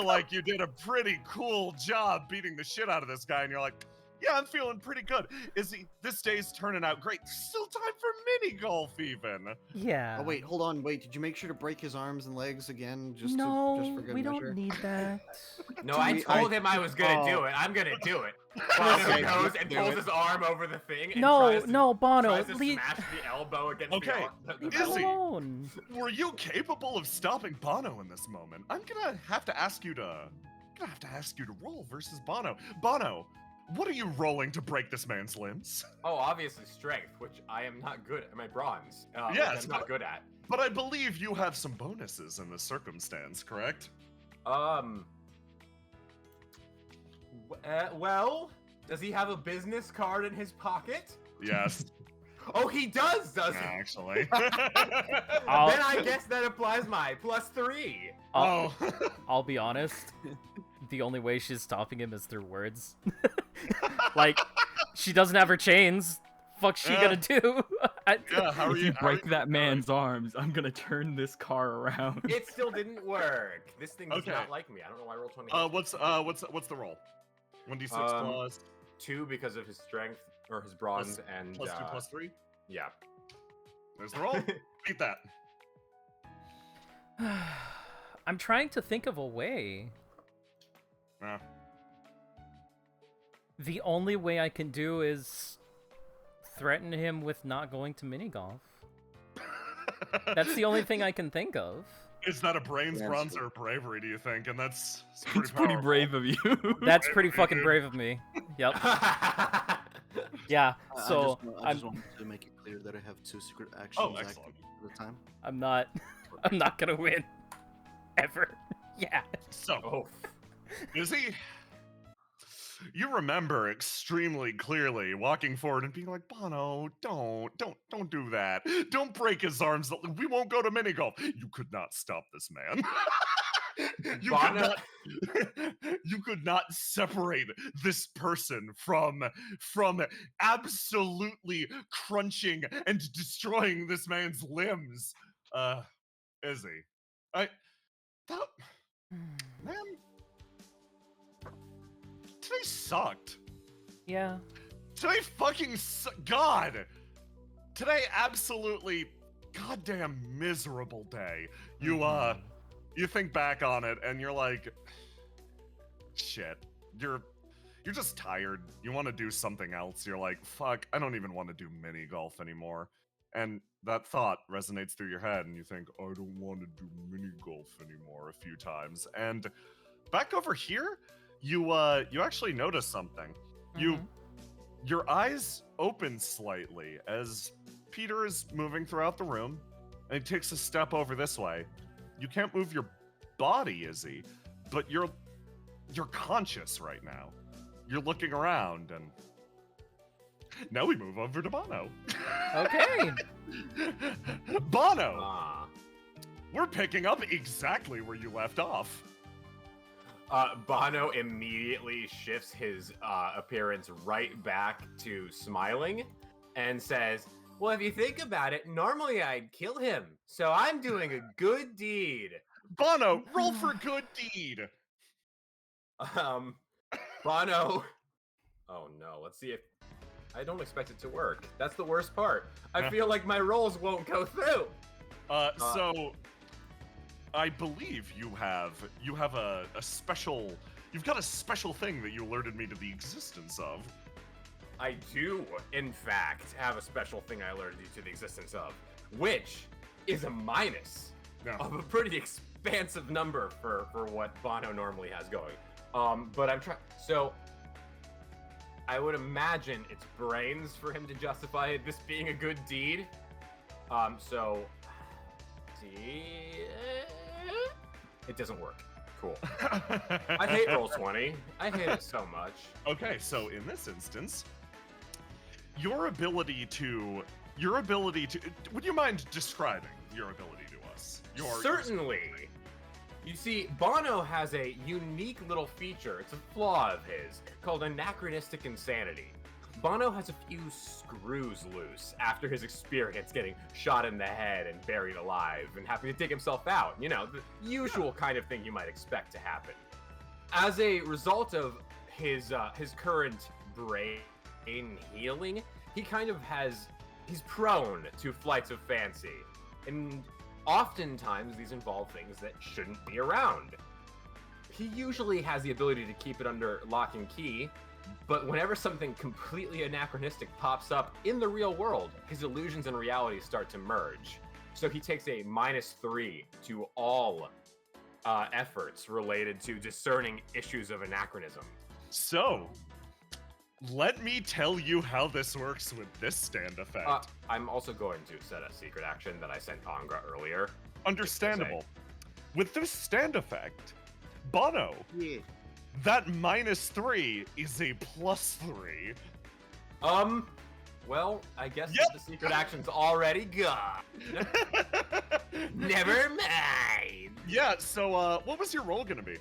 like you did a pretty cool job beating the shit out of this guy, and you're like, yeah, I'm feeling pretty good. This day's turning out great. Still time for mini golf, even. Yeah. Oh wait, hold on, wait. Did you make sure to break his arms and legs again, just for good we measure? don't need that. No, I told him I was gonna do it. I'm gonna do it. Bono Okay, goes and do pulls it. his arm over the thing. And No, tries to, no, Bono, tries to leave- smash the elbow against Okay, the Leave Is him he? belly. alone. Were you capable of stopping Bono in this moment? I'm gonna have to ask you to roll versus Bono. Bono, what are you rolling to break this man's limbs? Oh, obviously strength, which I am not good at. My bronze. Which Yes, I'm not good at. But I believe you have some bonuses in this circumstance, correct? Well, does he have a business card in his pocket? Yes, Oh, he does he? actually. Then I guess that applies my +3. Oh, I'll be honest. The only way she's stopping him is through words. Like, she doesn't have her chains. Fuck's she gonna do? yeah. How are If you? you how are break that man's arms, I'm gonna turn this car around. It still didn't work. This thing does Okay. not like me. I don't know why I rolled 20. What's the roll? 1d6 plus 2 because of his strength or his bronze and plus 2 plus 3. yeah. There's the roll. Beat that. I'm trying to think of a way. Yeah. The only way I can do is threaten him with not going to mini golf. That's the only thing I can think of. Is that a brains, That's bronze, true. or bravery? Do you think? And that's It's pretty powerful. brave of you. That's pretty fucking brave of me. Yep. Yeah. So I just wanted to make it clear that I have 2 secret actions Oh, active excellent. at the time. I'm not gonna win. Ever. Yeah. So, Oh. Izzy, you remember extremely clearly walking forward and being like, Bono, don't do that. Don't break his arms. We won't go to mini golf. You could not stop this man. You could not separate this person from absolutely crunching and destroying this man's limbs. Izzy, man, today sucked. Yeah. Today fucking God. Today absolutely goddamn miserable day. You think back on it and you're like, shit. You're just tired. You want to do something else. You're like, fuck, I don't even want to do mini golf anymore. And that thought resonates through your head and you think, I don't want to do mini golf anymore a few times. And back over here, you actually notice something. Your eyes open slightly as Peter is moving throughout the room and he takes a step over this way. You can't move your body, Izzy, but you're conscious right now. You're looking around and now we move over to Bono. Okay. Bono, Ah. we're picking up exactly where you left off. Bono immediately shifts his appearance right back to smiling and says, well, if you think about it, normally I'd kill him, so I'm doing a good deed. Bono, roll for good deed. Bono. Oh no, let's see if. I don't expect it to work. That's the worst part. I feel like my rolls won't go through. So I believe you have a special. You've got a special thing that you alerted me to the existence of. I do, in fact, have a special thing I alerted you to the existence of, which is a minus No. of a pretty expansive number for what Bono normally has going. But I'm trying. So I would imagine it's brains for him to justify this being a good deed. So see, it doesn't work. Cool. I hate Roll20. I hate it so much. Okay, so in this instance, your ability to would you mind describing your ability to us? Certainly. You see, Bono has a unique little feature. It's a flaw of his called anachronistic insanity. Bono has a few screws loose after his experience getting shot in the head and buried alive and having to dig himself out. You know, the usual kind of thing you might expect to happen. As a result of his current brain healing, he kind of he's prone to flights of fancy. And oftentimes these involve things that shouldn't be around. He usually has the ability to keep it under lock and key, but whenever something completely anachronistic pops up in the real world, his illusions and reality start to merge. So he takes a -3 to all efforts related to discerning issues of anachronism. So, let me tell you how this works with this stand effect. I'm also going to set a secret action that I sent Angra earlier. Understandable. With this stand effect, Bono, that -3 is a +3. Well, I guess the secret action's already gone. Never mind. Yeah, so, what was your roll gonna be?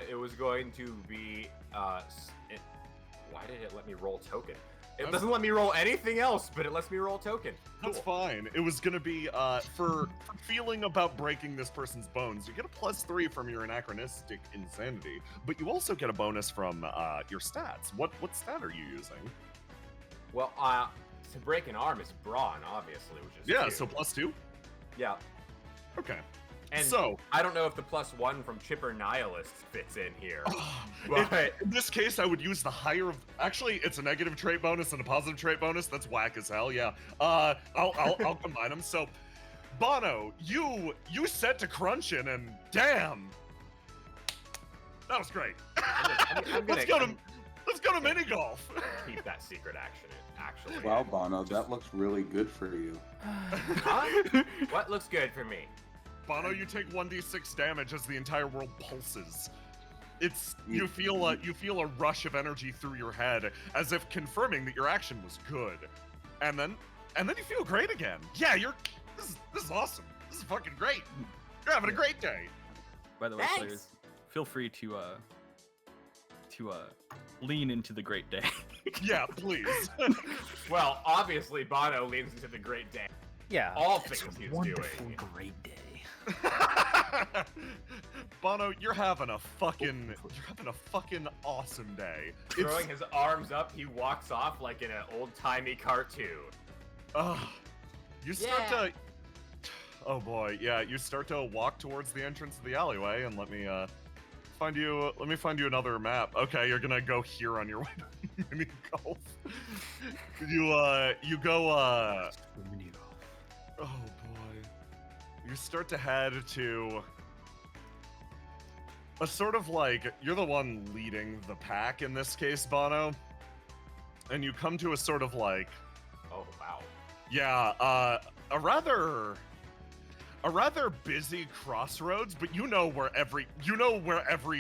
It was going to be, why did it let me roll token? It doesn't let me roll anything else, but it lets me roll token. That's fine. It was gonna be, for feeling about breaking this person's bones, you get a +3 from your anachronistic insanity, but you also get a bonus from, your stats. What stat are you using? Well, to break an arm is brawn, obviously, which is Yeah, cute. so +2? Yeah. Okay. And so, I don't know if the +1 from Chipper Nihilist fits in here. But in this case, I would use the higher of. Actually, it's a negative trait bonus and a positive trait bonus. That's whack as hell. Yeah. I'll combine them. So, Bono, you set to crunching, and damn, that was great. Let's go to mini golf. Keep that secret action. Actually. Wow, Bono, that looks really good for you. Huh? What looks good for me? Bono, you take 1d6 damage as the entire world pulses. You feel a rush of energy through your head, as if confirming that your action was good, and then you feel great again. Yeah, this is awesome. This is fucking great. You're having a great day. By the way, Thanks. players, feel free to lean into the great day. Yeah, please. Well, obviously, Bono leans into the great day. Yeah. All It's things a he's wonderful, doing. great day. Bono, you're having a fucking awesome day. Throwing his arms up, he walks off like in an old-timey cartoon. You start to. Oh boy, yeah. You start to walk towards the entrance of the alleyway, and let me find you another map. Okay, you're gonna go here on your way to mini golf. You go Mini golf. Oh boy. You start to head to a sort of like, you're the one leading the pack in this case, Bono. And you come to a sort of like, Oh, wow. yeah, a rather busy crossroads, but you know where every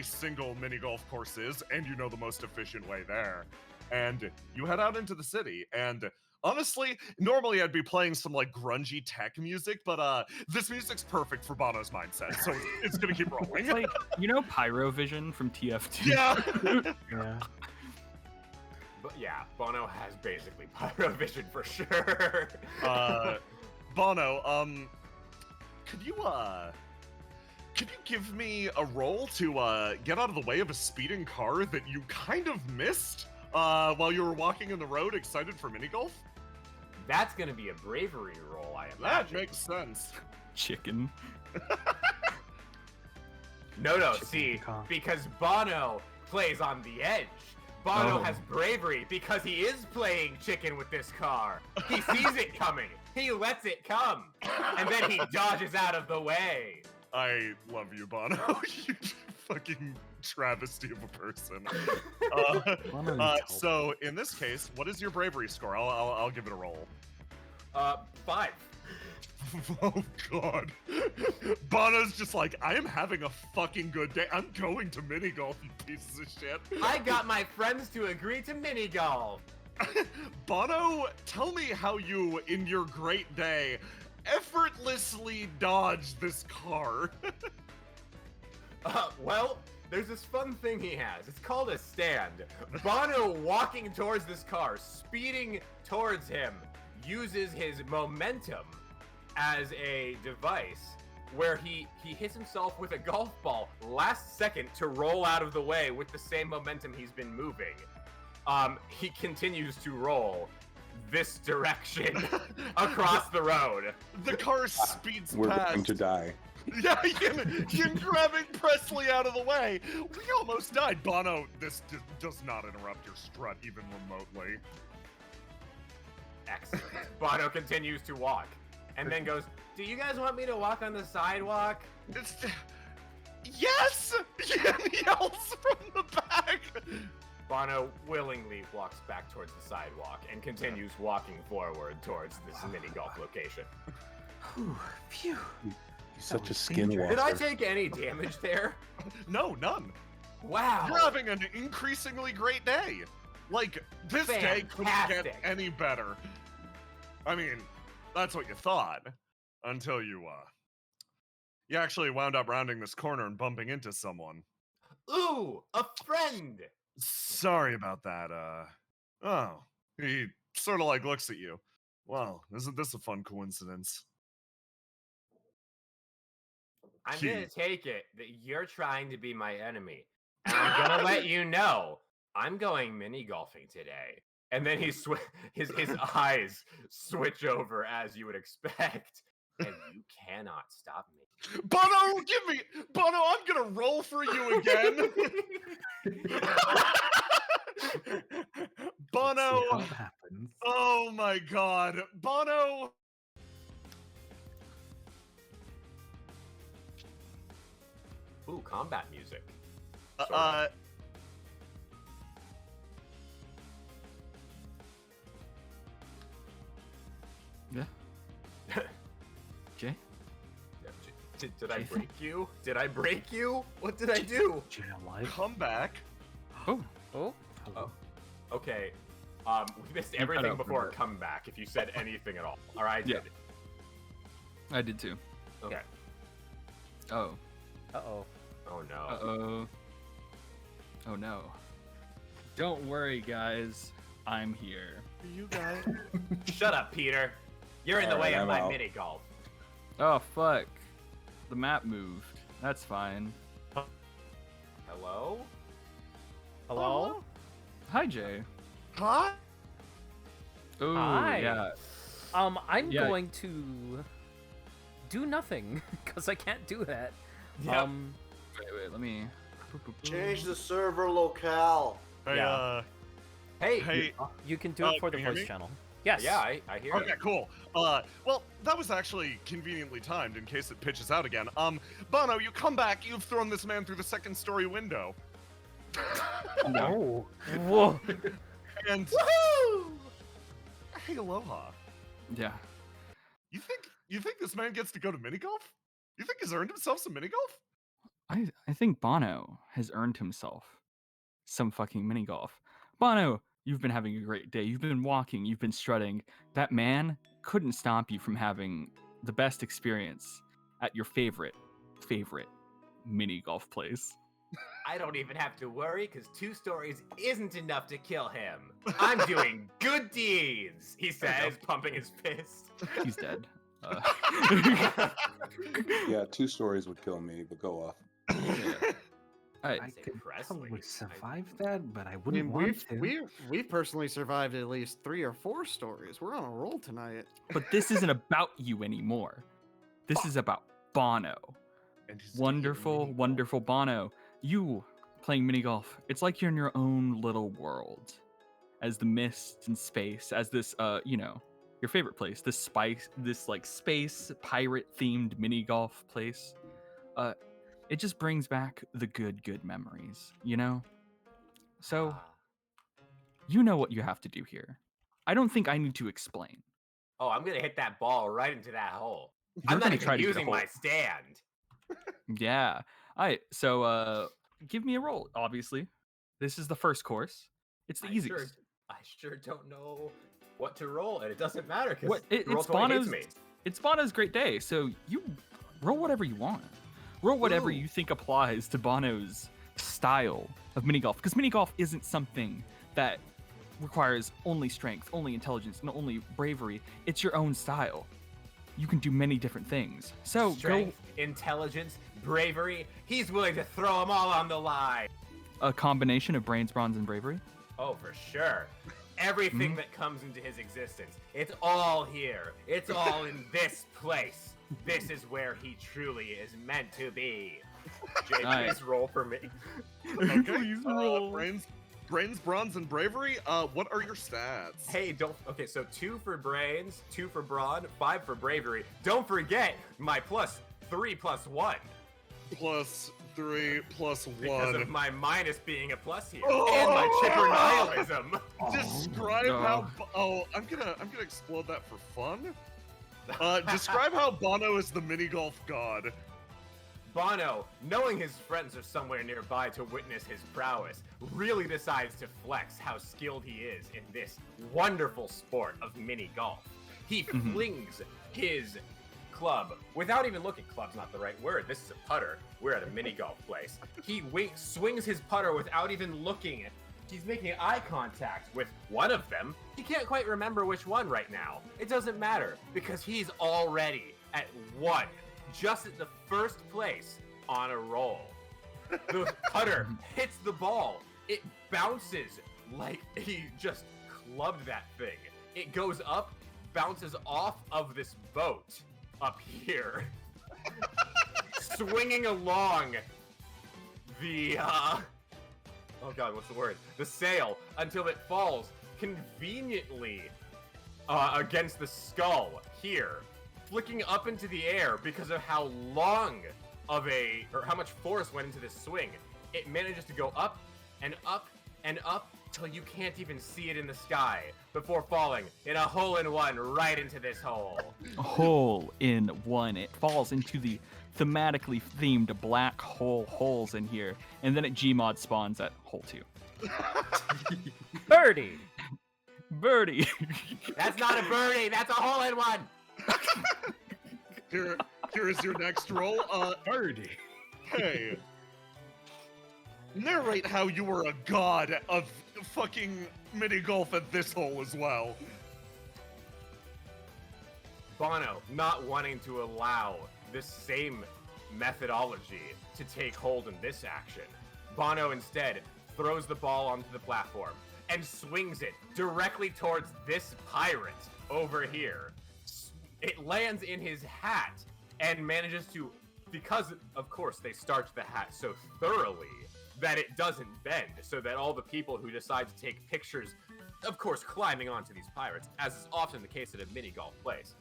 single mini golf course is, and you know the most efficient way there. And you head out into the city, and honestly, normally I'd be playing some like grungy tech music, but this music's perfect for Bono's mindset, so it's gonna keep rolling. It's like, you know Pyrovision from TF2? Yeah. Yeah. But yeah, Bono has basically Pyrovision for sure. Bono, could you give me a roll to get out of the way of a speeding car that you kind of missed while you were walking in the road, excited for mini golf? That's gonna be a bravery roll, I imagine. That makes sense. Chicken. No, Chicken see, car. because Bono plays on the edge. Bono Oh. has bravery because he is playing chicken with this car. He sees it coming. He lets it come. And then he dodges out of the way. I love you, Bono. You fucking travesty of a person. Bono needs help. So in this case, what is your bravery score? I'll give it a roll. 5. Oh god. Bono's just like, I am having a fucking good day. I'm going to mini golf, you pieces of shit. I got my friends to agree to mini golf. Bono, tell me how you, in your great day, effortlessly dodged this car. Well, there's this fun thing he has. It's called a stand. Bono walking towards this car, speeding towards him, uses his momentum as a device where he hits himself with a golf ball last second to roll out of the way with the same momentum he's been moving. He continues to roll this direction across the road. The car speeds We're past. going to die. Yeah, you're grabbing Presley out of the way. We almost died. Bono, this does not interrupt your strut even remotely. Excellent. Bono continues to walk and then goes, do you guys want me to walk on the sidewalk? Yes! He yells from the back. Bono willingly walks back towards the sidewalk and continues walking forward towards this mini golf location. Phew. He's such a dangerous. skinwalker. Did I take any damage there? No, none. Wow. You're having an increasingly great day. Like, this day couldn't get Fantastic. any better. I mean, that's what you thought. Until you actually wound up rounding this corner and bumping into someone. Ooh, a friend. Sorry about that, oh, he sort of like looks at you. Well, isn't this a fun coincidence? I'm Cute. gonna take it that you're trying to be my enemy. And I'm gonna let you know I'm going mini golfing today. And then his eyes switch over as you would expect. And you cannot stop me. Bono, give me! Bono, I'm gonna roll for you again! Bono! See how it happens. Oh my god. Bono! Ooh, combat music. Yeah. Jay? Did I break you? Did I break you? What did I do? Jay alive? Come back. Oh. Oh, okay. We missed You cut everything out for a before bit. comeback, if you said anything at all. Or I Yeah. did. I did too. Okay. Oh. Uh-oh. Oh no. Uh-oh. Oh no. Don't worry, guys. I'm here. You guys. Shut up, Peter. You're in the Alright, way of I'm my out. mini golf. Oh, fuck. The map moved. That's fine. Hello? Hello? Hi, Jay. Huh? Oh, Hi. yeah. I'm Yeah. going to do nothing because I can't do that. Yep. Wait, let me... Change the server locale. Hey, Yeah. Hey. You can do it for the can you hear voice me? channel. Yes. Yeah, I hear Okay, you. cool. Well, that was actually conveniently timed in case it pitches out again. Bono, you come back, you've thrown this man through the second story window. No. Whoa. And hey, aloha. Yeah. You think this man gets to go to mini golf? You think he's earned himself some mini golf? I think Bono has earned himself some fucking mini golf. Bono, you've been having a great day. You've been walking. You've been strutting. That man couldn't stop you from having the best experience at your favorite mini golf place. I don't even have to worry because 2 stories isn't enough to kill him. I'm doing good deeds, he says, pumping his fist. He's dead. Yeah, 2 stories would kill me, but go off. I Say could Presley. probably survive that, but I I wouldn't mean, want to. we've personally survived at least 3 or 4 stories. We're on a roll tonight. But this isn't about you anymore. This is about Bono. And he's Wonderful, wonderful Bono. You playing mini golf. It's like you're in your own little world. As the mist and space, as this your favorite place, this like space pirate themed mini golf place. It just brings back the good memories, you know? So Ah, you know what you have to do here. I don't think I need to explain. Oh, I'm gonna hit that ball right into that hole. You're I'm not gonna try even to get a using hole. my stand. Yeah. All right. So give me a roll. Obviously, this is the first course. It's the easiest. I sure don't know what to roll, and it doesn't matter What? because roll It's 20 hits Bono's. me. It's Bono's great day. So you roll whatever you want. Roll whatever you think applies to Bono's style of mini golf, because mini golf isn't something that requires only strength, only intelligence, and only bravery. It's your own style. You can do many different things. So Strength, intelligence, bravery. He's willing to throw them all on the line. go a combination of brains, bronze, and bravery. Oh, for sure. Everything that comes into his existence. It's all here. It's all in this place. This is where he truly is meant to be. Jay, Nice. please roll for me. Okay. Please roll. Brains, bronze, and bravery. What are your stats? Hey, okay, so 2 for brains, 2 for brawn, 5 for bravery. Don't forget my +3+1. +3 +1. Because of my minus being a plus here. Oh! And my chipper nihilism. Describe no. how. I'm gonna explode that for fun. Describe how Bono is the mini golf god. Bono, knowing his friends are somewhere nearby to witness his prowess, really decides to flex how skilled he is in this wonderful sport of mini golf. He flings his club without even looking. Club's not the right word. This is a putter. We're at a mini golf place. He swings his putter without even looking. He's making eye contact with one of them. He can't quite remember which one right now. It doesn't matter because he's already at 1. Just at the first place on a roll. The putter hits the ball. It bounces like he just clubbed that thing. It goes up, bounces off of this boat up here, swinging along the, oh god, what's the word? The sail until it falls conveniently against the skull here. Flicking up into the air because of how long of or how much force went into this swing. It manages to go up and up and up till you can't even see it in the sky before falling in a hole-in-one right into this hole. Hole in one. It falls into the thematically themed black hole holes in here, and then it Gmod spawns at hole 2. Birdie. Birdie. That's not a birdie, that's a hole-in-one! Here is your next roll. Birdie. Hey. Narrate how you were a god of fucking mini golf at this hole as well. Bono, not wanting to allow this same methodology to take hold in this action, Bono instead throws the ball onto the platform and swings it directly towards this pirate over here. It lands in his hat and manages to, because of course they starch the hat so thoroughly that it doesn't bend, so that all the people who decide to take pictures, of course climbing onto these pirates, as is often the case at a mini golf place,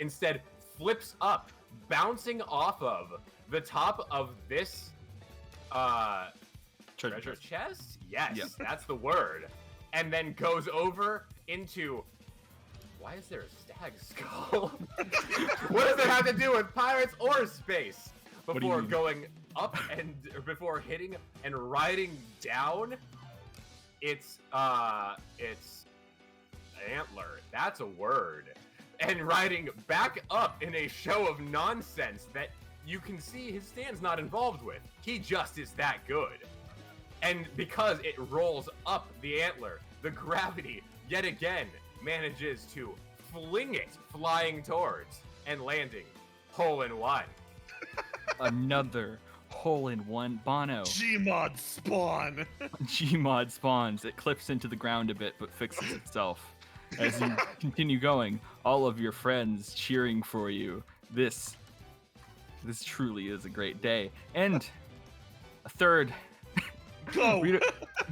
instead flips up, bouncing off of the top of this treasure chest? Yes, Yep. that's the word. And then goes over into... Why is there a stag skull? What does it have to do with pirates or space? do you Before mean? going up and before hitting and riding down, it's antler. That's a word. And riding back up in a show of nonsense that you can see his stand's not involved with. He just is that good. And because it rolls up the antler, the gravity yet again manages to fling it flying towards and landing hole in one. Another hole in one. Bono. Gmod spawn. Gmod spawns. It clips into the ground a bit, but fixes itself. As you continue going, all of your friends cheering for you. This truly is a great day. And a third. Go.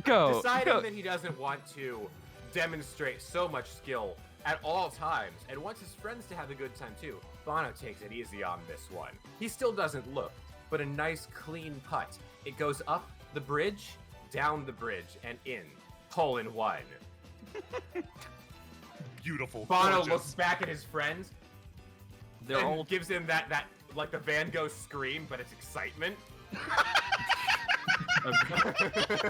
Go. Deciding go. that he doesn't want to demonstrate so much skill at all times and wants his friends to have a good time too, Bono takes it easy on this one. He still doesn't look, but a nice clean putt. It goes up the bridge, down the bridge, and in. Hole in one. beautiful. Bono gorgeous. looks back at his friends. They're and all gives him that like the Van Gogh scream, but it's excitement.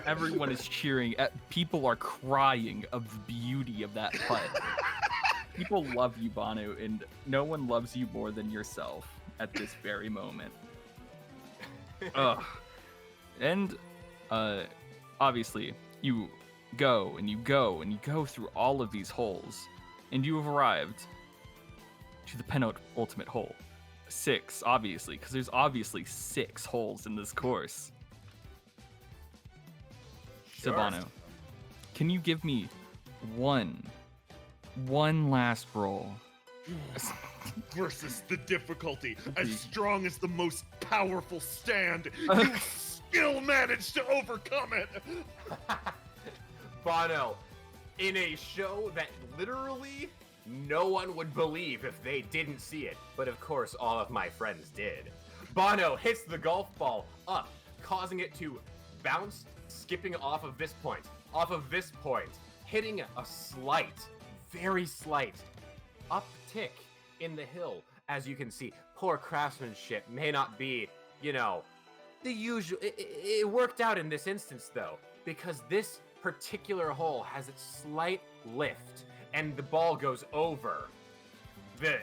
everyone is cheering. People are crying of the beauty of that hut. People love you, Banu, and no one loves you more than yourself at this very moment. Ugh. And obviously, you go and you go and you go through all of these holes, and you have arrived to the penultimate hole. 6, obviously, because there's obviously 6 holes in this course. Sure. Sabano, can you give me one last roll? Versus the difficulty, as strong as the most powerful stand, you still managed to overcome it. Bono, in a show that literally no one would believe if they didn't see it, but of course all of my friends did. Bono hits the golf ball up, causing it to bounce, skipping off of this point, hitting a slight, very slight uptick in the hill. As you can see, poor craftsmanship may not be, the usual. It worked out in this instance though, because this particular hole has its slight lift, and the ball goes over the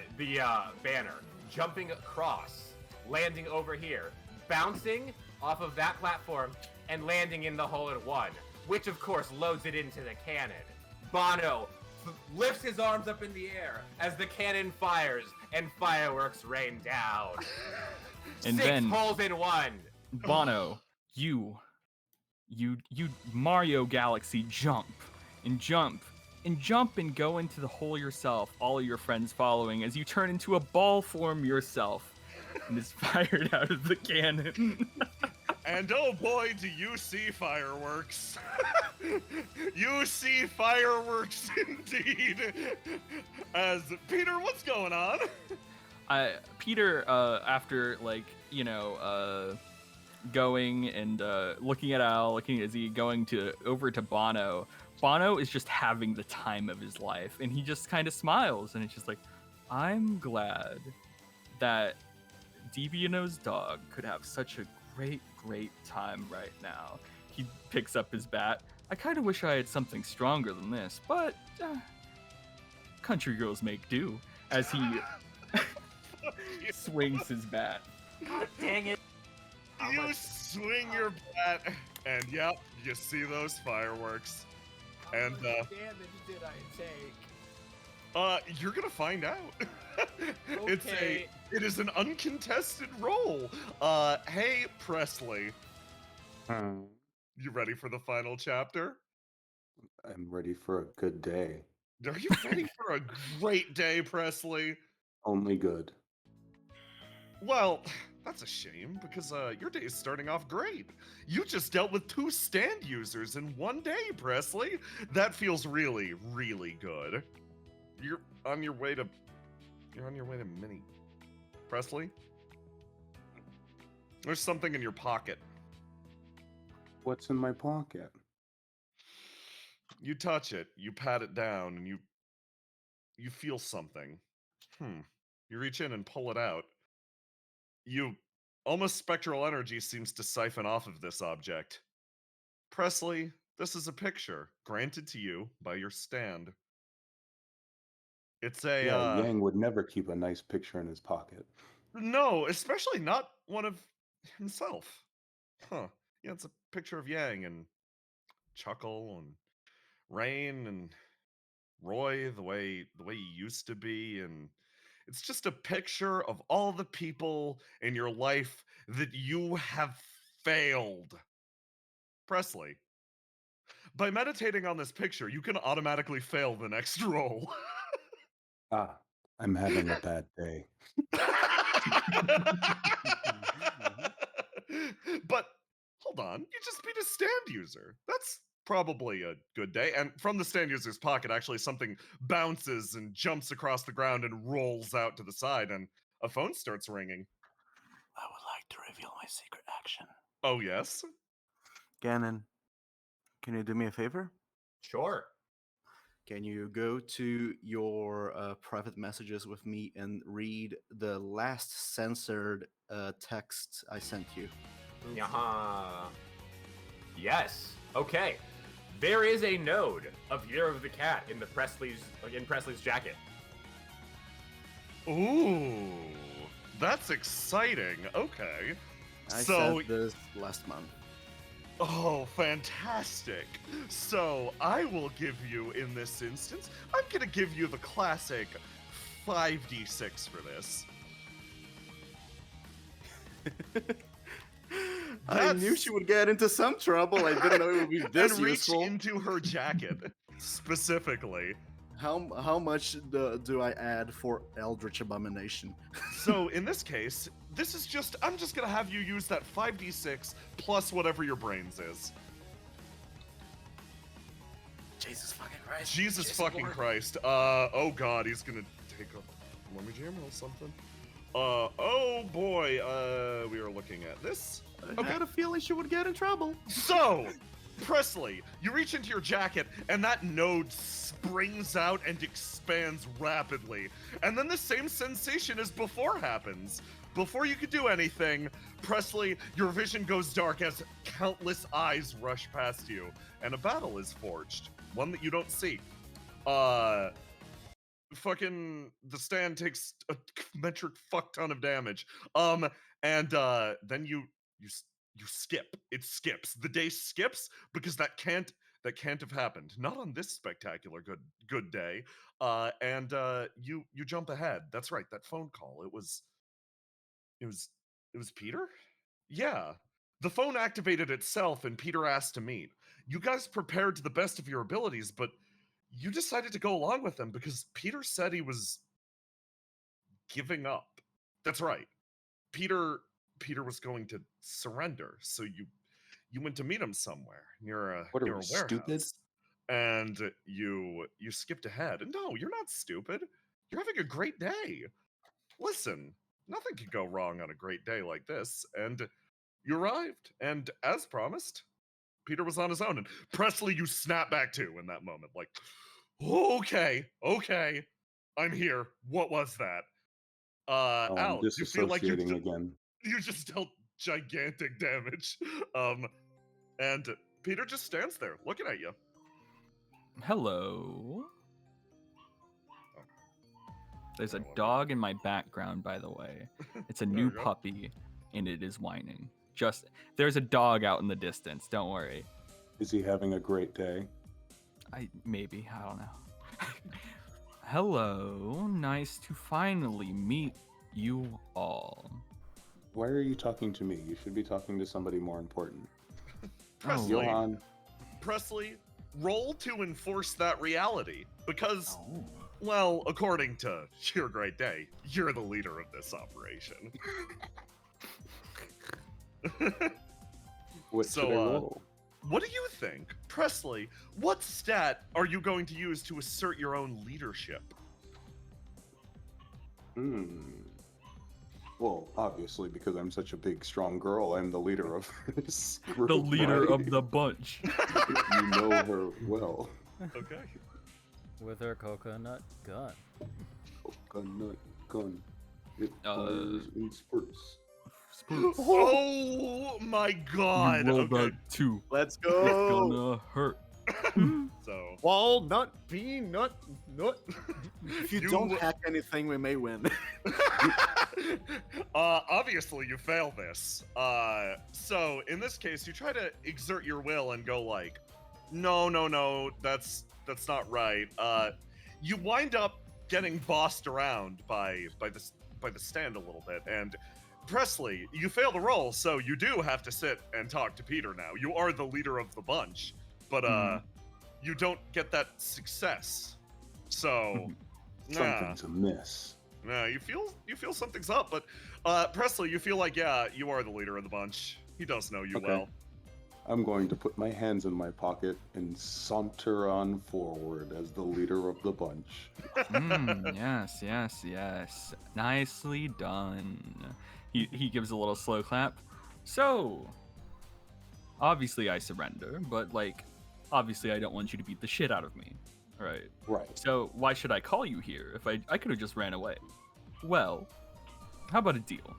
banner, jumping across, landing over here, bouncing off of that platform, and landing in the hole in one, which of course loads it into the cannon. Bono lifts his arms up in the air as the cannon fires and fireworks rain down. And 6 then holes in one. Bono, you Mario Galaxy jump and go into the hole yourself, all of your friends following as you turn into a ball form yourself and is fired out of the cannon. And oh boy, do you see fireworks. You see fireworks indeed. As Peter, what's going on? Peter, after going and looking at Al, looking at Z, going over to Bono. Bono is just having the time of his life, and he just kind of smiles, and it's just like, I'm glad that Deviano's dog could have such a great time right now. He picks up his bat. I kind of wish I had something stronger than this, but country girls make do, as he swings his bat. God dang it. You swing your bat, and yep, you see those fireworks. And damage did I take? you're gonna find out. Okay. It is an uncontested roll. Hey Presley, you ready for the final chapter? I'm ready for a good day. Are you ready for a great day, Presley? Only good. Well, that's a shame, because your day is starting off great. You just dealt with 2 stand users in one day, Presley. That feels really, really good. You're on your way to Mini. Presley? There's something in your pocket. What's in my pocket? You touch it, you pat it down, and you feel something. You reach in and pull it out. Almost spectral energy seems to siphon off of this object. Presley, this is a picture granted to you by your stand. It's a Yang would never keep a nice picture in his pocket. No, especially not one of himself. Yeah, it's a picture of Yang and Chuckle and Rain and Roy the way he used to be, and it's just a picture of all the people in your life that you have failed. Presley, by meditating on this picture, you can automatically fail the next roll. I'm having a bad day. But hold on, you just beat a stand user. That's probably a good day. And from the stand user's pocket, actually something bounces and jumps across the ground and rolls out to the side, and a phone starts ringing. I would like to reveal my secret action. Oh, yes? Ganon, can you do me a favor? Sure. can you go to your private messages with me and read the last censored text I sent you? Yaha. Yes. Okay. There is a node of Year of the Cat in Presley's jacket. Ooh, that's exciting. Okay. I So, sent this last month. oh, fantastic. So, I will give you, in this instance, I'm going to give you the classic 5d6 for this. I knew she would get into some trouble. I didn't know it would be this and reach useful. into her jacket, specifically. How much do I add for Eldritch Abomination? So, in this case, this is just, I'm just going to have you use that 5d6 plus whatever your brains is. Jesus fucking Christ. Jesus fucking Christ. Oh god, he's gonna take a... Let me jam roll something. Oh boy, we are looking at this. I had a feeling she would get in trouble. So, Presley, you reach into your jacket, and that node springs out and expands rapidly. And then the same sensation as before happens. Before you could do anything, Presley, your vision goes dark as countless eyes rush past you, and a battle is forged. One that you don't see. Fucking the stand takes a metric fuck ton of damage. And then you skip. It skips. The day skips because that can't have happened. Not on this spectacular good day. And you jump ahead. That's right. That phone call. It was Peter? Yeah. The phone activated itself and Peter asked to meet. You guys prepared to the best of your abilities, but you decided to go along with him because Peter said he was giving up. That's right. Peter was going to surrender, so you went to meet him somewhere near a warehouse. Stupid? And you skipped ahead. And no, you're not stupid. You're having a great day. Listen, nothing could go wrong on a great day like this. And you arrived, and as promised, Peter was on his own. And Presley, you snap back too in that moment. Like, okay, I'm here. What was that? Al, do you feel like again. you just dealt gigantic damage? And Peter just stands there looking at you. Hello. There's a dog in my background, by the way. It's a new puppy, and it is whining. There's a dog out in the distance. Don't worry. Is he having a great day? Maybe. I don't know. Hello. Nice to finally meet you all. Why are you talking to me? You should be talking to somebody more important. Presley, Johan. Presley, roll to enforce that reality. Because, well, according to your great day, you're the leader of this operation. What should I roll? What do you think? Presley, what stat are you going to use to assert your own leadership? Well, obviously, because I'm such a big, strong girl, I'm the leader of this group. The leader of the bunch. You know her well. Okay. With her coconut gun. Coconut gun. It fires in spurts. Oh my god. You rolled a 2. Let's It's go. gonna hurt. So Walnut, peanut, nut. If you don't hack anything, we may win. obviously you fail this. So in this case, you try to exert your will and go like, no, that's not right. You wind up getting bossed around by the stand a little bit, and Presley, you fail the roll, so you do have to sit and talk to Peter now. You are the leader of the bunch, but you don't get that success. So Something's amiss. nah, you feel something's up, but Presley, you feel like, yeah, you are the leader of the bunch. He does know you Okay. well. I'm going to put my hands in my pocket and saunter on forward as the leader of the bunch. Yes. Nicely done. He gives a little slow clap. So, obviously I surrender, but obviously I don't want you to beat the shit out of me. Right. Right. So why should I call you here if I could have just ran away? Well, how about a deal?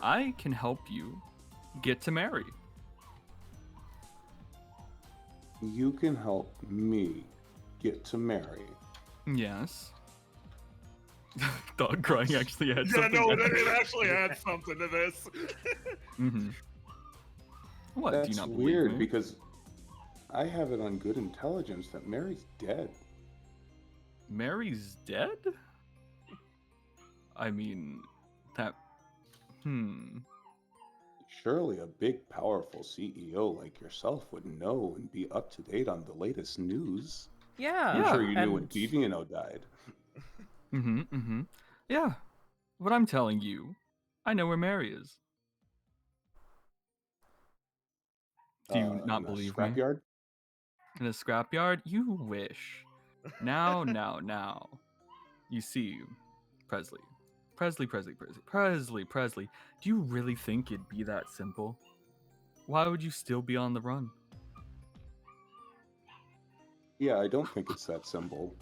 I can help you get to marry. You can help me get to Mary. Yes. Dog crying actually had Yeah, something. no, it actually adds something to this. Mm-hmm. What? That's do you not weird believe me? because I have it on good intelligence that Mary's dead. Mary's dead? I mean, that. Surely a big, powerful CEO like yourself would know and be up to date on the latest news. Yeah. I'm sure you knew when and Deviano died. Yeah. But I'm telling you, I know where Mary is. Do you not In a believe me? scrapyard? In a scrapyard? You wish. Now. You see, Presley. Presley. Do you really think it'd be that simple? Why would you still be on the run? Yeah, I don't think it's that simple.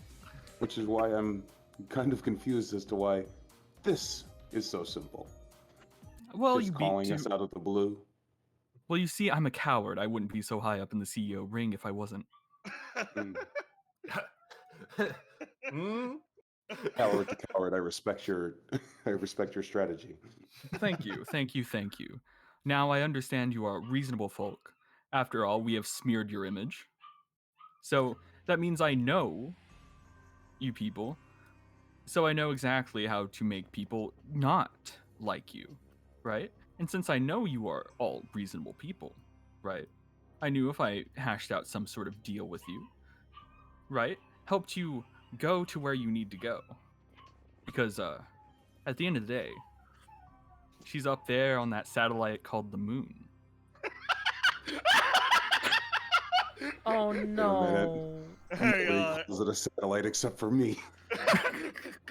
Which is why I'm kind of confused as to why this is so simple. Well, Just you beat calling two. us out of the blue. Well, you see, I'm a coward. I wouldn't be so high up in the CEO ring if I wasn't. Mm. Hmm? Coward to coward, I respect your strategy. Thank you. Now I understand you are reasonable folk. After all, we have smeared your image. So that means I know you people. So I know exactly how to make people not like you, right? And since I know you are all reasonable people, right? I knew if I hashed out some sort of deal with you, right? Helped you go to where you need to go. Because at the end of the day, she's up there on that satellite called the moon. oh Wait a minute. no. Hey, Nobody calls it a satellite except for me.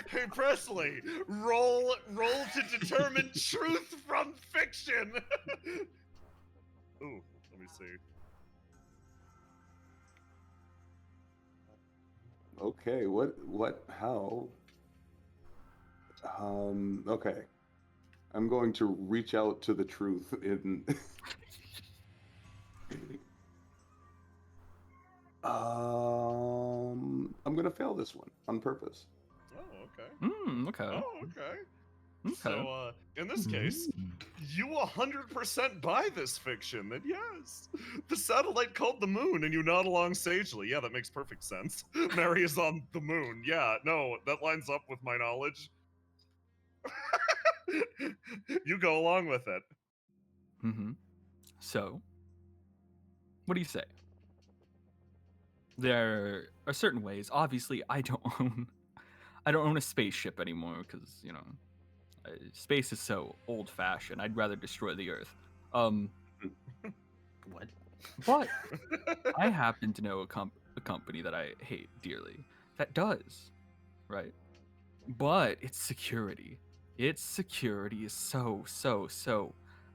hey Presley, roll to determine truth from fiction. Ooh, let me see. Okay, how? Okay. I'm going to reach out to the truth in I'm gonna fail this one on purpose. Oh, okay. Okay. Oh, okay. Okay. So, in this case, you 100% buy this fiction. Then yes, the satellite called the moon, and you nod along sagely. Yeah, that makes perfect sense. Mary is on the moon. Yeah, no, that lines up with my knowledge. You go along with it. So, what do you say? There are certain ways. Obviously, I don't own a spaceship anymore because space is so old-fashioned. I'd rather destroy the Earth. What? But I happen to know a company that I hate dearly that does, right? But its security is so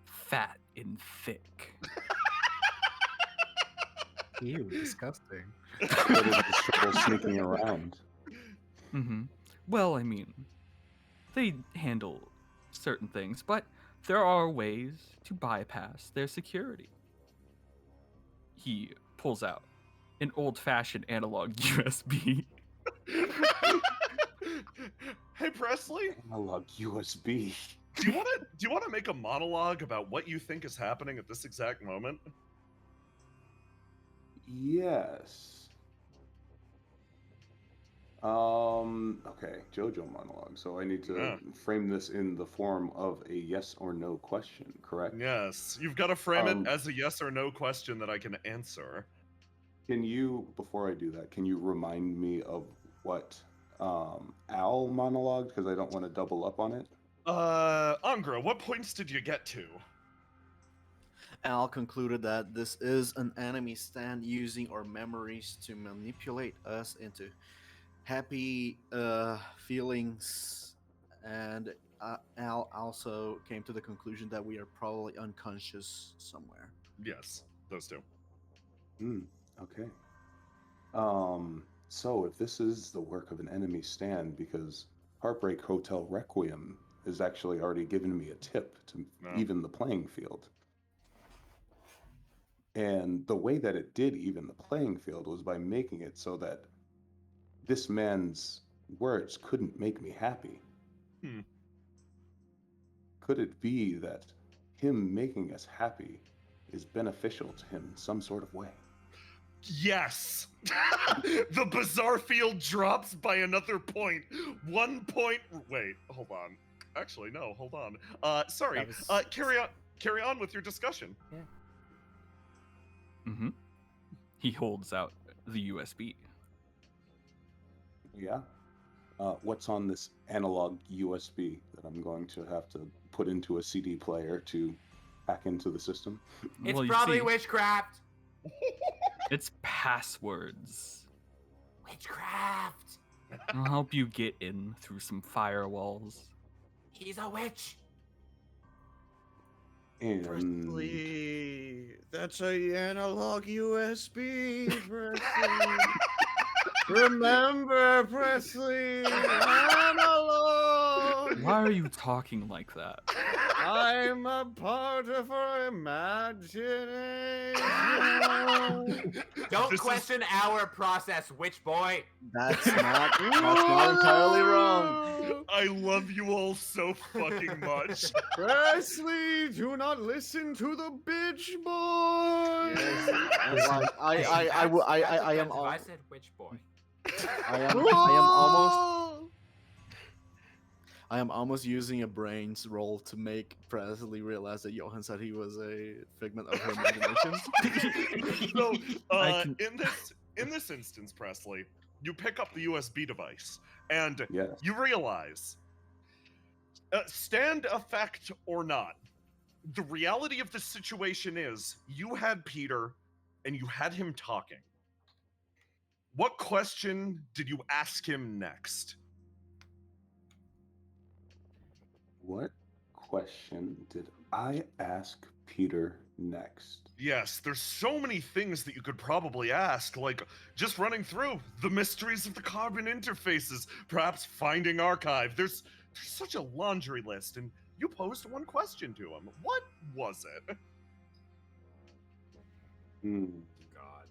fat and thick. Ew, disgusting. But it has trouble sneaking around. Well, I mean, they handle certain things, but there are ways to bypass their security. He pulls out an old-fashioned analog USB. Hey Presley, Analog USB. do you want to make a monologue about what you think is happening at this exact moment? Yes. Okay, JoJo monologue. So I need to frame this in the form of a yes or no question, correct? Yes, you've got to frame it as a yes or no question that I can answer. Can you, before I do that, can you remind me of what Al monologued? Because I don't want to double up on it. Angra, what points did you get to? Al concluded that this is an enemy stand using our memories to manipulate us into happy feelings, and Al also came to the conclusion that we are probably unconscious somewhere. Yes, those two. Okay. So if this is the work of an enemy stand, because Heartbreak Hotel Requiem has actually already given me a tip to No. even the playing field. And the way that it did even the playing field was by making it so that this man's words couldn't make me happy. Hmm. Could it be that him making us happy is beneficial to him in some sort of way? Yes. The bizarre field drops by another point. 1 point. Wait, hold on. Actually, no, hold on. Sorry. That was- Carry on with your discussion. Mm-hmm. He holds out the USB. Yeah. What's on this analog USB that I'm going to have to put into a CD player to hack into the system? It's Well, you probably see, witchcraft. it's passwords. Witchcraft. I'll help you get in through some firewalls. He's a witch. And Presley, that's a analog USB, Presley. Remember, Presley, analog. Why are you talking like that? I'm a part of our imagination. Don't This is- question our process, witch boy. That's not entirely wrong. I love you all so fucking much. Presley, do not listen to the bitch boy. I am. I said witch boy. I am almost using a brains roll to make Presley realize that Johan said he was a figment of her imagination. So, I can- in this instance, Presley, you pick up the USB device and yes, you realize, stand effect or not, the reality of the situation is you had Peter and you had him talking. What question did you ask him next? what question did I ask Peter next? Yes, there's so many things that you could probably ask, like just running through the mysteries of the carbon interfaces, perhaps finding archive. There's such a laundry list, and you posed one question to him. What was it? Hmm. God.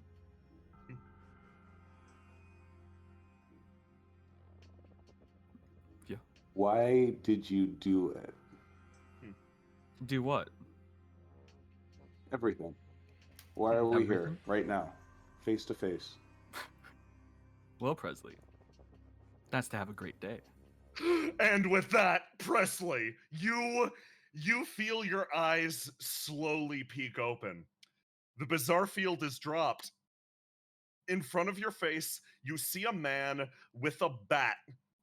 Why did you do it? Do what? Everything. Why are we here Everything? right now, face to face? Well, Presley, that's to have a great day. And with that, Presley, you feel your eyes slowly peek open. The bizarre field is dropped. In front of your face, you see a man with a bat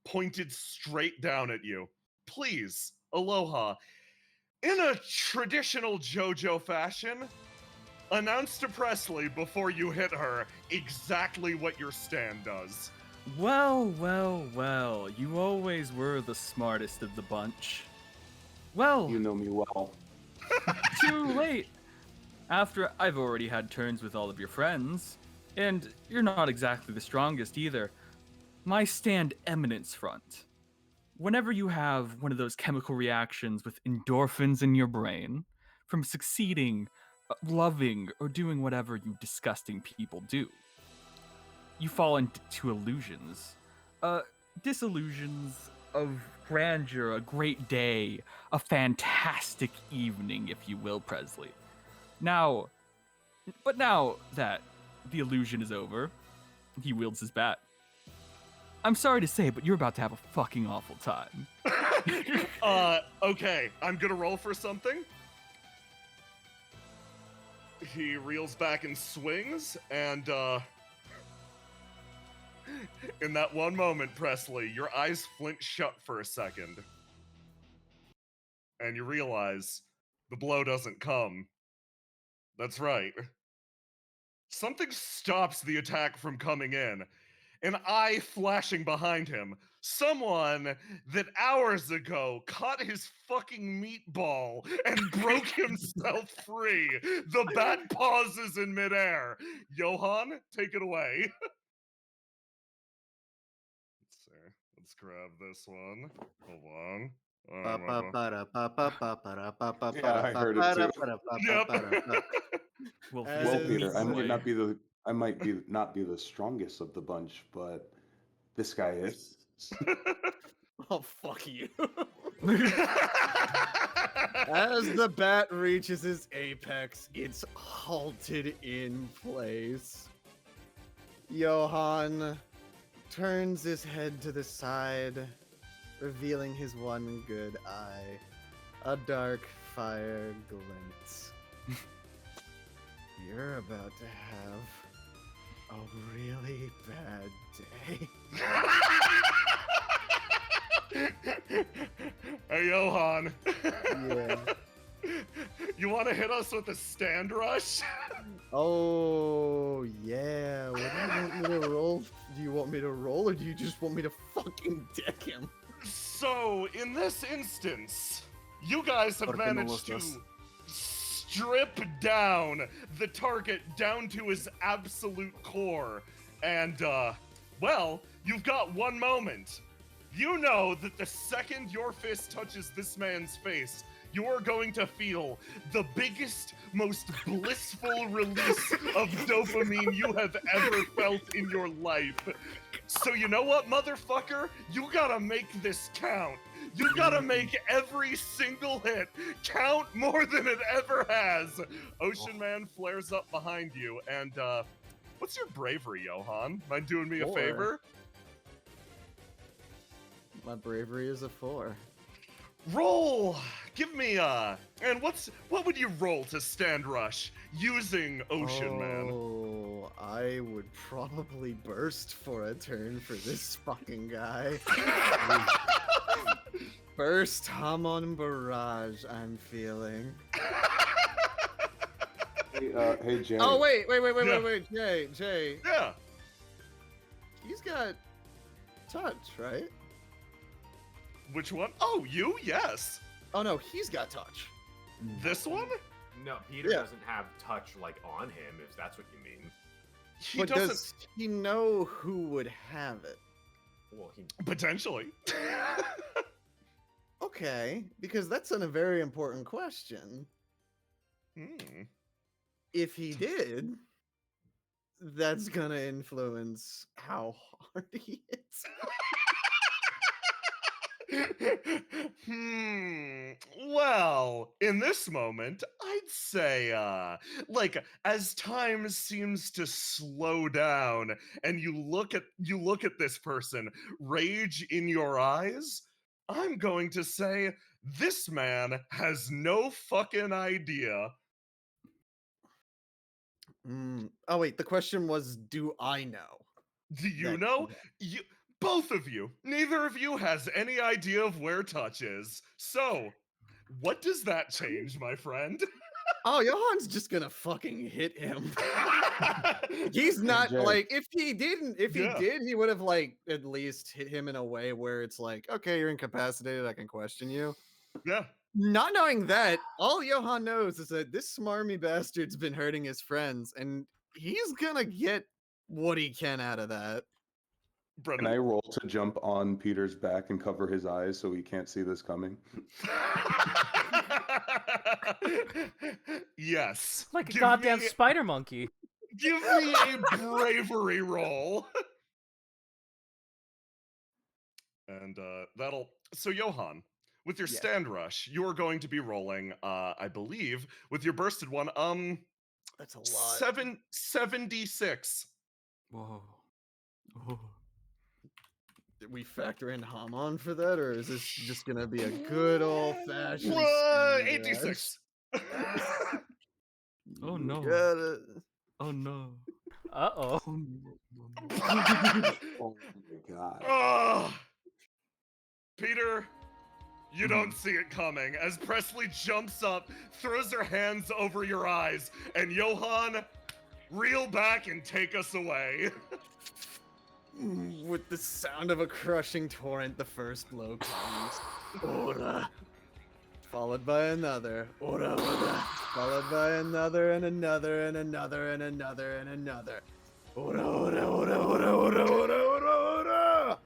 pointed straight down at you. Please, aloha. In a traditional JoJo fashion, announce to Presley before you hit her exactly what your stand does. Well, well, well, you always were the smartest of the bunch. Well, You know me well. too late. After I've already had turns with all of your friends, and you're not exactly the strongest either. My stand eminence front. Whenever you have one of those chemical reactions with endorphins in your brain, from succeeding, loving, or doing whatever you disgusting people do, you fall into illusions. Disillusions of grandeur, a great day, a fantastic evening, if you will, Presley. Now that the illusion is over, he wields his bat. I'm sorry to say, but you're about to have a fucking awful time. Okay, I'm gonna roll for something. He reels back and swings, and, in that one moment, Presley, your eyes flint shut for a second. And you realize the blow doesn't come. That's right. Something stops the attack from coming in. An eye flashing behind him. Someone that hours ago caught his fucking meatball and broke himself free. The bat pauses in midair. Johan, take it away. Let's grab this one. Hold on. Yeah, I heard it too. Yep. Well, As Well, this Peter, I might way. not be the strongest of the bunch, but this guy is. Oh, fuck you. As the bat reaches his apex, it's halted in place. Johann turns his head to the side, revealing his one good eye. A dark fire glints. You're about to have a really bad day. Hey, Johan. Yeah. You want to hit us with a stand rush? Oh, yeah. What do you want me to roll? Do you want me to roll, or do you just want me to fucking deck him? So, in this instance, you guys have Porque no managed to los strip down the target down to his absolute core. And, well, you've got one moment. You know that the second your fist touches this man's face, you're going to feel the biggest, most blissful release of dopamine you have ever felt in your life. So you know what, motherfucker? You gotta make this count. You gotta make every single hit count more than it ever has. Ocean Man flares up behind you, and, what's your bravery, Johan? Mind doing me a 4. favor? My bravery is a 4. Roll! Give me and what would you roll to stand rush using Ocean Man? Oh, I would probably burst for a turn for this fucking guy. Burst Hamon Barrage, I'm feeling. Hey, Jay. Oh, wait, Yeah. Jay. Yeah. He's got touch, right? Which one? Oh, you? Yes. Oh no, he's got touch. This one? No, Peter Yeah. doesn't have touch like on him, if that's what you mean. He But doesn't. does he know who would have it? Well, he Potentially. Okay, because that's a very important question. Hmm. If he did, that's gonna influence how hard he hits. Well, in this moment, I'd say, like, as time seems to slow down, and you look at this person, rage in your eyes, I'm going to say this man has no fucking idea. Oh wait, the question was, do I know? Do you that know? he You, both of you, neither of you has any idea of where touch is. So, what does that change, my friend? Oh, Johann's just gonna fucking hit him. He's not Jay. like, if he didn't, if he Yeah. did, he would have like at least hit him in a way where it's like, okay, you're incapacitated, I can question you. Yeah. Not knowing that, all Johann knows is that this smarmy bastard's been hurting his friends, and he's gonna get what he can out of that. Can I roll to jump on Peter's back and cover his eyes so he can't see this coming? Yes. Like a Give goddamn me- spider monkey. Give me a bravery roll. And that'll. So, Johan, with your Yeah. stand rush, you're going to be rolling, I believe, with your bursted one, That's a lot. 76. Whoa. Oh. Did we factor in Hamon for that, or is this just gonna be a good old fashioned 86. Oh no. Oh no. Uh-oh. Oh no. Oh my god. Ah! Peter, you don't see it coming as Presley jumps up, throws her hands over your eyes, and Johan, reel back and take us away. With the sound of a crushing torrent, the first blow comes. Ora. Followed by another. Ora, ora. Followed by another and another and another and another and another. Ora, ora, ora, ora, ora, ora, ora, ora.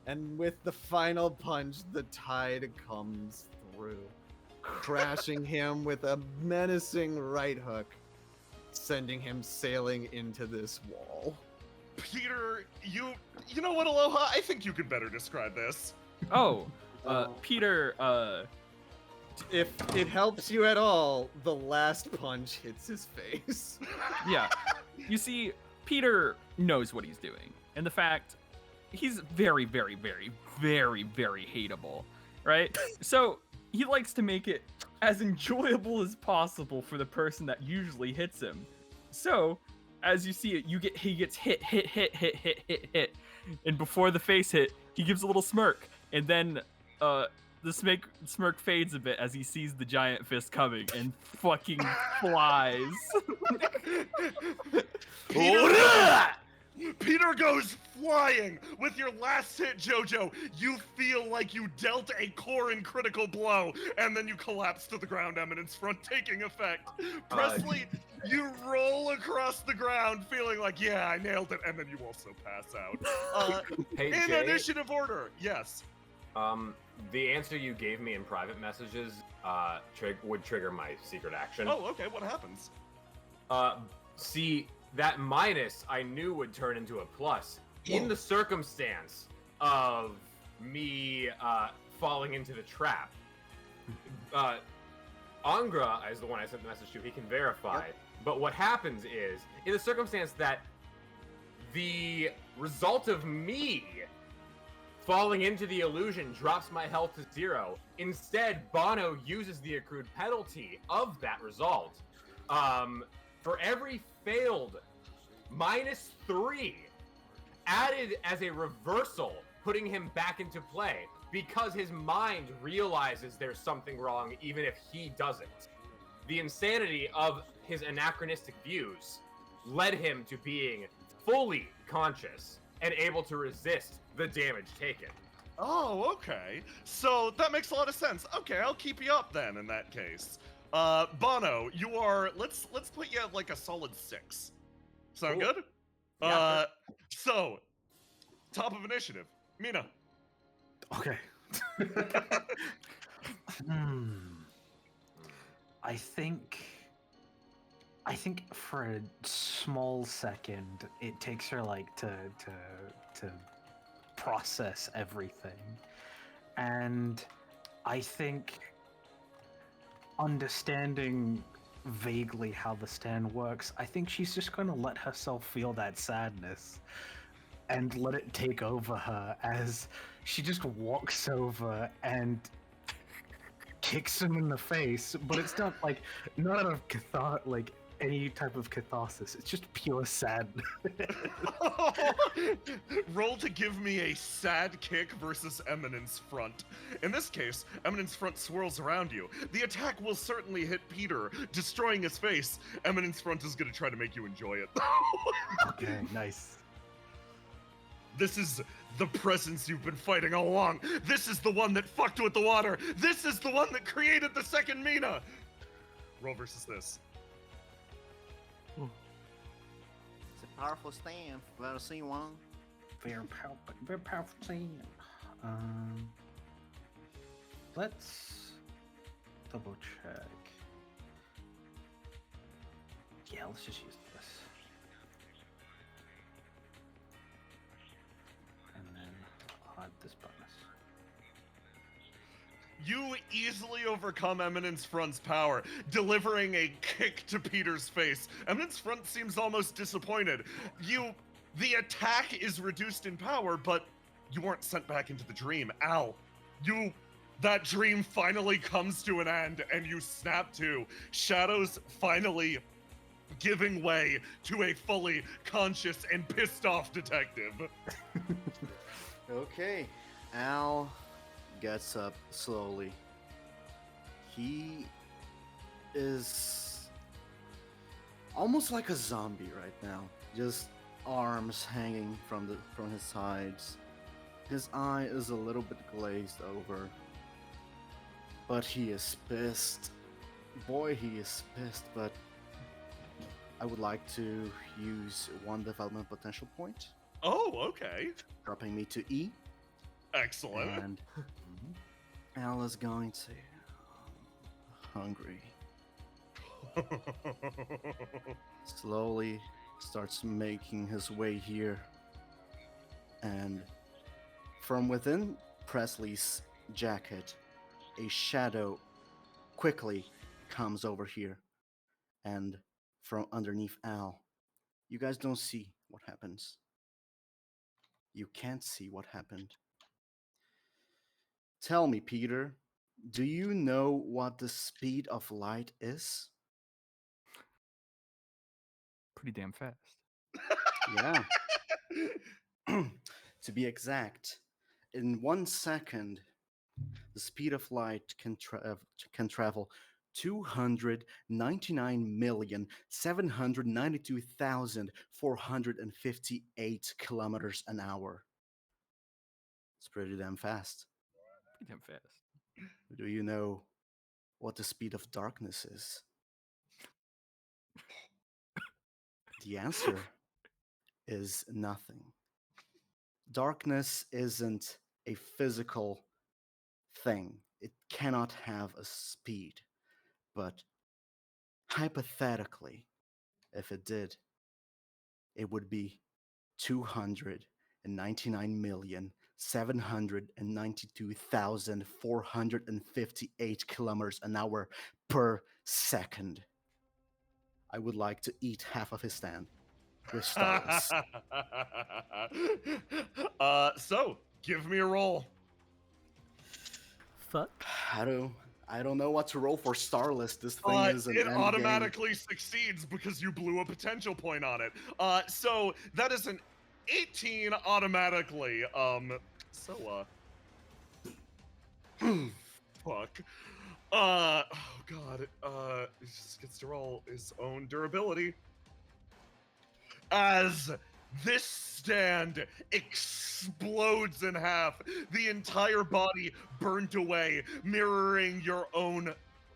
And with with the final punch, the tide comes through, crashing him with a menacing right hook, sending him sailing into this wall. Peter, you know what, Aloha? I think you could better describe this. Oh, Peter, If it helps you at all, the last punch hits his face. yeah. You see, Peter knows what he's doing. And the fact he's very, very, very, very, very hateable, right? So he likes to make it as enjoyable as possible for the person that usually hits him. So, as you see it, he gets hit, and before the face hit, he gives a little smirk, and then the smirk fades a bit as he sees the giant fist coming and fucking flies. Peter goes flying. With your last hit, Jojo, you feel like you dealt a core and critical blow, and then you collapse to the ground, Eminence Front taking effect. Presley, you roll across the ground feeling like, yeah, I nailed it, and then you also pass out. Hey, in Jay, initiative order, yes. the answer you gave me in private messages would trigger my secret action. Oh, okay, what happens? See, that minus I knew would turn into a plus in the circumstance of me falling into the trap. Angra is the one I sent the message to. He can verify. Yep. But what happens is, in the circumstance that the result of me falling into the illusion drops my health to 0, instead Bono uses the accrued penalty of that result. For every failed -3 added as a reversal, putting him back into play because his mind realizes there's something wrong even if he doesn't. The insanity of his anachronistic views led him to being fully conscious and able to resist the damage taken. Oh, okay. So that makes a lot of sense. Okay, I'll keep you up then in that case. Bono, you are, let's put you at like a solid 6. Sound Cool. good? Yeah, So, top of initiative, Mina. Okay. I think for a small second it takes her like to process everything, and I think understanding vaguely how the stand works, I think she's just going to let herself feel that sadness and let it take over her as she just walks over and kicks him in the face, but it's not out of any type of catharsis. It's just pure sadness. Roll to give me a sad kick versus Eminence Front. In this case, Eminence Front swirls around you. The attack will certainly hit Peter, destroying his face. Eminence Front is going to try to make you enjoy it. Okay, nice. This is the presence you've been fighting all along. This is the one that fucked with the water. This is the one that created the second Mina. Roll versus this. It's a powerful stand. I've never seen one. Very powerful team. Let's double check. Yeah, let's just use this. And then I'll add this bonus. You easily overcome Eminence Front's power, delivering a kick to Peter's face. Eminence Front seems almost disappointed. The attack is reduced in power, but you weren't sent back into the dream. Al, that dream finally comes to an end, and you snap to. Shadows finally giving way to a fully conscious and pissed off detective. Okay, Al gets up slowly. He is almost like a zombie right now. Just arms hanging from his sides. His eye is a little bit glazed over. But he is pissed. Boy, he is pissed, but I would like to use one development potential point. Oh, okay. Dropping me to E. Excellent. And Al is going to hungry. Slowly starts making his way here, and from within Presley's jacket, a shadow quickly comes over here, and from underneath Al, you guys don't see what happens. You can't see what happened. Tell me, Peter, do you know what the speed of light is? Pretty damn fast. Yeah. To be exact, in 1 second, the speed of light can travel 299,792,458 kilometers an hour. It's pretty damn fast. Pretty damn fast. Do you know what the speed of darkness is? The answer is nothing. Darkness isn't a physical thing. It cannot have a speed. But hypothetically, if it did, it would be 299,792,458 kilometers an hour per second. I would like to eat half of his stand with stars. So, give me a roll. Fuck. I don't know what to roll for Starless. This thing is an It end automatically succeeds because you blew a potential point on it. So that is an 18 automatically. Fuck. Oh god. He just gets to roll his own durability. As this stand explodes in half, the entire body burnt away, mirroring your own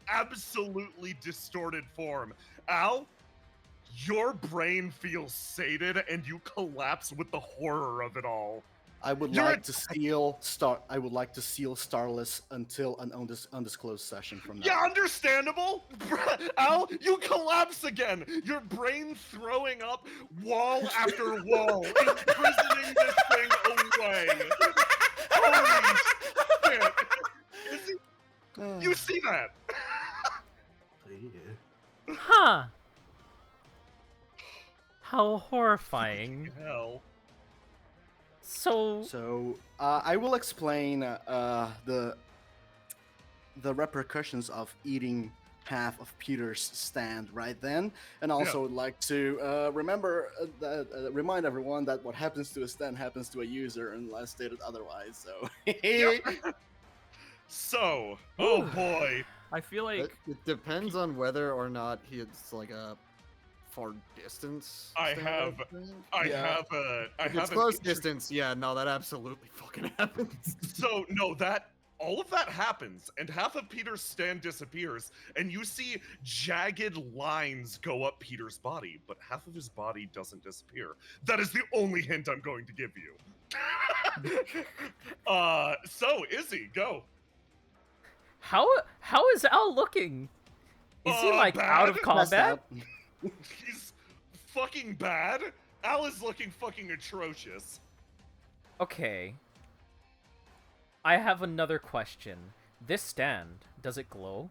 absolutely distorted form. Al, your brain feels sated and you collapse with the horror of it all. I would You're like to seal Starless until an undisclosed session from now. Yeah, understandable. Al, you collapse again. Your brain throwing up wall after wall, imprisoning this thing away. Holy shit. You see that? Huh. How horrifying. Hell. So I will explain the repercussions of eating half of Peter's stand right then, and also would like to remind everyone that what happens to a stand happens to a user unless stated otherwise. So, So, oh boy. I feel like It depends on whether or not it's like a far distance. I stand, have If it's close distance, yeah, no, that absolutely fucking happens. So no, all of that happens, and half of Peter's stand disappears, and you see jagged lines go up Peter's body, but half of his body doesn't disappear. That is the only hint I'm going to give you. So Izzy, go. how is Al looking? Is he like out of bad? combat? He's fucking bad. Al is looking fucking atrocious. Okay. I have another question. This stand, does it glow?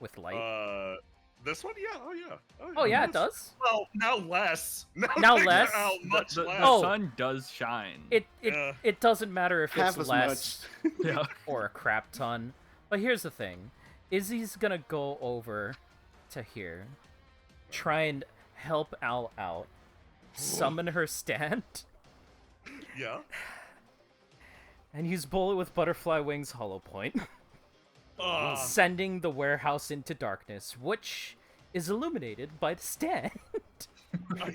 With light? This one? Yeah, oh yeah. Oh yeah, it does? Well, now less. Now things less? are out much the less. Oh. sun does shine. It doesn't matter if half it's as less much. Yeah. or a crap ton. But here's the thing. Izzy's gonna go over to here, try and help Al out, summon her stand, Yeah. and use Bullet with Butterfly Wings Hollow Point, Uh, sending the warehouse into darkness, which is illuminated by the stand.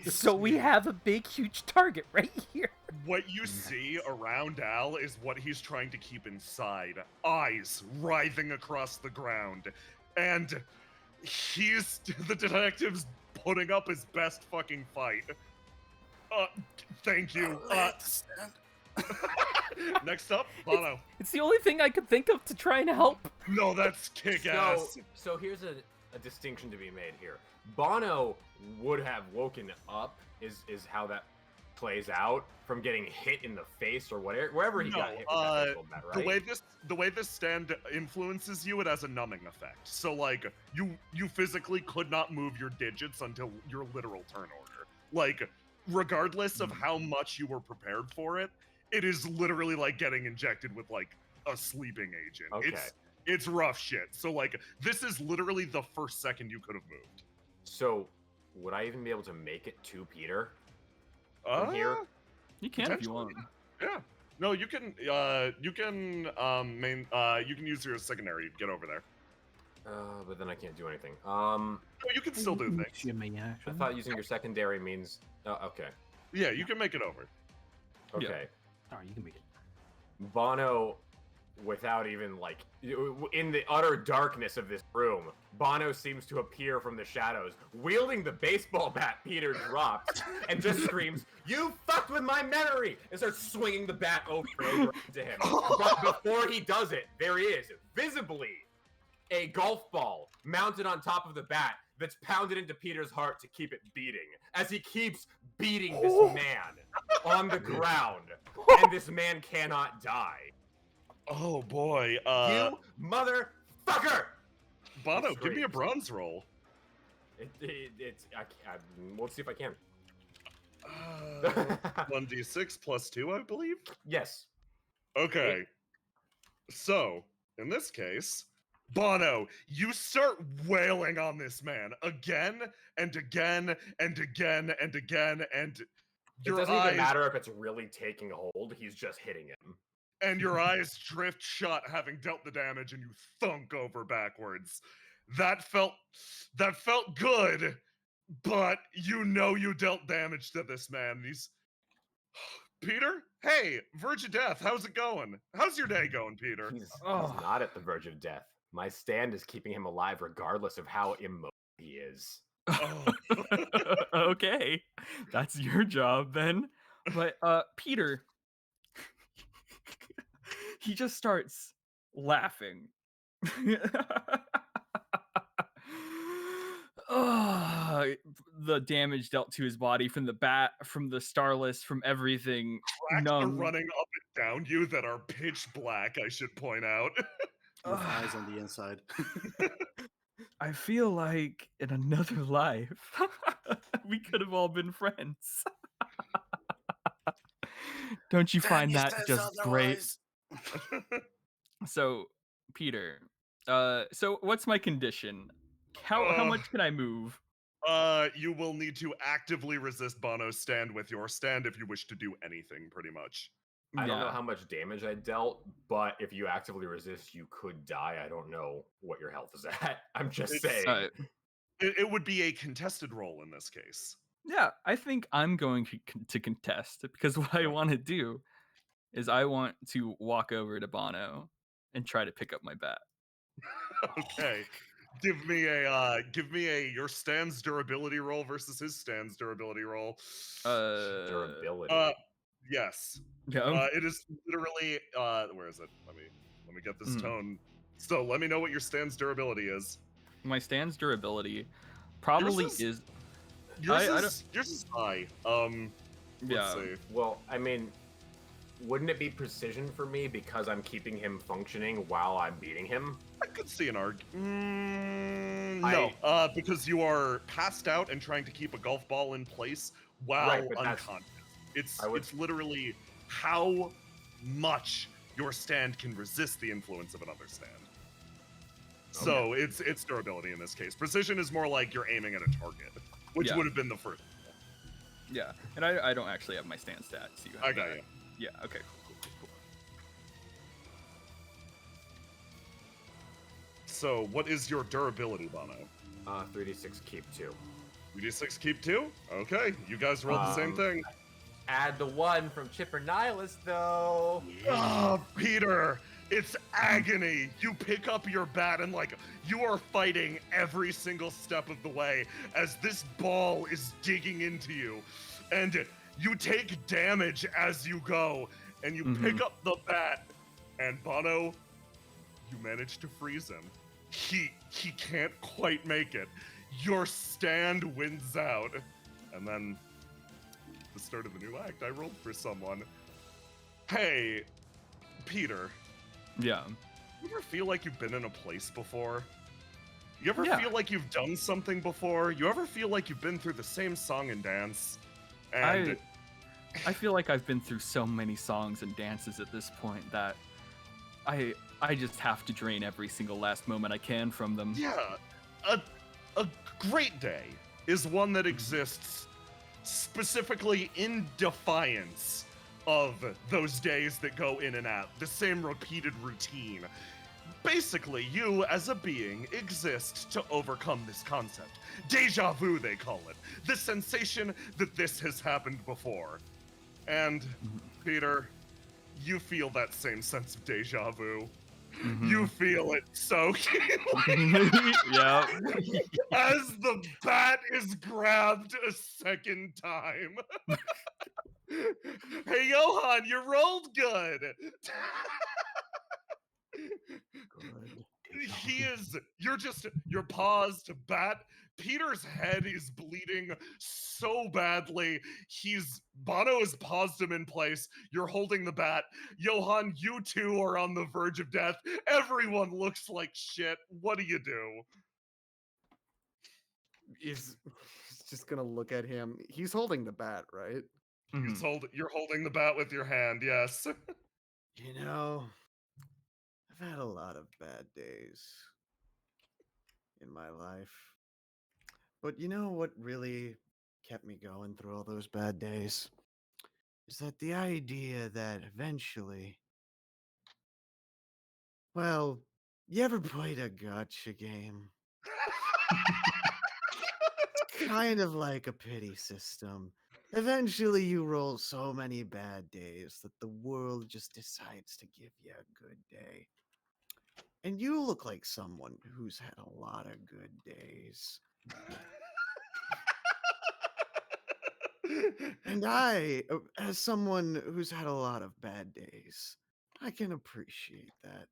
So we have a big, huge target right here. what you see around Al is what he's trying to keep inside. Eyes writhing across the ground. And the detective's putting up his best fucking fight. Thank you. Next up, Bono. It's the only thing I could think of to try and help. No, that's kick-ass. So here's a distinction to be made here. Bono would have woken up, is how that plays out, from getting hit in the face or wherever he got hit with that baseball bat, right? The way this stand influences you, it has a numbing effect. So like you physically could not move your digits until your literal turn order. Like regardless of how much you were prepared for it, it is literally like getting injected with like a sleeping agent. Okay. It's rough shit. So like this is literally the first second you could have moved. So would I even be able to make it to Peter from here? You can if you want. Yeah. No, you can you can use your secondary to get over there. But then I can't do anything. No, you can still do things. Shimmy I action. thought using your secondary means. Oh, okay. Yeah, you can make it over. Okay. Oh, you can make it. Bono, without even like, in the utter darkness of this room, Bono seems to appear from the shadows, wielding the baseball bat Peter dropped, and just screams, "You fucked with my memory!" and starts swinging the bat over and over to him. But before he does it, there is, visibly, a golf ball mounted on top of the bat that's pounded into Peter's heart to keep it beating, as he keeps beating this man on the ground, and this man cannot die. Oh boy. You motherfucker! Bono, give me a bronze roll. We'll see if I can. 1d6 plus 2, I believe? Yes. Okay. So, in this case, Bono, you start wailing on this man again and again and again and again, and It doesn't even matter if it's really taking hold, he's just hitting him. And your eyes drift shut, having dealt the damage, and you thunk over backwards. That felt good, but you know you dealt damage to this man. He's Peter? Hey, Verge of Death, how's it going? How's your day going, Peter? He's not at the verge of death. My stand is keeping him alive regardless of how immobile he is. Oh. Okay, that's your job then. But Peter, he just starts laughing. The damage dealt to his body from the bat, from the starless, from everything. Cracks are running up and down you that are pitch black, I should point out. With eyes on the inside. I feel like in another life, we could have all been friends. Don't you find that just great? So, Peter, so what's my condition? How much can I move? You will need to actively resist Bono's stand with your stand if you wish to do anything, pretty much. I don't know how much damage I dealt, but if you actively resist, you could die. I don't know what your health is at. I'm just saying. It would be a contested roll in this case. Yeah, I think I'm going to contest, because what I want to do is I want to walk over to Bono and try to pick up my bat. Okay. Give me a your stand's durability roll versus his stand's durability roll. Durability. Yes. Yeah. It is literally where is it? Let me get this tone. So let me know what your stand's durability is. My stand's durability probably is yours is high. Let's see. Well, I mean, wouldn't it be precision for me because I'm keeping him functioning while I'm beating him? I could see an argument. No, because you are passed out and trying to keep a golf ball in place while unconscious. It's literally how much your stand can resist the influence of another stand. Okay. So it's durability in this case. Precision is more like you're aiming at a target, which would have been the first. Yeah, and I don't actually have my stand stats. So I got you. Yeah. Okay. Cool. So what is your durability, Bono? 3d6 keep 2. 3d6 keep 2? Okay, you guys rolled the same thing. Add the 1 from Chipper Nihilus, though. Oh, Peter, it's agony. You pick up your bat and you are fighting every single step of the way as this ball is digging into you. And you take damage as you go. and you pick up the bat, and Bono, you manage to freeze him. He can't quite make it. Your stand wins out. And then, the start of the new act, I rolled for someone. Hey, Peter. Yeah. You ever feel like you've been in a place before? You ever Yeah. feel like you've done something before? You ever feel like you've been through the same song and dance? And I feel like I've been through so many songs and dances at this point that I just have to drain every single last moment I can from them. yeah, a great day is one that exists specifically in defiance of those days that go in and out, the same repeated routine. Basically, you as a being exist to overcome this concept. Deja vu, they call it. The sensation that this has happened before. And, Peter, you feel that same sense of deja vu. You feel it so keenly. Yeah. As the bat is grabbed a second time. Hey, Johan, you rolled good. You're paused, bat. Peter's head is bleeding so badly. Bono has paused him in place. You're holding the bat. Johan, you two are on the verge of death. Everyone looks like shit. What do you do? He's just gonna look at him. He's holding the bat, right? You're holding the bat with your hand, yes. You know, I've had a lot of bad days in my life. But you know what really kept me going through all those bad days? Is that the idea that eventually, well, you ever played a gotcha game? Kind of like a pity system. Eventually, you roll so many bad days that the world just decides to give you a good day. And you look like someone who's had a lot of good days. And I, as someone who's had a lot of bad days, I can appreciate that.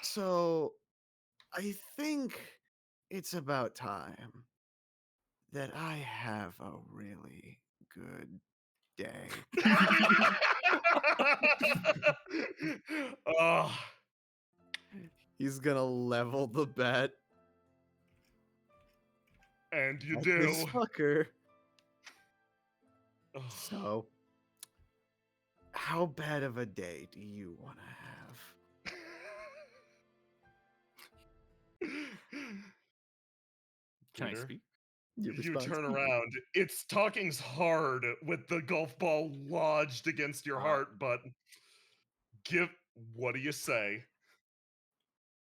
So, I think it's about time that I have a really good day. Oh, He's gonna level the bet. and you at do. This fucker. Oh. So, how bad of a day do you want to have? Can I Peter, speak? Your you response? turn around. It's talking's hard with the golf ball lodged against your heart, but what do you say?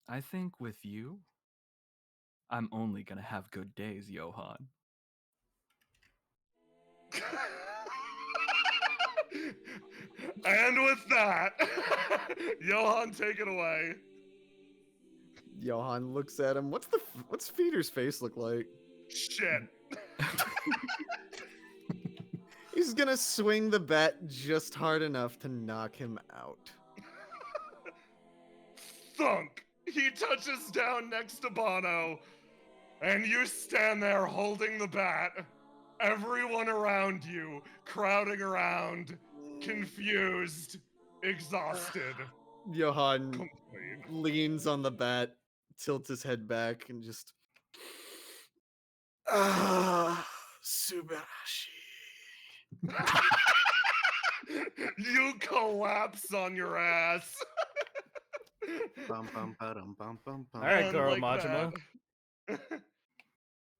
I think with you, I'm only gonna have good days, Johan. And with that, Johan, take it away. Johan looks at him. What's Peter's face look like? Shit. He's gonna swing the bat just hard enough to knock him out. Thunk. He touches down next to Bono, and you stand there holding the bat. Everyone around you, crowding around, confused, exhausted. Johan Complete. leans on the bat, tilts his head back, and just Subarashi. You collapse on your ass. Bum, bum, ba-dum, bum, bum, bum. All right, And Goro like Majima. that-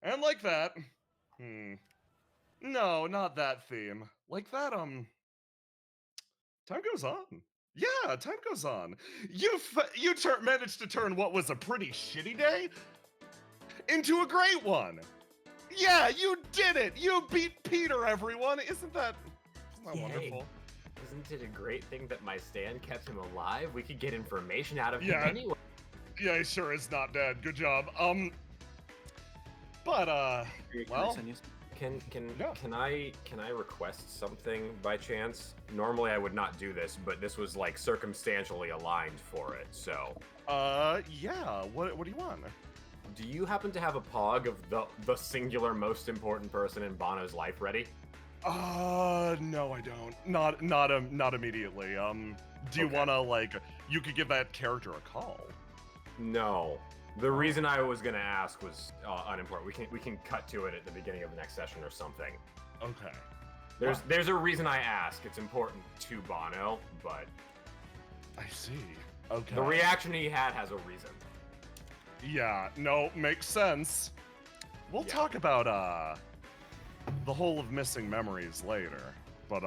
And like that. No, not that theme. Like that, time goes on. Yeah, time goes on. You managed to turn what was a pretty shitty day into a great one. Yeah, you did it. You beat Peter, everyone. Isn't that Yay. wonderful? Isn't it a great thing that my stand kept him alive? We could get information out of Yeah. him anyway. Yeah, he sure is not dead. Good job. But well, Yeah. can I request something by chance? Normally I would not do this, but this was like circumstantially aligned for it. So, yeah. What do you want? do you happen to have a pog of the singular most important person in Bono's life ready? No, I don't. Not immediately. Do you Okay. wanna like? You could give that character a call. No. The reason I was gonna ask was unimportant. We can cut to it at the beginning of the next session or something. Okay. There's a reason I ask. It's important to Bono, but I see. Okay. the reaction he had has a reason. Yeah. No, makes sense. We'll Yeah. talk about the whole of missing memories later. But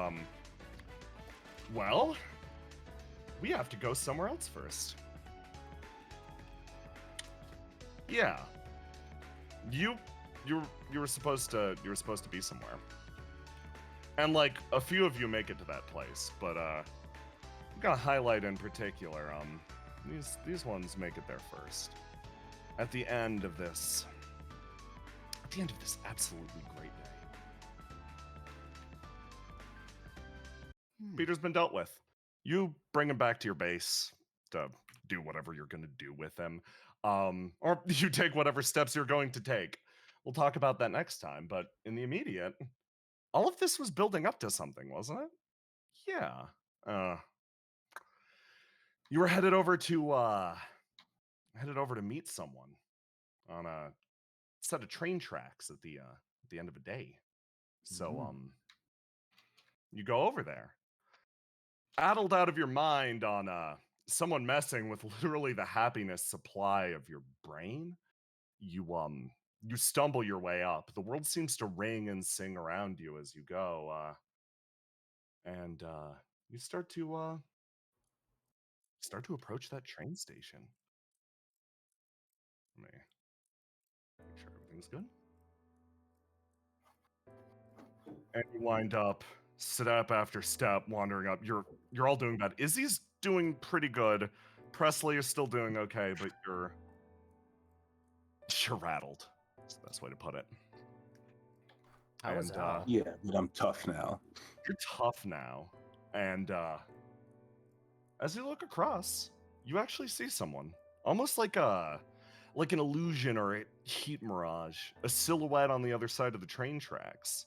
well, we have to go somewhere else first. Yeah. You were supposed to be somewhere. And like a few of you make it to that place, but I'm gonna highlight in particular, these ones make it there first. At the end of this absolutely great day. Peter's been dealt with. You bring him back to your base to do whatever you're gonna do with him. Or you take whatever steps you're going to take. We'll talk about that next time, but in the immediate, all of this was building up to something, wasn't it? Yeah. You were headed over to meet someone on a set of train tracks at the end of a day. So you go over there. Addled out of your mind on someone messing with literally the happiness supply of your brain. You stumble your way up. The world seems to ring and sing around you as you go, and you start to approach that train station. Let me make sure everything's good. And you wind up step after step wandering up. You're all doing bad. Izzy's doing pretty good. Presley is still doing okay, but you're rattled. That's the best way to put it. How was Al? Yeah, but I'm tough now. You're tough now. And as you look across, you actually see someone. Almost like an illusion or a heat mirage. A silhouette on the other side of the train tracks.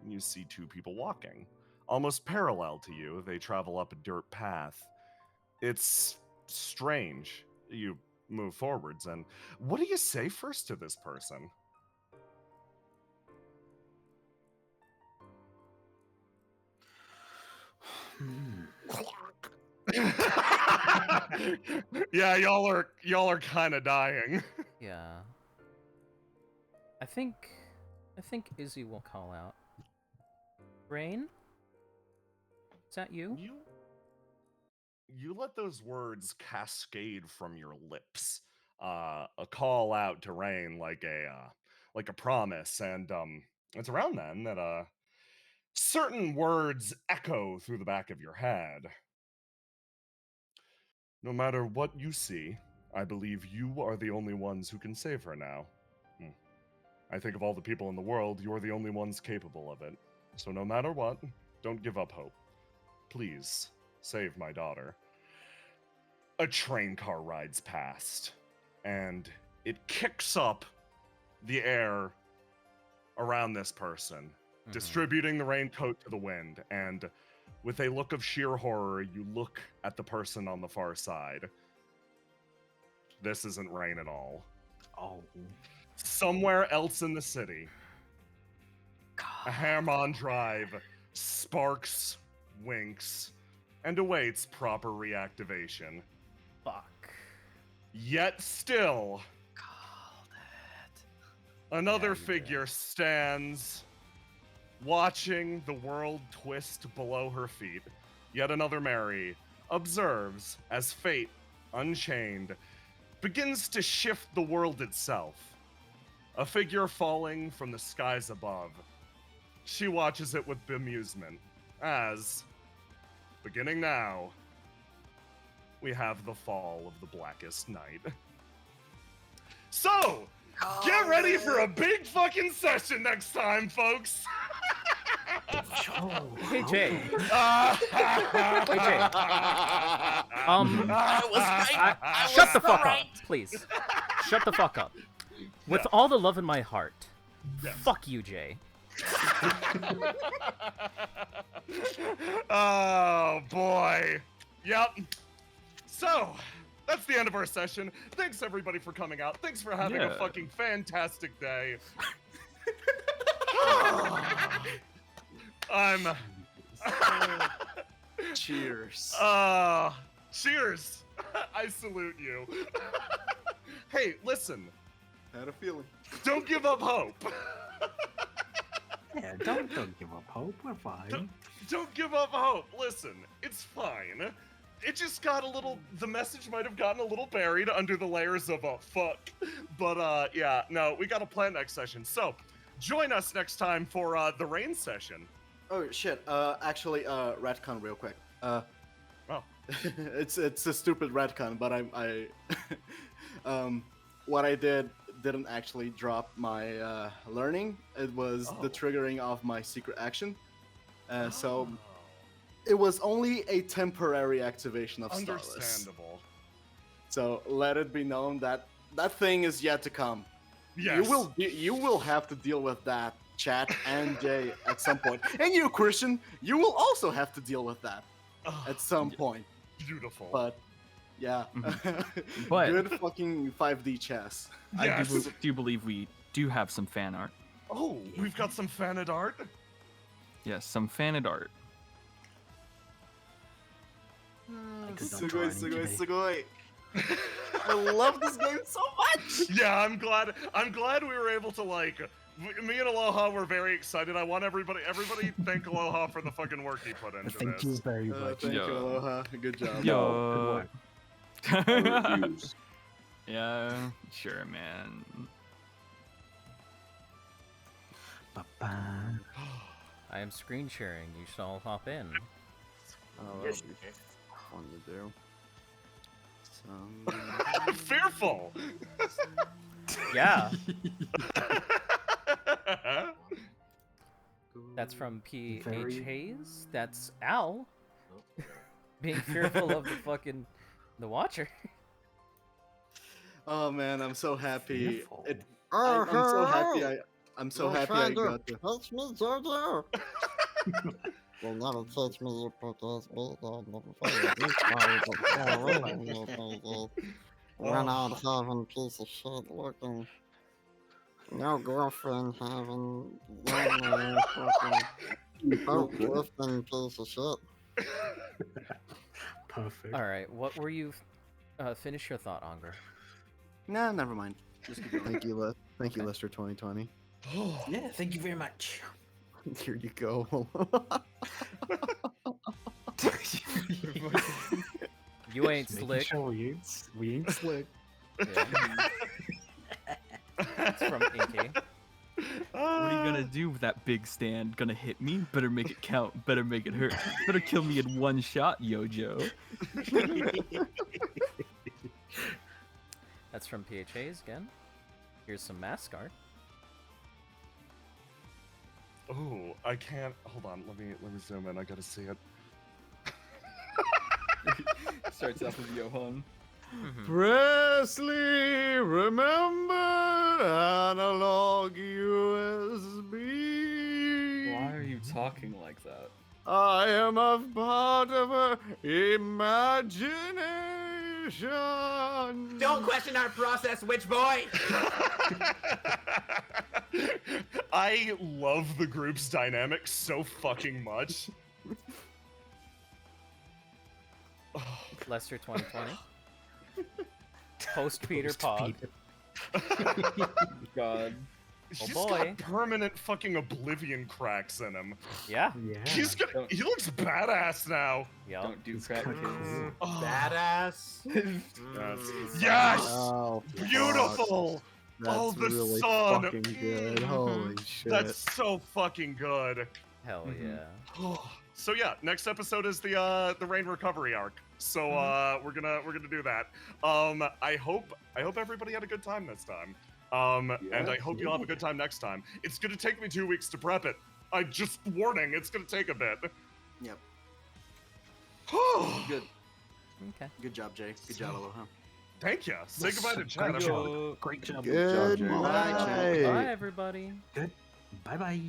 And you see two people walking. Almost parallel to you. They travel up a dirt path. It's strange. You move forwards, and what do you say first to this person? Yeah, y'all are kind of dying. Yeah. I think Izzy will call out. Rain? Is that you? You let those words cascade from your lips. A call out to Rain like a promise, and it's around then that certain words echo through the back of your head. No matter what you see, I believe you are the only ones who can save her now. I think of all the people in the world, you're the only ones capable of it. So no matter what, don't give up hope. Please, save my daughter. A train car rides past, and it kicks up the air around this person, distributing the raincoat to the wind, and with a look of sheer horror, you look at the person on the far side. This isn't Rain at all. Oh. Somewhere else in the city, a Hammond Drive sparks, winks, and awaits proper reactivation. Fuck. Yet still, Called it. another figure stands, watching the world twist below her feet. Yet another Mary observes as fate, unchained, begins to shift the world itself. A figure falling from the skies above. She watches it with bemusement as, beginning now, we have the fall of the Blackest Night. So, Get ready for a big fucking session next time, folks. Hey Jay. Hey Jay. I was right. I Shut was the fuck right. up, please. Shut the fuck up. With all the love in my heart, Yes. fuck you, Jay. Oh boy. Yep. So, that's the end of our session. Thanks everybody for coming out. Thanks for having a Yeah. fucking fantastic day. I'm Cheers. cheers. I salute you. Hey, listen. Had a feeling. Don't give up hope. Yeah, don't give up hope. We're fine. Don't give up hope. Listen, it's fine. It just got a little, the message might have gotten a little buried under the layers of fuck. But yeah, no, we got a plan next session. So join us next time for the rain session. Oh shit. Actually, retcon real quick. Oh. it's a stupid retcon, but what I didn't actually drop my learning. It was the triggering of my secret action. So it was only a temporary activation of Starless. Understandable. So let it be known that that thing is yet to come. Yes. You will have to deal with that, chat and Jay, at some point. And you, Christian, you will also have to deal with that at some point. Beautiful. But yeah, But- good fucking 5D chess. Yes. I do believe we do have some fan art. Oh, we've got some faned art. Yes, some faned art. Sugoi, sugoi, sugoi. I love this game so much. Yeah, I'm glad we were able to me and Aloha were very excited. I want everybody thank Aloha for the fucking work he put into Thank you this. very much. Thank you, Yo. Aloha. Good job. Yo. Good work. I refuse. Yeah, sure, man. Ba-ba. I am screen sharing. You should all hop in. Oh, Yes, that'll be fun to do. Fearful. Yeah, that's from P.H. Very- Hayes. That's Al. Being fearful of the Watcher. Oh man, I'm so happy. Fearful. I'm so happy. I'm so happy I got to. Teach me, Jojo. You'll never teach me, you put this beat on the Run out having piece of shit looking. No girlfriend having lonely fucking boat drifting piece of shit. Perfect. All right, what were you? Finish your thought, Unger. Nah, never mind. Just keep going. Thank you, Lester 2020. Yeah, thank you very much. Here you go. You ain't Making slick. sure we ain't slick. Yeah. That's from AK. What are you gonna do with that big stand? Gonna hit me? Better make it count. Better make it hurt. Better kill me in one shot, Yojo. That's from PHAs again. Here's some mask art. Oh, I can't. Hold on. Let me zoom in. I gotta see it. Starts off with Johan. Presley, remember analog USB. Why are you talking like that? I am a part of her imagination. Don't question our process, witch boy. I love the group's dynamics so fucking much. Lester 2020. Post Peter Pod. God. He's boy. got permanent fucking oblivion cracks in him. Yeah. Yeah. He looks badass now. Yep. Don't do It's crack kinda kids. cool. Oh, Badass. yes! Oh, Beautiful! That's Oh, the really sun. fucking good. Holy shit. That's so fucking good. Hell yeah. So yeah, next episode is the rain recovery arc. So we're gonna do that. I hope everybody had a good time this time. And I Yes, hope you'll have a good time next time. It's gonna take me 2 weeks to prep it. Warning, it's gonna take a bit. Yep. Good. Good. Okay. Good job, Jay. Good job, Aloha. Thank you. Say goodbye to Chad. Great everyone. job. Great job. Good Jay. night. Bye, everybody. Good. Bye bye.